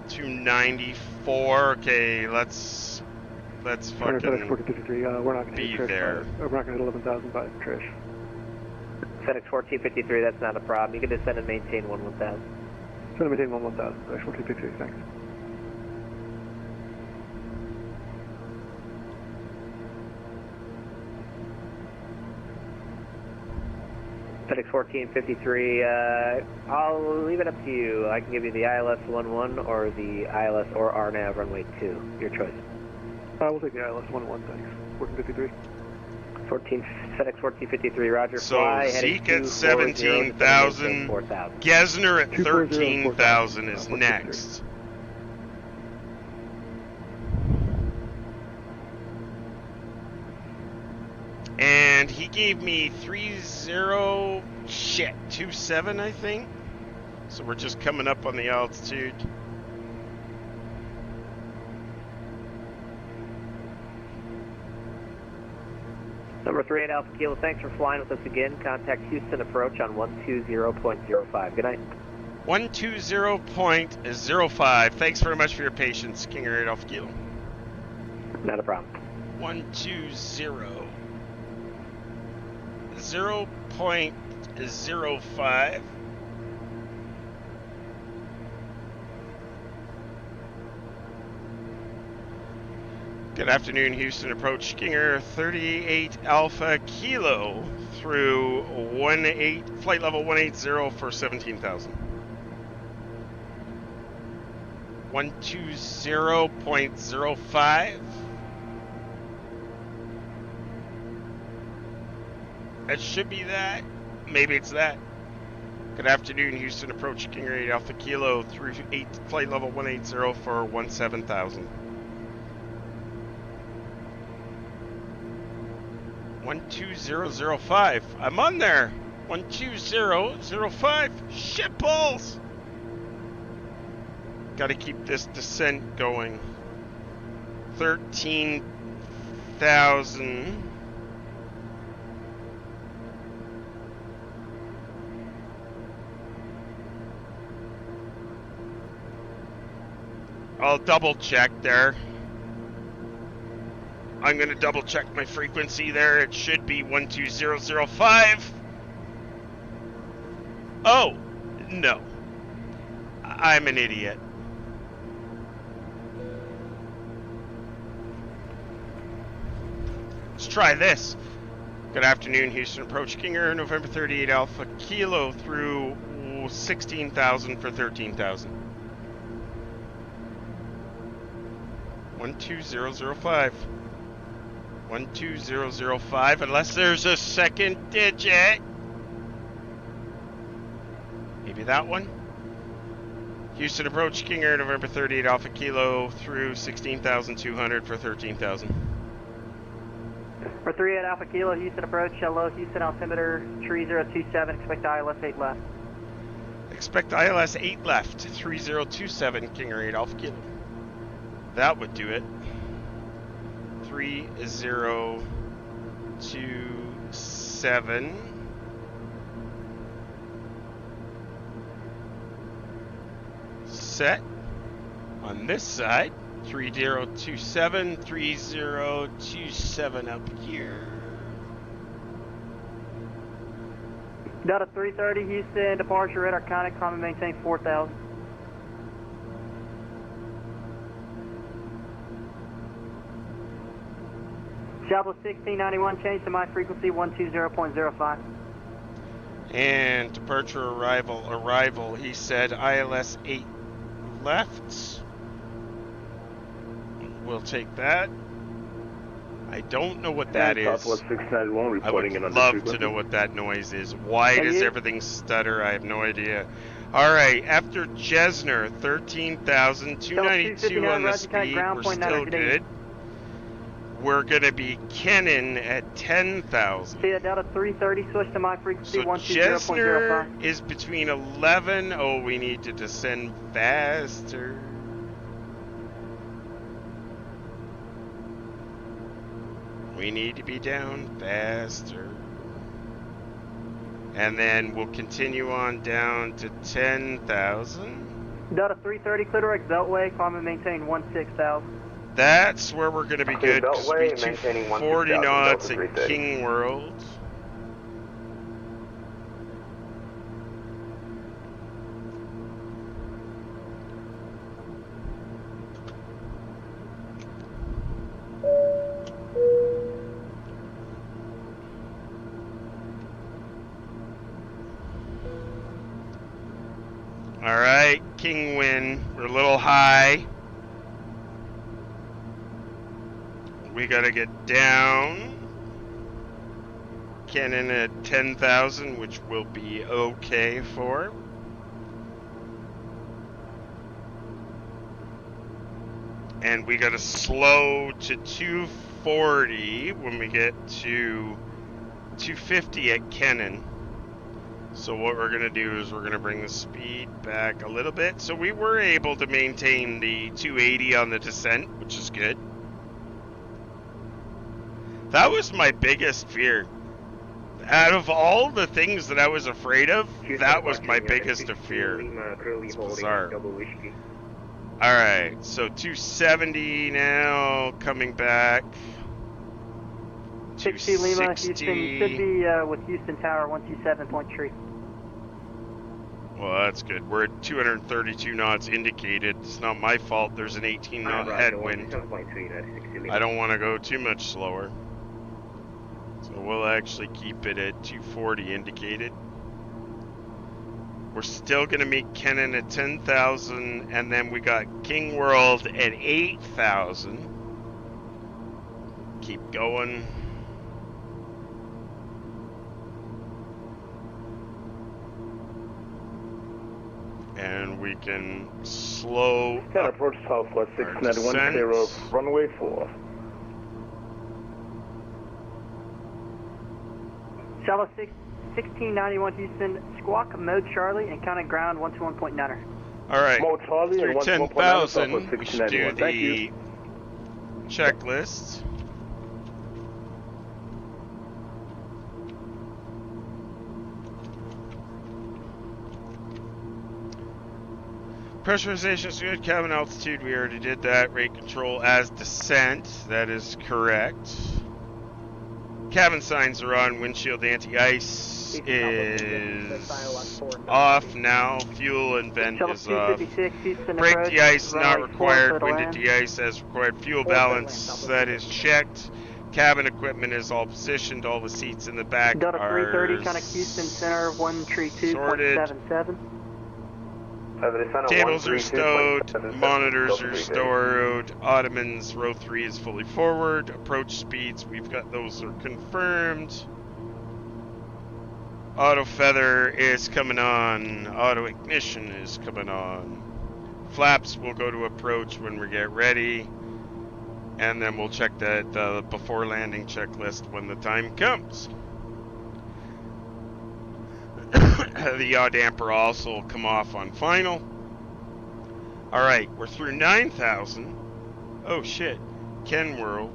Speaker 1: $294. Okay, let's fucking
Speaker 19: FedEx 1453, we're not going to
Speaker 1: be
Speaker 19: hit Trish.
Speaker 1: there.
Speaker 19: We're not going to hit 11,000 by Trish.
Speaker 16: FedEx 1453, that's not a problem. You can descend and maintain 11,000.
Speaker 19: Send and maintain 11,000, FedEx 1453, thanks.
Speaker 16: FedEx 1453, I'll leave it up to you. I can give you the ILS 11 or the ILS or RNAV runway 2. Your choice.
Speaker 19: We'll take the ILS 11, thanks. 1453.
Speaker 16: FedEx 1453, roger.
Speaker 1: So
Speaker 16: Fly,
Speaker 1: Zeke at 17,000, Gesner at 13,000 is next. And he gave me 27, I think. So we're just coming up on the altitude.
Speaker 16: Number 38 Alpha Kilo, thanks for flying with us again. Contact Houston approach on 120.05. Good night.
Speaker 1: 120.05. Thanks very much for your patience, King Air 8 Alpha Kilo.
Speaker 16: Not a problem.
Speaker 1: 120. 0.05. Good afternoon, Houston approach King Air 38 Alpha Kilo through flight level 180 for 17,000. 120.05. That should be that. Maybe it's that. Good afternoon, Houston approach King Air 8 Alpha Kilo through flight level 180 for 17,000. 12005. I'm on there. 12005. Shit balls. Got to keep this descent going. 13,000. I'll double check there. I'm going to double check my frequency there. It should be 12005. Oh, no. I'm an idiot. Let's try this. Good afternoon, Houston approach King Air, November 38 Alpha Kilo through 16,000 for 13,000. 12005. 12005, unless there's a second digit. Maybe that one. Houston approach King Air, November 38 Alpha Kilo through 16,200 for 13,000.
Speaker 15: For 38 Alpha Kilo, Houston approach, hello, Houston altimeter 3027, expect ILS 8 left.
Speaker 1: Expect ILS 8 left, 3027, King Air 8 Alpha Kilo. that would do it. 3027. Set on this side. 3027, 3027 up here.
Speaker 15: Delta 330, Houston, departure radar contact, climb and maintain 4,000. Southwest 1691, change to my frequency 120.05.
Speaker 1: And departure arrival, he said ILS 8 left. We'll take that. I don't know what that is.
Speaker 18: Southwest 691
Speaker 1: I would
Speaker 18: reporting in under
Speaker 1: love
Speaker 18: frequency.
Speaker 1: to know what that noise is. Why does everything stutter? I have no idea. All right, after Jesner, 13,292 on the speed. We're still good. We're going to be Kennan at 10,000.
Speaker 15: See that Delta 330, switch to my frequency
Speaker 1: So
Speaker 15: 120.05.
Speaker 1: Jesner is between 11. Oh, we need to descend faster. We need to be down faster. And then we'll continue on down to 10,000.
Speaker 15: Delta 330, clear direct Beltway, climb and maintain 16,000.
Speaker 1: That's where we're going to be good.
Speaker 6: Beltway,
Speaker 1: Just be
Speaker 6: maintaining
Speaker 1: 240
Speaker 6: 16,000,
Speaker 1: knots
Speaker 6: Delta
Speaker 1: at
Speaker 6: 330.
Speaker 1: King World. Alright, King Win. We're a little high. We gotta get down. Cannon at 10,000, which will be okay for. And we gotta slow to 240 when we get to 250 at Kennan. So what we're going to do is we're going to bring the speed back a little bit. So we were able to maintain the 280 on the descent, which is good. That was my biggest fear. Out of all the things that I was afraid of, that was my biggest of fear. It's bizarre. Alright, so 270 now, coming back.
Speaker 15: 60 Lima, Houston, should be with Houston Tower 127.3.
Speaker 1: Well, that's good. We're at 232 knots indicated. It's not my fault. There's an 18 knot headwind. I don't want to go too much slower. So we'll actually keep it at 240 indicated. We're still going to meet Kennan at 10,000, and then we got King World at 8,000. Keep going. And we can slow
Speaker 18: Can
Speaker 1: up
Speaker 18: approach Southwest
Speaker 1: our
Speaker 18: 691,
Speaker 1: descent.
Speaker 18: clear of runway 4.
Speaker 15: Southwest 1691 Houston, squawk mode Charlie and count ground 121.9er.
Speaker 1: All right,
Speaker 18: Mode Charlie
Speaker 1: through
Speaker 18: and
Speaker 1: 10,000,
Speaker 18: 1.9
Speaker 1: we should do
Speaker 18: 1691. Thank
Speaker 1: the
Speaker 18: you.
Speaker 1: checklist. Pressurization is good. Cabin altitude, we already did that. Rate control as descent, that is correct. Cabin signs are on. Windshield anti-ice is off now. Fuel and vent is off. Brake de-ice not required. Wind de-ice as required. Fuel balance, that is checked. Cabin equipment is all positioned. All the seats in the back
Speaker 15: Delta
Speaker 1: are
Speaker 15: 330, kind of Houston Center 132.77.
Speaker 1: Tables are stowed, monitors are stowed, ottomans row 3 is fully forward, approach speeds, we've got those are confirmed. Auto feather is coming on, auto ignition is coming on. Flaps will go to approach when we get ready, and then we'll check the before landing checklist when the time comes. The yaw damper also will come off on final. Alright, we're through 9,000. Oh shit. Kenworld,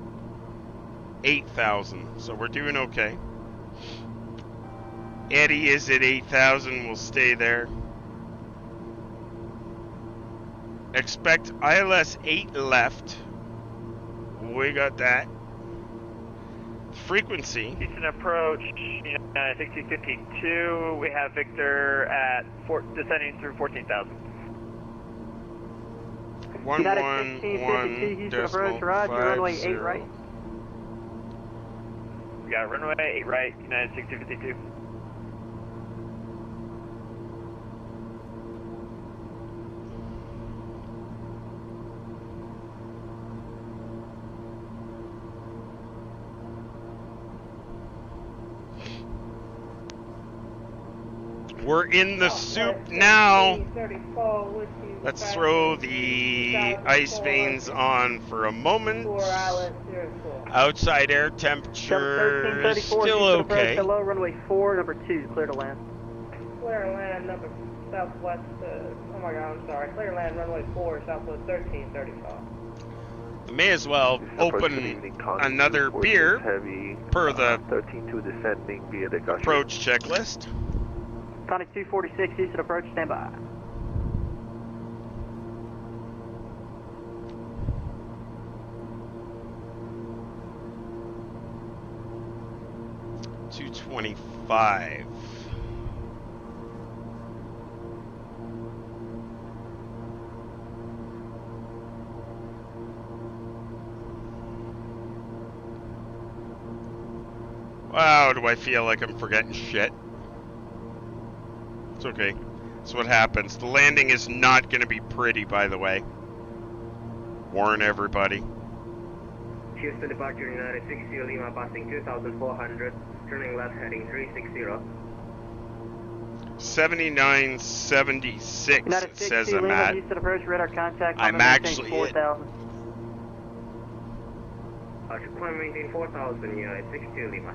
Speaker 1: 8,000. So we're doing okay. Eddie is at 8,000. We'll stay there. Expect ILS 8 left. We got that. Frequency.
Speaker 15: Houston approach, United 6252. We have Victor at descending through 14,000.
Speaker 1: 111
Speaker 15: Houston approach, Roger, runway 8 right. We got runway 8 right, United 6252.
Speaker 1: We're in the soup now. Let's throw the ice vanes on for a moment. Outside air temperature is still okay.
Speaker 15: Hello, runway 4, number 2, clear to land.
Speaker 7: Clear land, number southwest, oh my god, I'm sorry. Clear land, runway 4, southwest 1335.
Speaker 1: May as well open another beer per the
Speaker 9: 13-2 descending via the
Speaker 1: approach checklist.
Speaker 15: Contact 246, Houston approach, stand by.
Speaker 1: $225. Wow, do I feel like I'm forgetting shit? It's okay. That's what happens. The landing is not going to be pretty, by the way. Warn everybody.
Speaker 21: Houston departure United 60 Lima passing 2,400, turning left heading 360.
Speaker 1: 7976
Speaker 15: United 60
Speaker 1: says I'm
Speaker 15: Lima,
Speaker 1: at.
Speaker 15: Houston approach, radar contact.
Speaker 1: I'm actually
Speaker 15: 4,000.
Speaker 21: Climb maintain 4,000 United 60 Lima.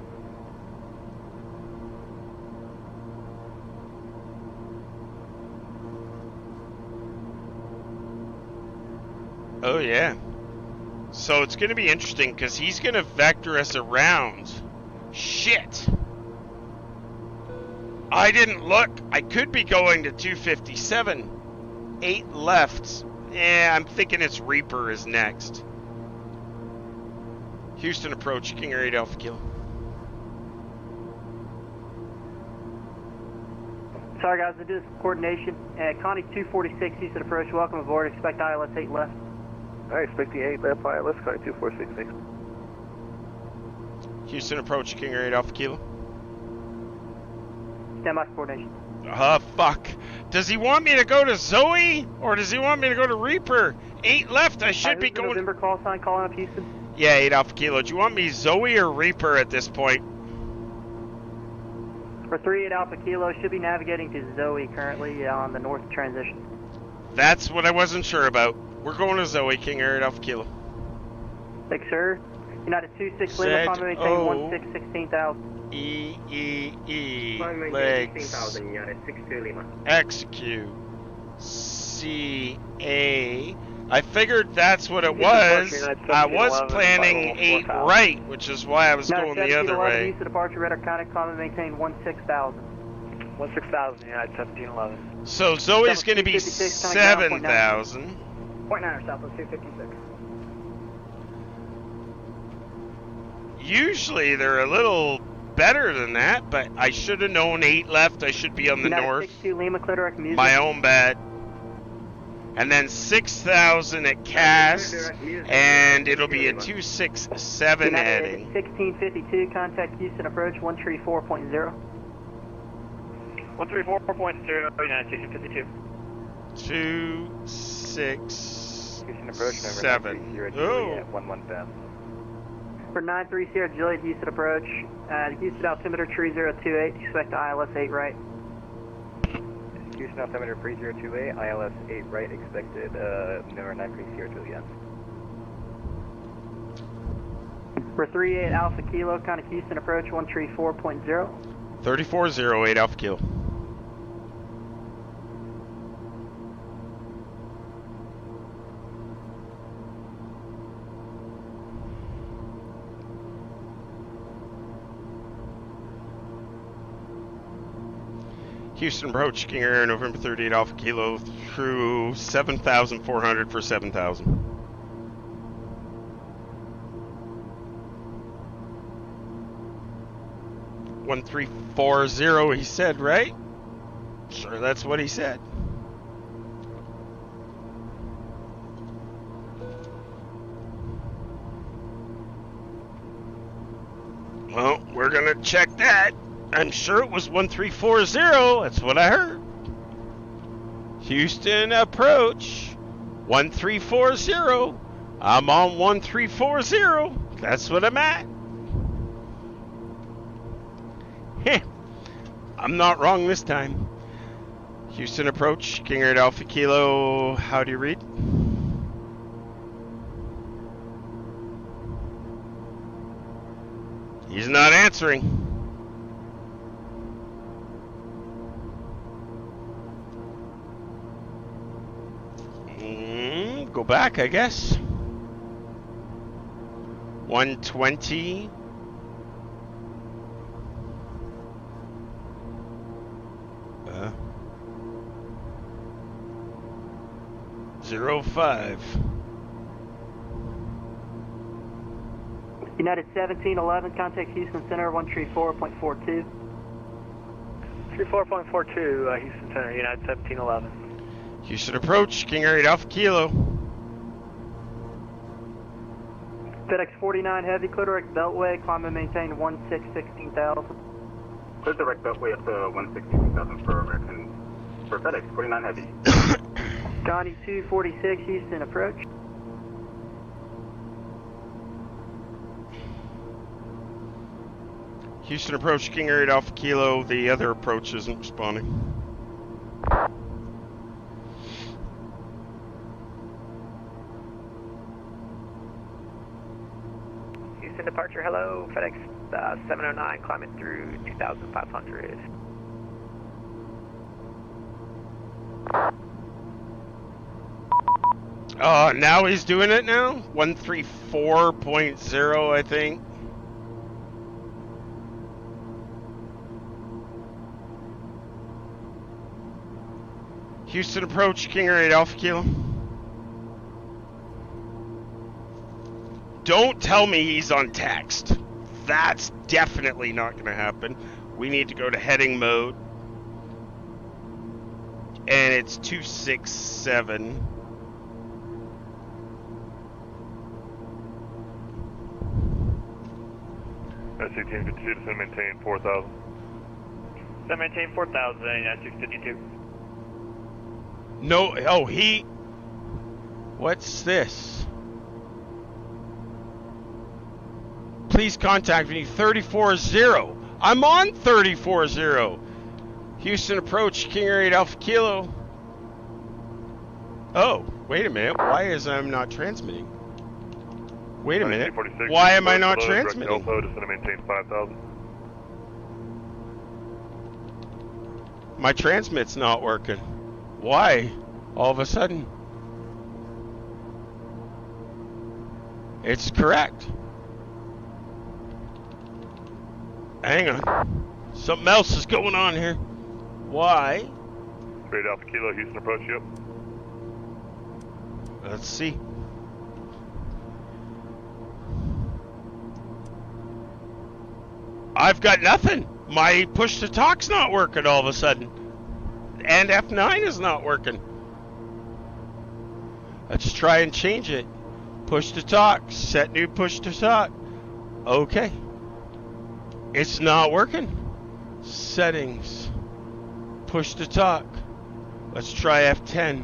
Speaker 1: Oh yeah. So it's going to be interesting because he's going to vector us around. Shit. I didn't look. I could be going to 257. 8 left. I'm thinking it's Reaper is next. Houston approach, King Air 8 Alpha Kilo.
Speaker 15: Sorry guys, I do this coordination. Connie 246, Houston approach, welcome aboard. Expect ILS 8 left.
Speaker 9: I expect the 8 left ILS, Connie 246, thanks.
Speaker 1: Houston approach, King Air 8 Alpha Kilo.
Speaker 15: Stand by for coordination.
Speaker 1: Fuck. Does he want me to go to Zoe? Or does he want me to go to Reaper? 8 left, I should be going...
Speaker 15: November call sign calling up Houston.
Speaker 1: Yeah, 8 Alpha Kilo. Do you want me Zoe or Reaper at this point?
Speaker 15: For 38 Alpha Kilo, should be navigating to Zoe currently on the north transition.
Speaker 1: That's what I wasn't sure about. We're going to Zoe, King Air 8 Alpha Kilo.
Speaker 15: Thanks, sir. United 26 Lima, Convoy maintain 16,000.
Speaker 1: Legs.
Speaker 21: 16,000 United 62 Lima.
Speaker 1: Execute. CA. I figured that's what it was. I was planning 8 right, which is why I was going the other way.
Speaker 15: East of departure, radar contact, Convoy maintain 16,000.
Speaker 20: 16,000 United 1711.
Speaker 1: So Zoe's going to be 7,000.
Speaker 21: 0.9 southwest 256.
Speaker 1: Usually they're a little better than that, but I should have known 8 left. I should be on the north.
Speaker 15: 62 Lima, clear direct music.
Speaker 1: My own bad. And then 6,000 at cast, and it'll be a 267 heading.
Speaker 15: 1652, contact Houston approach 134.0.
Speaker 21: 134.0, United 252.
Speaker 1: 267. Oh.
Speaker 20: 1110.
Speaker 15: For 93 Sierra Juliet, Houston approach. Houston altimeter 3028, expect ILS 8 right.
Speaker 20: Houston altimeter 3028, ILS 8 right, expected number 93 Sierra Juliet.
Speaker 15: For 38 Alpha Kilo, contact Houston approach 134.0.
Speaker 1: 3408 Alpha Kilo. Houston approach, King Air, November 38 Alpha Kilo through 7,400 for 7,000. 1340, he said, right? Sure, that's what he said. Well, we're gonna check that. I'm sure it was 1340. That's what I heard. Houston approach 1340. I'm on 1340. That's what I'm at. Heh. I'm not wrong this time. Houston approach, King Air Alpha Kilo. How do you read? He's not answering. Go back, I guess. 120. Zero 05.
Speaker 15: United 1711, contact Houston Center 134.42.
Speaker 16: 34.42, Houston Center, United 1711.
Speaker 1: Houston approach, King Air 8 Alpha Kilo.
Speaker 15: FedEx 49 Heavy, clear direct beltway, climb and maintain 16,000.
Speaker 6: Clear direct beltway up to 16,000 for American, for FedEx 49 Heavy.
Speaker 15: Johnny 246, Houston approach.
Speaker 1: Houston approach, King Air 8 Alpha Kilo. The other approach isn't responding.
Speaker 16: Houston departure, hello, FedEx 709, climbing through 2,500.
Speaker 1: Now he's doing it now? 134.0, I think. Houston approach, King Air 8 Alpha Kilo. Don't tell me he's on text. That's definitely not going to happen. We need to go to heading mode. And it's 267.
Speaker 14: S1852 to maintain 4,000.
Speaker 17: So maintain 4,000, United 652.
Speaker 1: No, what's this? Please contact me, 340. I'm on 340. Houston approach, King Air 8 Alpha Kilo. Oh, wait a minute. Why is I'm not transmitting? Wait a minute. Why am I not transmitting?
Speaker 14: Just to maintain 5,000.
Speaker 1: My transmit's not working. Why? All of a sudden. It's correct. Hang on. Something else is going on here. Why?
Speaker 14: 8 Alpha Kilo, Houston approach, yep.
Speaker 1: Let's see. I've got nothing. My push to talk's not working all of a sudden. And F9 is not working. Let's try and change it. Push to talk. Set new push to talk. Okay. It's not working. Settings. Push to talk. Let's try F10.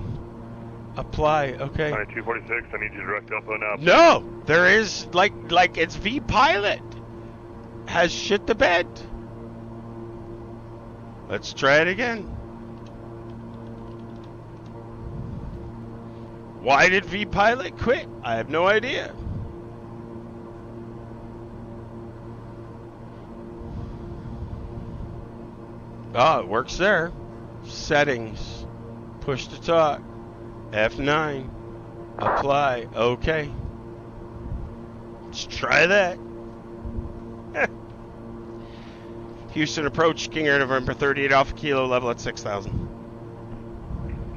Speaker 1: Apply. Okay.
Speaker 14: 246, I need you to direct Delta now.
Speaker 1: No! There is, like it's V-Pilot. Has shit the bed. Let's try it again. Why did V-Pilot quit? I have no idea. Oh, it works there. Settings. Push to talk. F9. Apply. Okay. Let's try that. Houston approach, King Air November 38 Alpha Kilo, level at 6,000.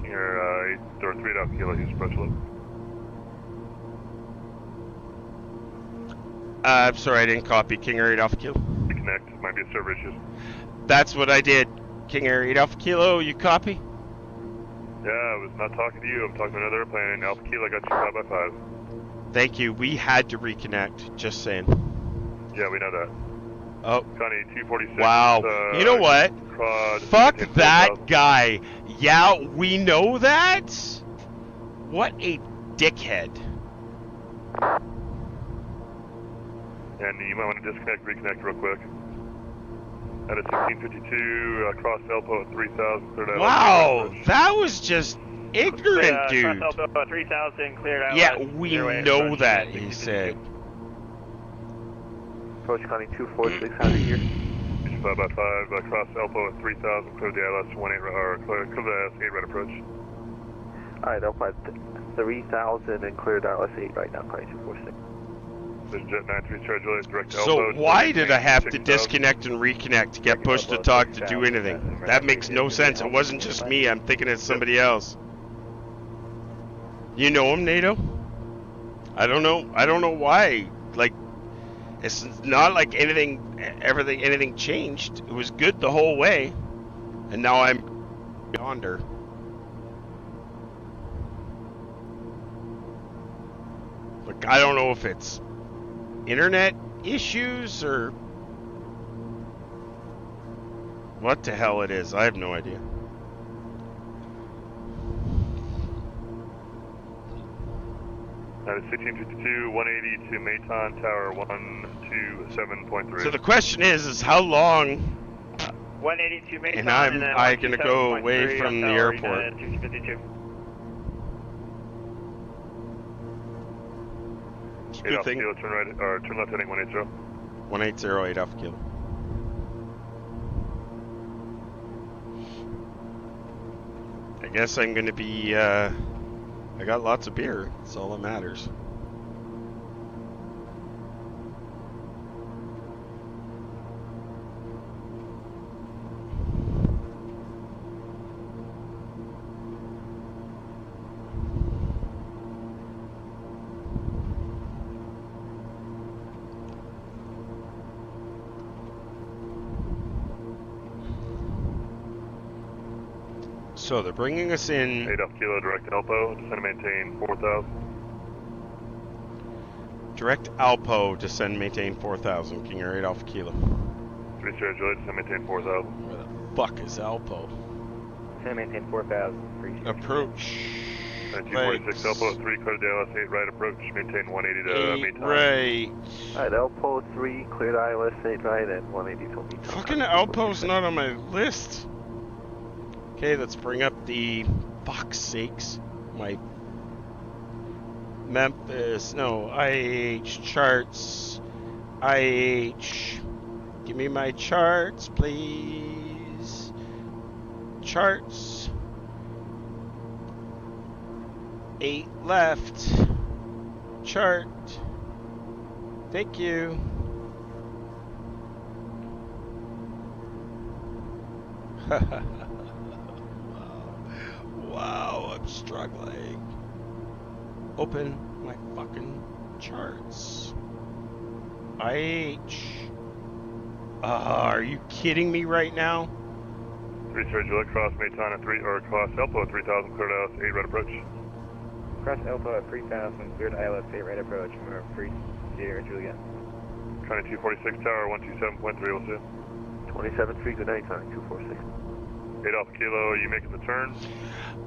Speaker 13: King Air 3 Alpha Kilo, Houston approach level.
Speaker 1: I'm sorry, I didn't copy. King Air 8 Alpha Kilo.
Speaker 13: Reconnect, might be a server issues.
Speaker 1: That's what I did. King Air 8 Alpha Kilo, you copy?
Speaker 13: Yeah, I was not talking to you. I'm talking to another airplane. Alpha Kilo, I got you 5x5.
Speaker 1: Thank you. We had to reconnect. Just saying.
Speaker 13: Yeah, we know that.
Speaker 1: Oh.
Speaker 13: Connie, 246.
Speaker 1: Wow. You know what? Fuck that guy. Yeah, we know that? What a dickhead.
Speaker 13: And you might want to disconnect, reconnect real quick. At a 1652, cross Elpo at 3000, cleared out.
Speaker 1: Wow, that was just ignorant, dude.
Speaker 10: Cross Elpo at 3000, cleared out.
Speaker 1: Yeah, we know that, he said.
Speaker 11: Approach Connie 246, how do you hear?
Speaker 13: 5x5, cross Elpo at 3000, clear the ILS 18, or clear the ILS 8 right approach.
Speaker 11: Alright, Elpo at 3000 and cleared ILS 8 right now, Connie 246.
Speaker 13: Jet 93 charge relay direct to
Speaker 1: So
Speaker 13: Elpo.
Speaker 1: why did I have to disconnect and reconnect to get pushed to talk to do anything? That makes no sense. It wasn't just me. I'm thinking it's somebody else. You know him, NATO? I don't know. I don't know why. Like, it's not like anything changed. It was good the whole way, and now I'm yonder. Like, I don't know if it's internet issues or what the hell it is. I have no idea.
Speaker 13: That is 1652, 180 to Maton Tower 127.3.
Speaker 1: So the question is how long
Speaker 10: 180 to Maton,
Speaker 1: and I gonna go away from the airport? Good thing.
Speaker 13: Kilo, turn right, or turn left heading 180.
Speaker 1: 180, 8 Alpha Kilo. I guess I'm gonna be, I got lots of beer. That's all that matters. So they're bringing us in.
Speaker 13: 8 Alpha Kilo, direct Elpo, descend and maintain 4000.
Speaker 1: Direct Alpo, descend and maintain 4000. King Air 8 Alpha Kilo.
Speaker 13: 3 charge relay, descend and maintain 4000.
Speaker 1: Where the fuck is Alpo?
Speaker 11: Descend and maintain 4000.
Speaker 1: Approach.
Speaker 13: 246 Elpo at 3, clear the ILS 8 right approach, maintain 180 to Maton.
Speaker 1: Right.
Speaker 11: Alright, Elpo 3, cleared ILS 8 right and 180 to Maton.
Speaker 1: Fucking Alpo's not on my list. Okay, let's bring up the, fuck's sakes, my Memphis, no, IAH charts, IAH, give me my charts, please, charts, 8 left, chart, thank you. Wow, I'm struggling. Open my fucking charts. IH. Are you kidding me right now?
Speaker 13: 3 charge relay, cross Maton at 3, or cross Elpo at 3000, cleared ILS 8 right approach.
Speaker 11: Cross Elpo at 3000, cleared ILS 8 right approach, we're free, Sierra Juliet.
Speaker 13: Connie 246 Tower 127.3, we'll see.
Speaker 11: 27-3, good night, Connie 246.
Speaker 13: 8 Alpha Kilo, are you making the turn?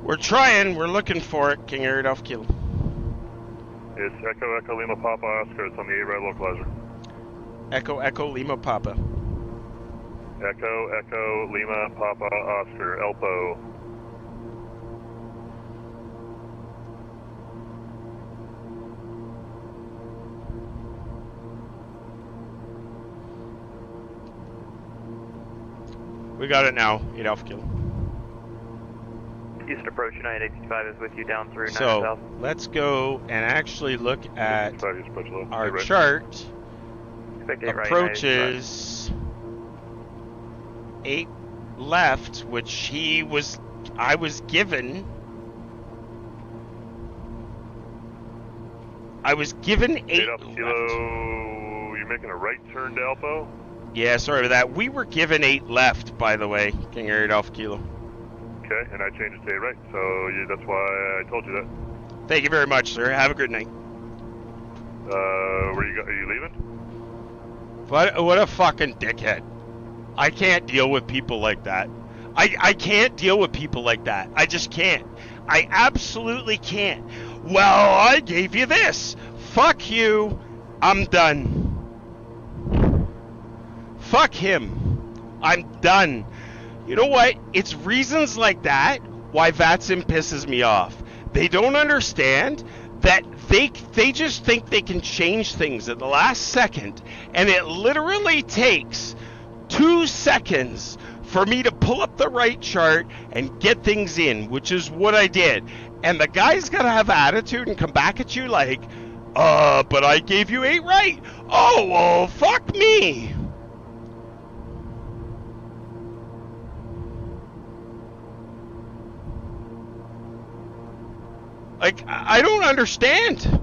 Speaker 1: We're trying. We're looking for it. King Air 8 Alpha Kilo.
Speaker 13: It's Echo Echo Lima Papa Oscar. It's on the 8 right localizer.
Speaker 1: Echo Echo Lima Papa.
Speaker 13: Echo Echo Lima Papa Oscar. Elpo.
Speaker 1: We got it now. 8 Alpha Kilo.
Speaker 10: Houston approach, United 865 is with you down through 9
Speaker 1: So
Speaker 10: south.
Speaker 1: let's go and actually look at our chart.
Speaker 10: Expect 8 right,
Speaker 1: Approaches 8 left, which I was given. I was given 8
Speaker 13: Alpha
Speaker 1: left.
Speaker 13: Kilo, you're making a right turn to Alpo?
Speaker 1: Yeah, sorry about that. We were given 8 left, by the way, King Air Alpha Kilo.
Speaker 13: Okay, and I changed it to 8 right, so that's why I told you that.
Speaker 1: Thank you very much, sir. Have a good night.
Speaker 13: Are you leaving?
Speaker 1: What a fucking dickhead. I can't deal with people like that. I can't deal with people like that. I just can't. I absolutely can't. Well, I gave you this. Fuck you. I'm done. Fuck him. I'm done. You know what? It's reasons like that why VATSIM pisses me off. They don't understand that they just think they can change things at the last second, and it literally takes 2 seconds for me to pull up the right chart and get things in, which is what I did. And the guy's got to have attitude and come back at you like, but I gave you 8 right. Oh, well, fuck me. Like, I don't understand.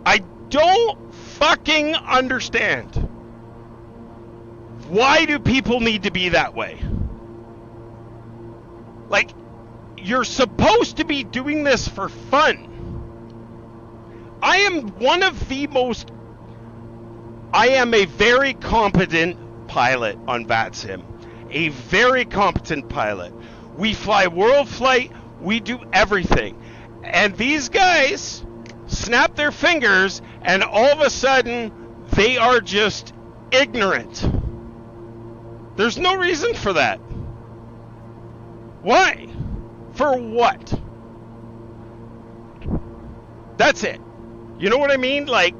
Speaker 1: I don't fucking understand. Why do people need to be that way? Like, you're supposed to be doing this for fun. I am a very competent pilot on VATSIM. A very competent pilot. We fly world flight. We do everything. And these guys snap their fingers, and all of a sudden, they are just ignorant. There's no reason for that. Why? For what? That's it. You know what I mean? Like,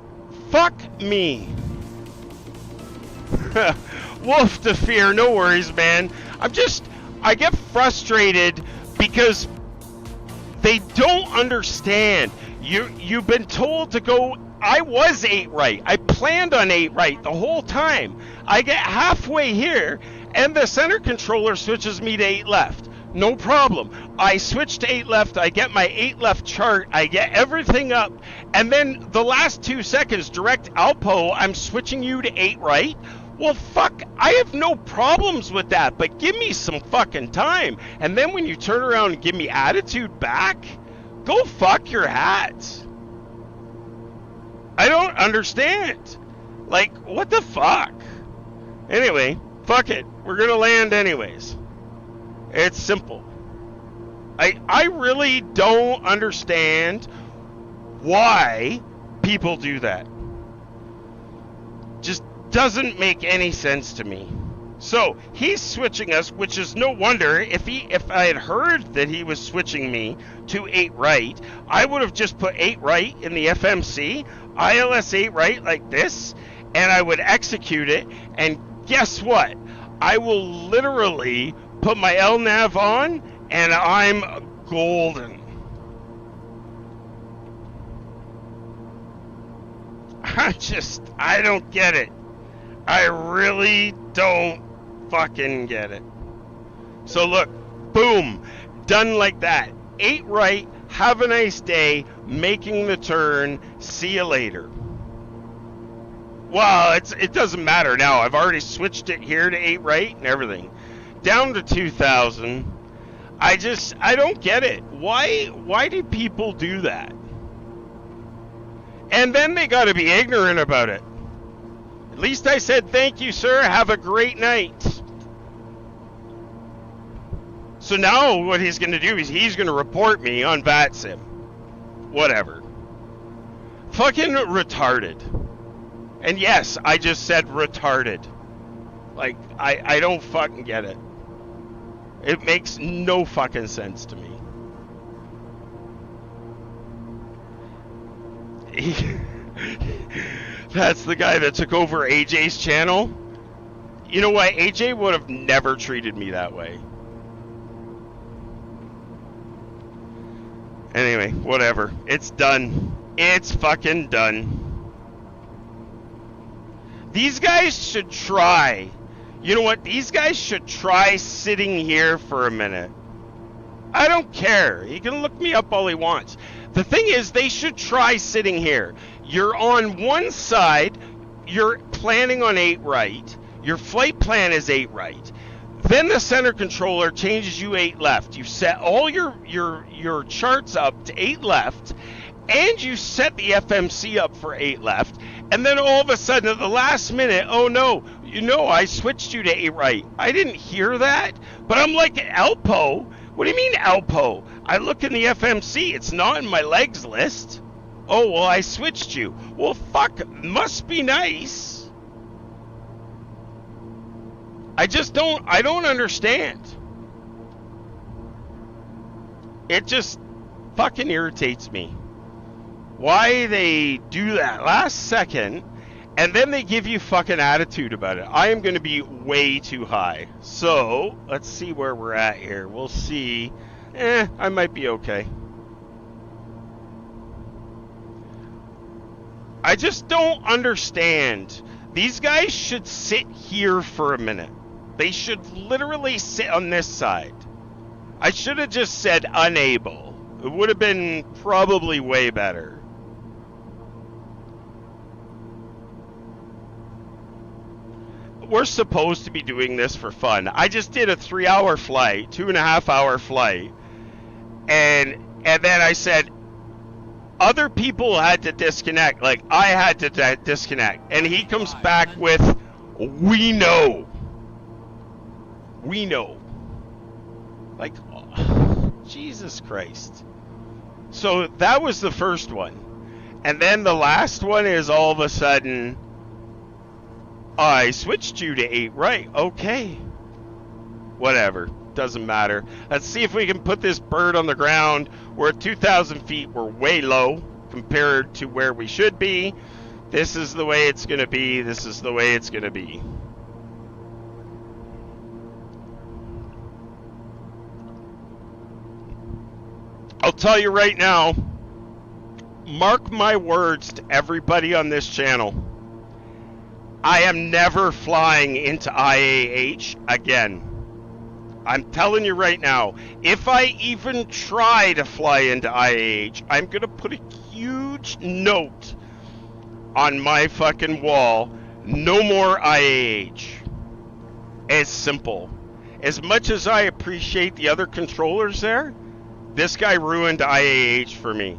Speaker 1: fuck me. Wolf to fear, no worries, man. I get frustrated because they don't understand. You've been told to go. I was 8 right. I planned on 8 right the whole time. I get halfway here, and the center controller switches me to 8 left. No problem. I switch to 8 left. I get my 8 left chart. I get everything up. And then the last 2 seconds, direct Alpo, I'm switching you to 8 right. Well, fuck, I have no problems with that, but give me some fucking time. And then when you turn around and give me attitude back, go fuck your hat. I don't understand. Like, what the fuck? Anyway, fuck it. We're gonna land anyways. It's simple. I really don't understand why people do that. Just doesn't make any sense to me. So he's switching us, which is no wonder. If I had heard that he was switching me to 8 right, I would have just put 8 right in the FMC, ILS 8 right like this, and I would execute it. And guess what? I will literally put my LNAV on, and I'm golden. I don't get it. I really don't fucking get it. So look, boom, done like that. 8 right, have a nice day, making the turn, see you later. Well, it doesn't matter now. I've already switched it here to 8 right and everything. Down to 2,000. I don't get it. Why do people do that? And then they gotta be ignorant about it. At least I said, thank you, sir. Have a great night. So now what he's going to do is he's going to report me on VATSIM. Whatever. Fucking retarded. And yes, I just said retarded. Like, I don't fucking get it. It makes no fucking sense to me. That's the guy that took over AJ's channel. You know what? AJ would have never treated me that way. Anyway, whatever. It's done. It's fucking done. These guys should try. You know what? These guys should try sitting here for a minute. I don't care. He can look me up all he wants. The thing is, they should try sitting here. You're on one side. You're planning on 8 right. Your flight plan is 8 right. Then the center controller changes you 8 left. You set all your charts up to 8 left, and you set the FMC up for 8 left. And then all of a sudden, at the last minute, oh no, I switched you to 8 right. I didn't hear that, but I'm like Alpo. What do you mean Alpo? I look in the FMC. It's not in my legs list. Oh, well, I switched you. Well, fuck, must be nice. I don't understand. It just fucking irritates me. Why they do that last second, and then they give you fucking attitude about it. I am going to be way too high. So, let's see where we're at here. We'll see. I might be okay. I just don't understand. These guys should sit here for a minute. They should literally sit on this side. I should have just said unable. It would have been probably way better. We're supposed to be doing this for fun. I just did a 3-hour flight, 2.5-hour flight, and then I said other people had to disconnect. Like, I had to disconnect, and he comes back with, "We know." We know. Like, oh, Jesus Christ. So that was the first one, and then the last one is all of a sudden, I switched you to 8 right. Okay. Whatever. Doesn't matter. Let's see if we can put this bird on the ground. We're at 2,000 feet. We're way low compared to where we should be. This is the way it's going to be. This is the way it's going to be. I'll tell you right now, mark my words to everybody on this channel. I am never flying into IAH again. I'm telling you right now, if I even try to fly into IAH, I'm going to put a huge note on my fucking wall. No more IAH. It's simple. As much as I appreciate the other controllers there, this guy ruined IAH for me.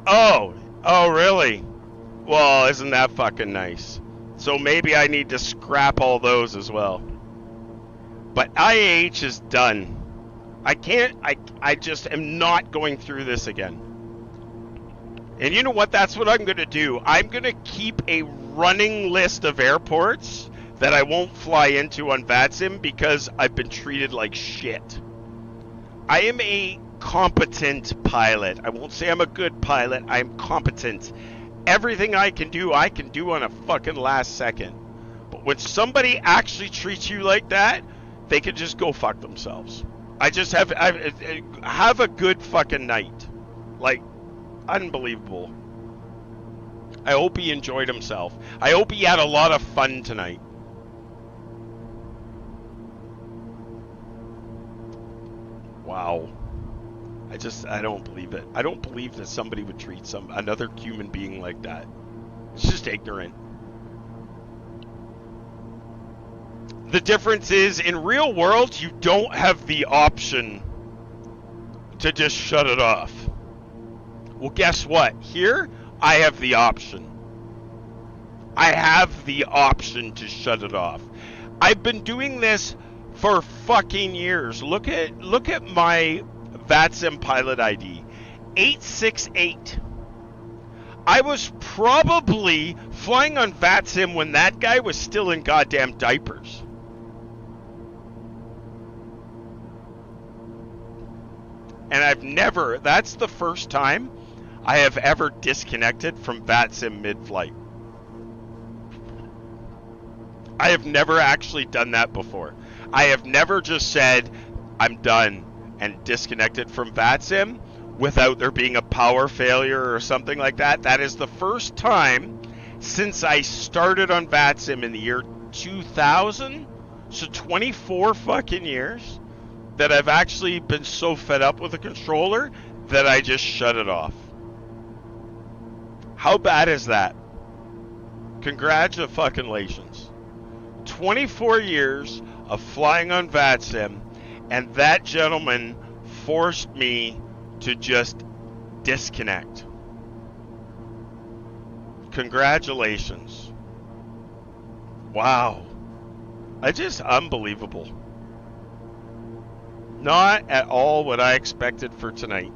Speaker 1: Oh, really? Well, isn't that fucking nice? So maybe I need to scrap all those as well. But IAH is done. I just am not going through this again. And you know what? That's what I'm going to do. I'm going to keep a running list of airports that I won't fly into on VATSIM because I've been treated like shit. I am a competent pilot. I won't say I'm a good pilot. I'm competent. Everything I can do on a fucking last second. But when somebody actually treats you like that, they can just go fuck themselves. I have a good fucking night. Like, unbelievable. I hope he enjoyed himself. I hope he had a lot of fun tonight. Wow. I don't believe it. I don't believe that somebody would treat another human being like that. It's just ignorant. The difference is, in real world, you don't have the option to just shut it off. Well, guess what? Here, I have the option. I have the option to shut it off. I've been doing this for fucking years. Look at my VATSIM pilot ID, 868. I was probably flying on VATSIM when that guy was still in goddamn diapers. And that's the first time I have ever disconnected from VATSIM mid-flight. I have never actually done that before. I have never just said, I'm done, and disconnected from VATSIM without there being a power failure or something like that. That is the first time since I started on VATSIM in the year 2000, so 24 fucking years, that I've actually been so fed up with the controller that I just shut it off. How bad is that? Congratulations. 24 years of flying on VATSIM, and that gentleman forced me to just disconnect. Congratulations. Wow. Just unbelievable. Not at all what I expected for tonight.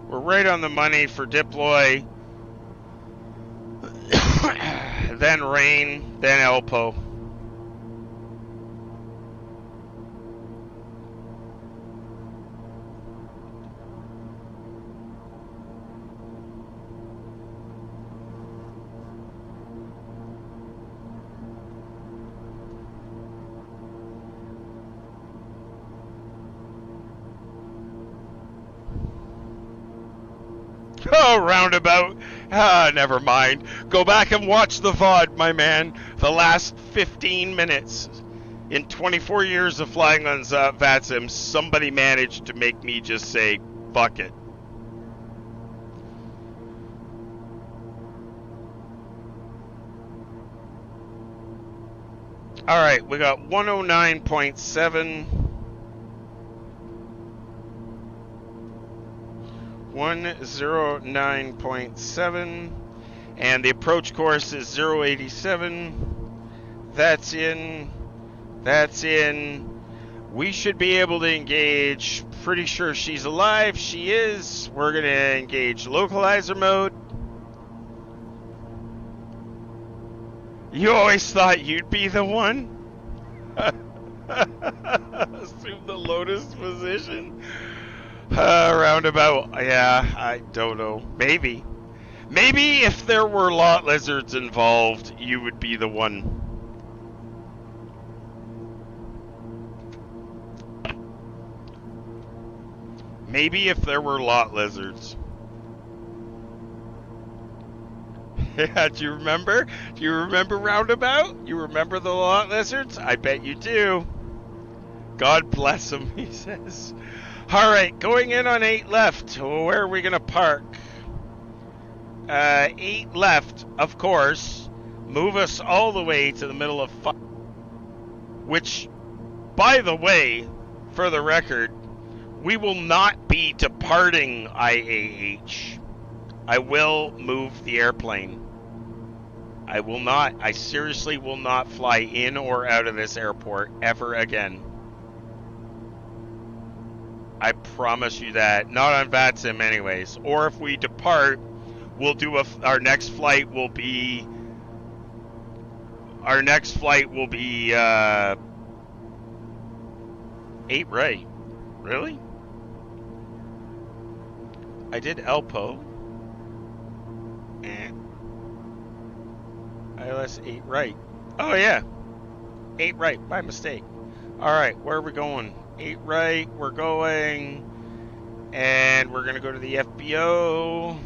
Speaker 1: We're right on the money for deploy, then rain, then Elpo. Oh, roundabout. Ah, never mind. Go back and watch the VOD, my man. The last 15 minutes. In 24 years of flying on VATSIM, somebody managed to make me just say, fuck it. Alright, we got 109.7. 109.7, and the approach course is 087. That's in. We should be able to engage. Pretty sure she's alive. She is. We're going to engage localizer mode. You always thought you'd be the one? Assume the Lotus position. Roundabout, yeah, I don't know. Maybe if there were lot lizards involved, you would be the one. Maybe if there were lot lizards. Yeah, do you remember? Do you remember Roundabout? You remember the lot lizards? I bet you do. God bless them, he says. Alright, going in on 8 left. Where are we going to park? 8 left, of course. Move us all the way to the middle of... Which, by the way, for the record, we will not be departing IAH. I will move the airplane. I will not. I seriously will not fly in or out of this airport ever again. I promise you that. Not on VATSIM anyways. Or if we depart, we'll do our next flight will be 8 right. Really? I did Elpo. ILS 8 right. Oh yeah. 8 right, by mistake. Alright, where are we going? 8 right, we're going, and we're gonna go to the FBO.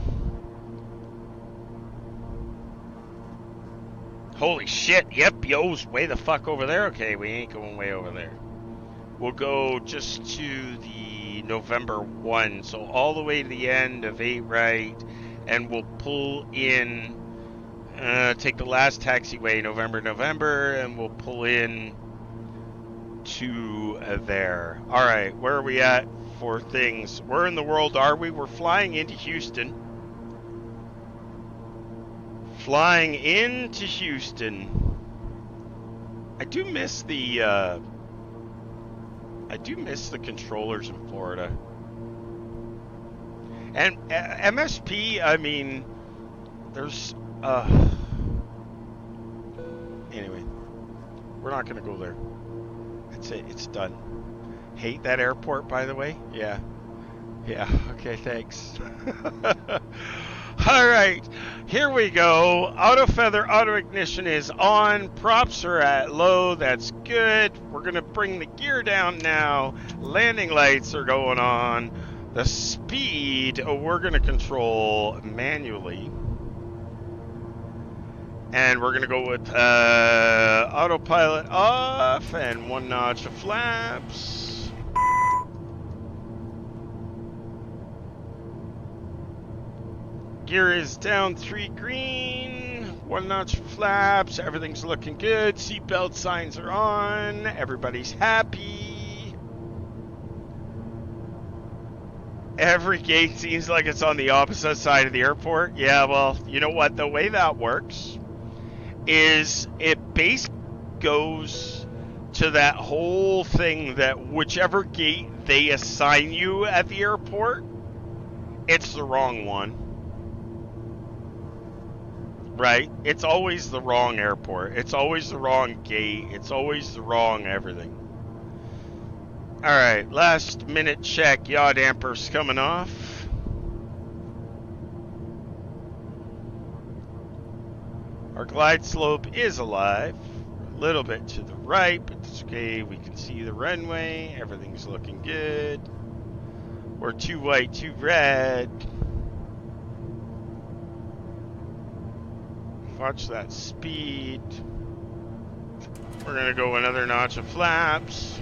Speaker 1: Holy shit, the FBO's way the fuck over there. Okay, we ain't going way over there. We'll go just to the November 1, so all the way to the end of 8 right, and we'll pull in, take the last taxiway, November, and we'll pull in to there. Alright, where are we at for things? Where in the world are we? We're flying into Houston. Flying into Houston. I do miss the controllers in Florida. And MSP, I mean, there's anyway, we're not gonna go there. That's it, it's done. Hate that airport, by the way. Yeah. Yeah, okay, thanks. Alright, here we go. Auto feather, auto ignition is on. Props are at low, that's good. We're going to bring the gear down now. Landing lights are going on. The speed, we're going to control manually. And we're going to go with autopilot off and 1 notch of flaps. Gear is down 3 green, 1 notch for flaps, everything's looking good, seatbelt signs are on, everybody's happy. Every gate seems like it's on the opposite side of the airport. Yeah, well, you know what, the way that works is it basically goes to that whole thing that whichever gate they assign you at the airport, it's the wrong one. Right? It's always the wrong airport. It's always the wrong gate. It's always the wrong everything. Alright, last minute check. Yaw damper's coming off. Our glide slope is alive. A little bit to the right, but it's okay. We can see the runway. Everything's looking good. We're 2 white, 2 red. Watch that speed. We're going to go another notch of flaps.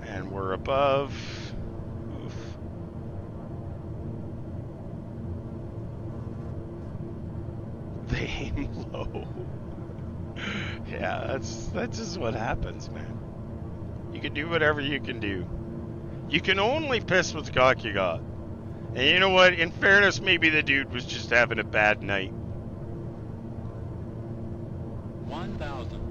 Speaker 1: And we're above. Oof. They aim low. Yeah, that's just what happens, man. You can do whatever you can do. You can only piss with the cock you got. And you know what? In fairness, maybe the dude was just having a bad night.
Speaker 12: 1,000.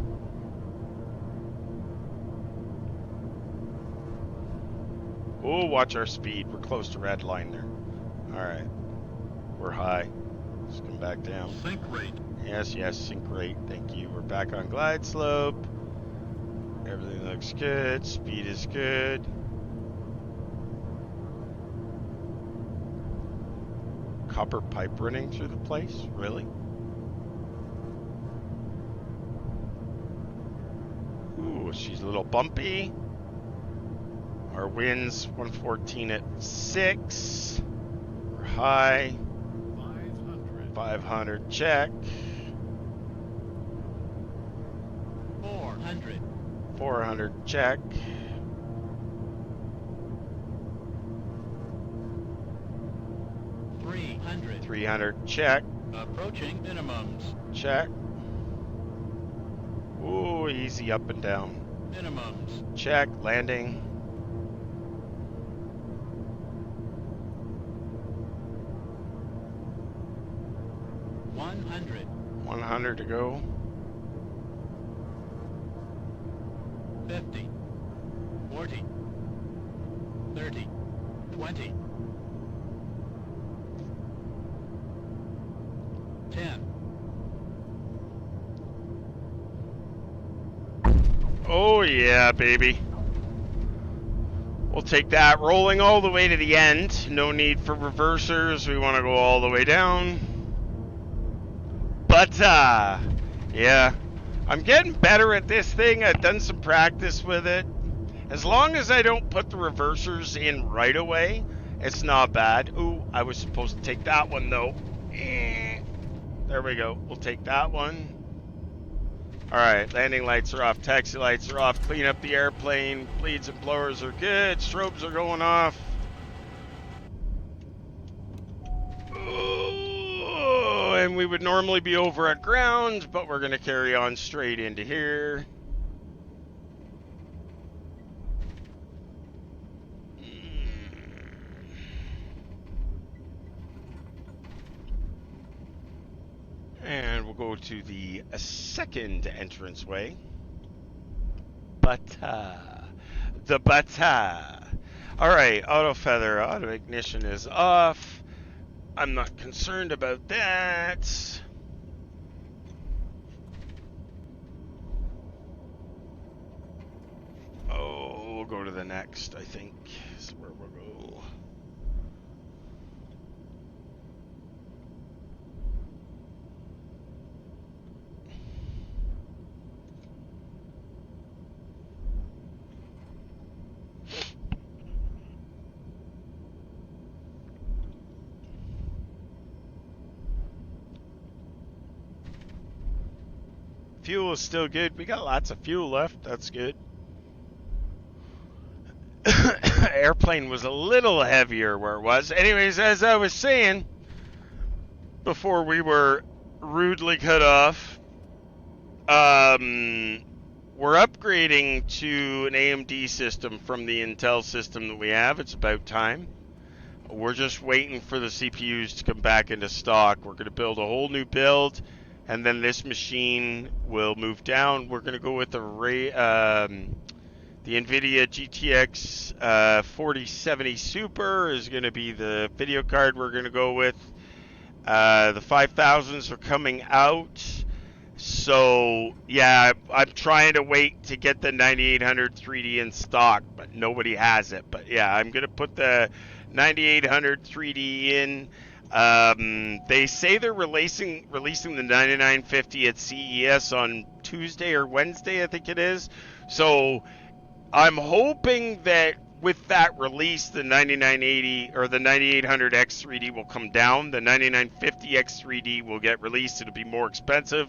Speaker 1: Oh, watch our speed. We're close to red line there. Alright. We're high. Let's come back down.
Speaker 12: Sync rate.
Speaker 1: Yes, sync rate. Thank you. We're back on glide slope. Everything looks good. Speed is good. Copper pipe running through the place? Really? Ooh, she's a little bumpy. Our wind's 114 at 6. We're high. 500 check.
Speaker 12: 400.
Speaker 1: 400 check.
Speaker 12: 300.
Speaker 1: 300 check.
Speaker 12: Approaching minimums.
Speaker 1: Check. Ooh, easy up and down.
Speaker 12: Minimums.
Speaker 1: Check. Landing.
Speaker 12: $100.
Speaker 1: 100 to go.
Speaker 12: 50. 40. 30. 20. 10.
Speaker 1: Oh yeah, baby. We'll take that. Rolling all the way to the end. No need for reversers. We want to go all the way down. But, yeah. I'm getting better at this thing. I've done some practice with it. As long as I don't put the reversers in right away, it's not bad. Ooh, I was supposed to take that one, though. There we go. We'll take that one. Alright, landing lights are off, taxi lights are off, clean up the airplane, bleeds and blowers are good, strobes are going off. Ooh, and we would normally be over at ground, but we're going to carry on straight into here. And we'll go to the second entranceway. The bata. Alright, auto feather, auto ignition is off. I'm not concerned about that. Oh, we'll go to the next, I think, is where we'll go. Fuel is still good. We got lots of fuel left. That's good. Airplane was a little heavier where it was. Anyways, as I was saying before we were rudely cut off, we're upgrading to an AMD system from the Intel system that we have. It's about time. We're just waiting for the CPUs to come back into stock. We're going to build a whole new build, and then this machine will move down. We're going to go with the NVIDIA GTX 4070 Super is going to be the video card we're going to go with. The 5000s are coming out. So, yeah, I'm trying to wait to get the 9800 3D in stock, but nobody has it. But, yeah, I'm going to put the 9800 3D in. They say they're releasing the 9950 at CES on Tuesday or Wednesday, I think it is. So, I'm hoping that with that release, the 9980 or the 9800 X3D will come down. The 9950 X3D will get released. It'll be more expensive,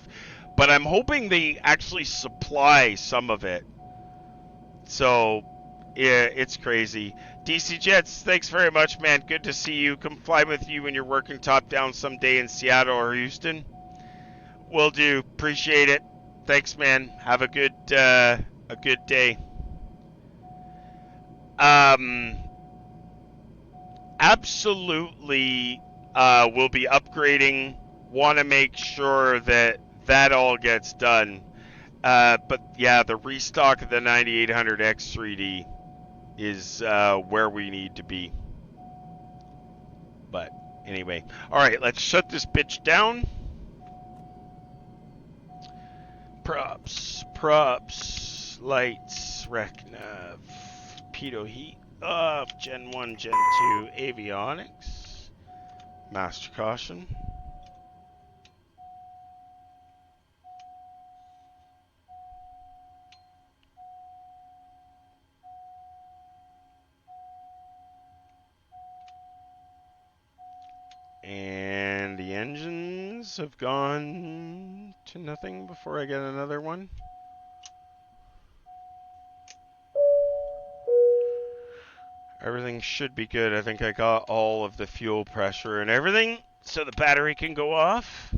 Speaker 1: but I'm hoping they actually supply some of it. So, yeah, it's crazy. DC Jets, thanks very much, man. Good to see you. Come fly with you when you're working top down someday in Seattle or Houston. Will do. Appreciate it. Thanks, man. Have a good day. Absolutely, we'll be upgrading. Want to make sure that that all gets done. But yeah, the restock of the 9800 X3D is where we need to be. But anyway, all right, let's shut this bitch down. Props, lights, RecNav, pitot heat off, Gen 1, Gen 2, avionics, master caution. And the engines have gone to nothing before I get another one. Everything should be good. I think I got all of the fuel pressure and everything, so the battery can go off.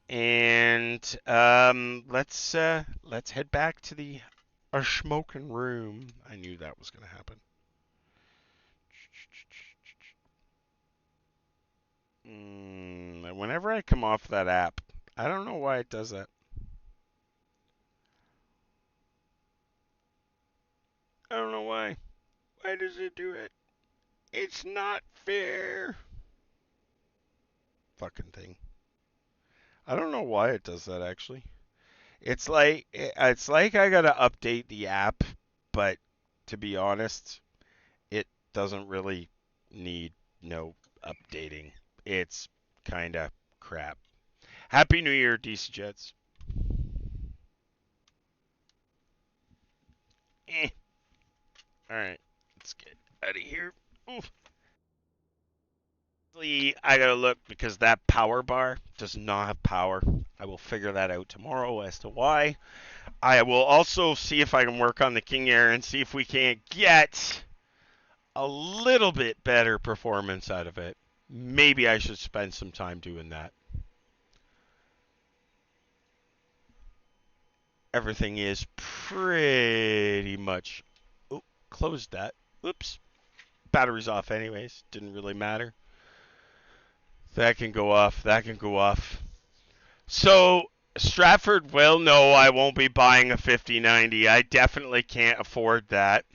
Speaker 1: And let's head back to our smoking room. I knew that was going to happen. Whenever I come off that app, I don't know why it does that. I don't know why. Why does it do it? It's not fair. Fucking thing. I don't know why it does that actually. It's like I gotta update the app, but to be honest, it doesn't really need no updating. It's kinda crap. Happy New Year, DC Jets. Alright, let's get out of here. Oof. I gotta look because that power bar does not have power. I will figure that out tomorrow as to why. I will also see if I can work on the King Air and see if we can't get a little bit better performance out of it. Maybe I should spend some time doing that. Everything is pretty much... Oh, closed that. Oops. Battery's off anyways. Didn't really matter. That can go off. That can go off. So, Stratford will know I won't be buying a 5090. I definitely can't afford that.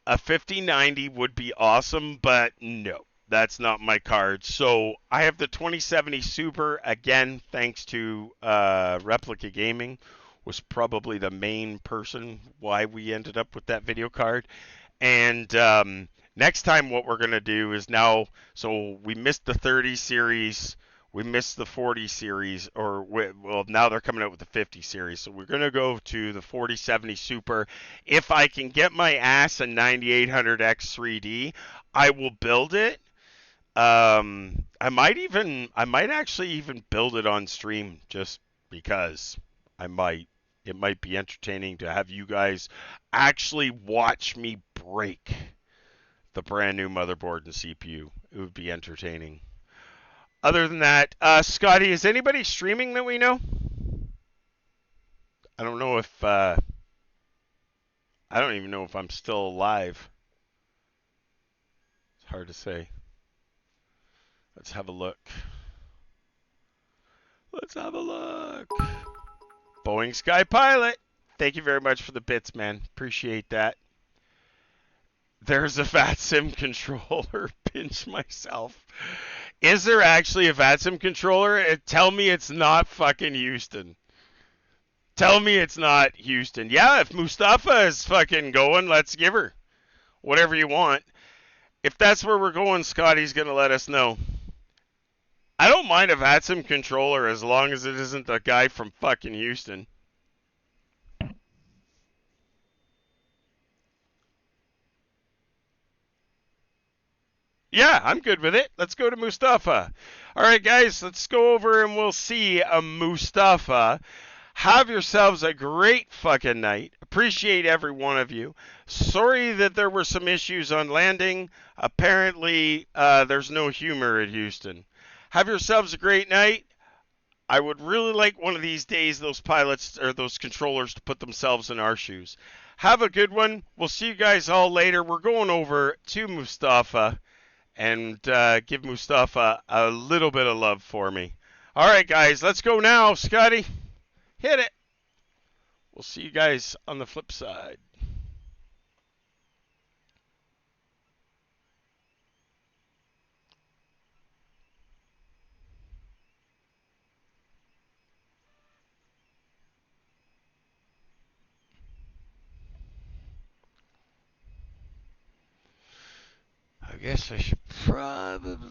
Speaker 1: A 5090 would be awesome, but no, that's not my card. So, I have the 2070 Super, again, thanks to Replica Gaming. was probably the main person why we ended up with that video card. And next time what we're going to do is now, so we missed the 30 series, we missed the 40 series, well, now they're coming out with the 50 series. So we're going to go to the 4070 Super. If I can get my ass a 9800X 3D, I will build it. I might actually even build it on stream just because I might. It might be entertaining to have you guys actually watch me break the brand new motherboard and CPU. It would be entertaining. Other than that, Scotty, is anybody streaming that we know? I don't know if I don't even know if I'm still alive. It's hard to say. Let's have a look. Let's have a look. Boeing Sky Pilot. Thank you very much for the bits, man. Appreciate that. There's a VATSIM controller. Pinch myself. Is there actually a VATSIM controller? Tell me it's not fucking Houston. Tell me it's not Houston. Yeah, if Mustafa is fucking going, let's give her whatever you want. If that's where we're going, Scotty's going to let us know. I don't mind a VATSIM controller as long as it isn't the guy from fucking Houston. Yeah, I'm good with it. Let's go to Mustafa. All right, guys, let's go over and we'll see Mustafa. Have yourselves a great fucking night. Appreciate every one of you. Sorry that there were some issues on landing. Apparently, there's no humor at Houston. Have yourselves a great night. I would really like one of these days those pilots or those controllers to put themselves in our shoes. Have a good one. We'll see you guys all later. We're going over to Mustafa and give Mustafa a little bit of love for me. All right, guys, let's go now. Scotty, hit it. We'll see you guys on the flip side. I guess I should probably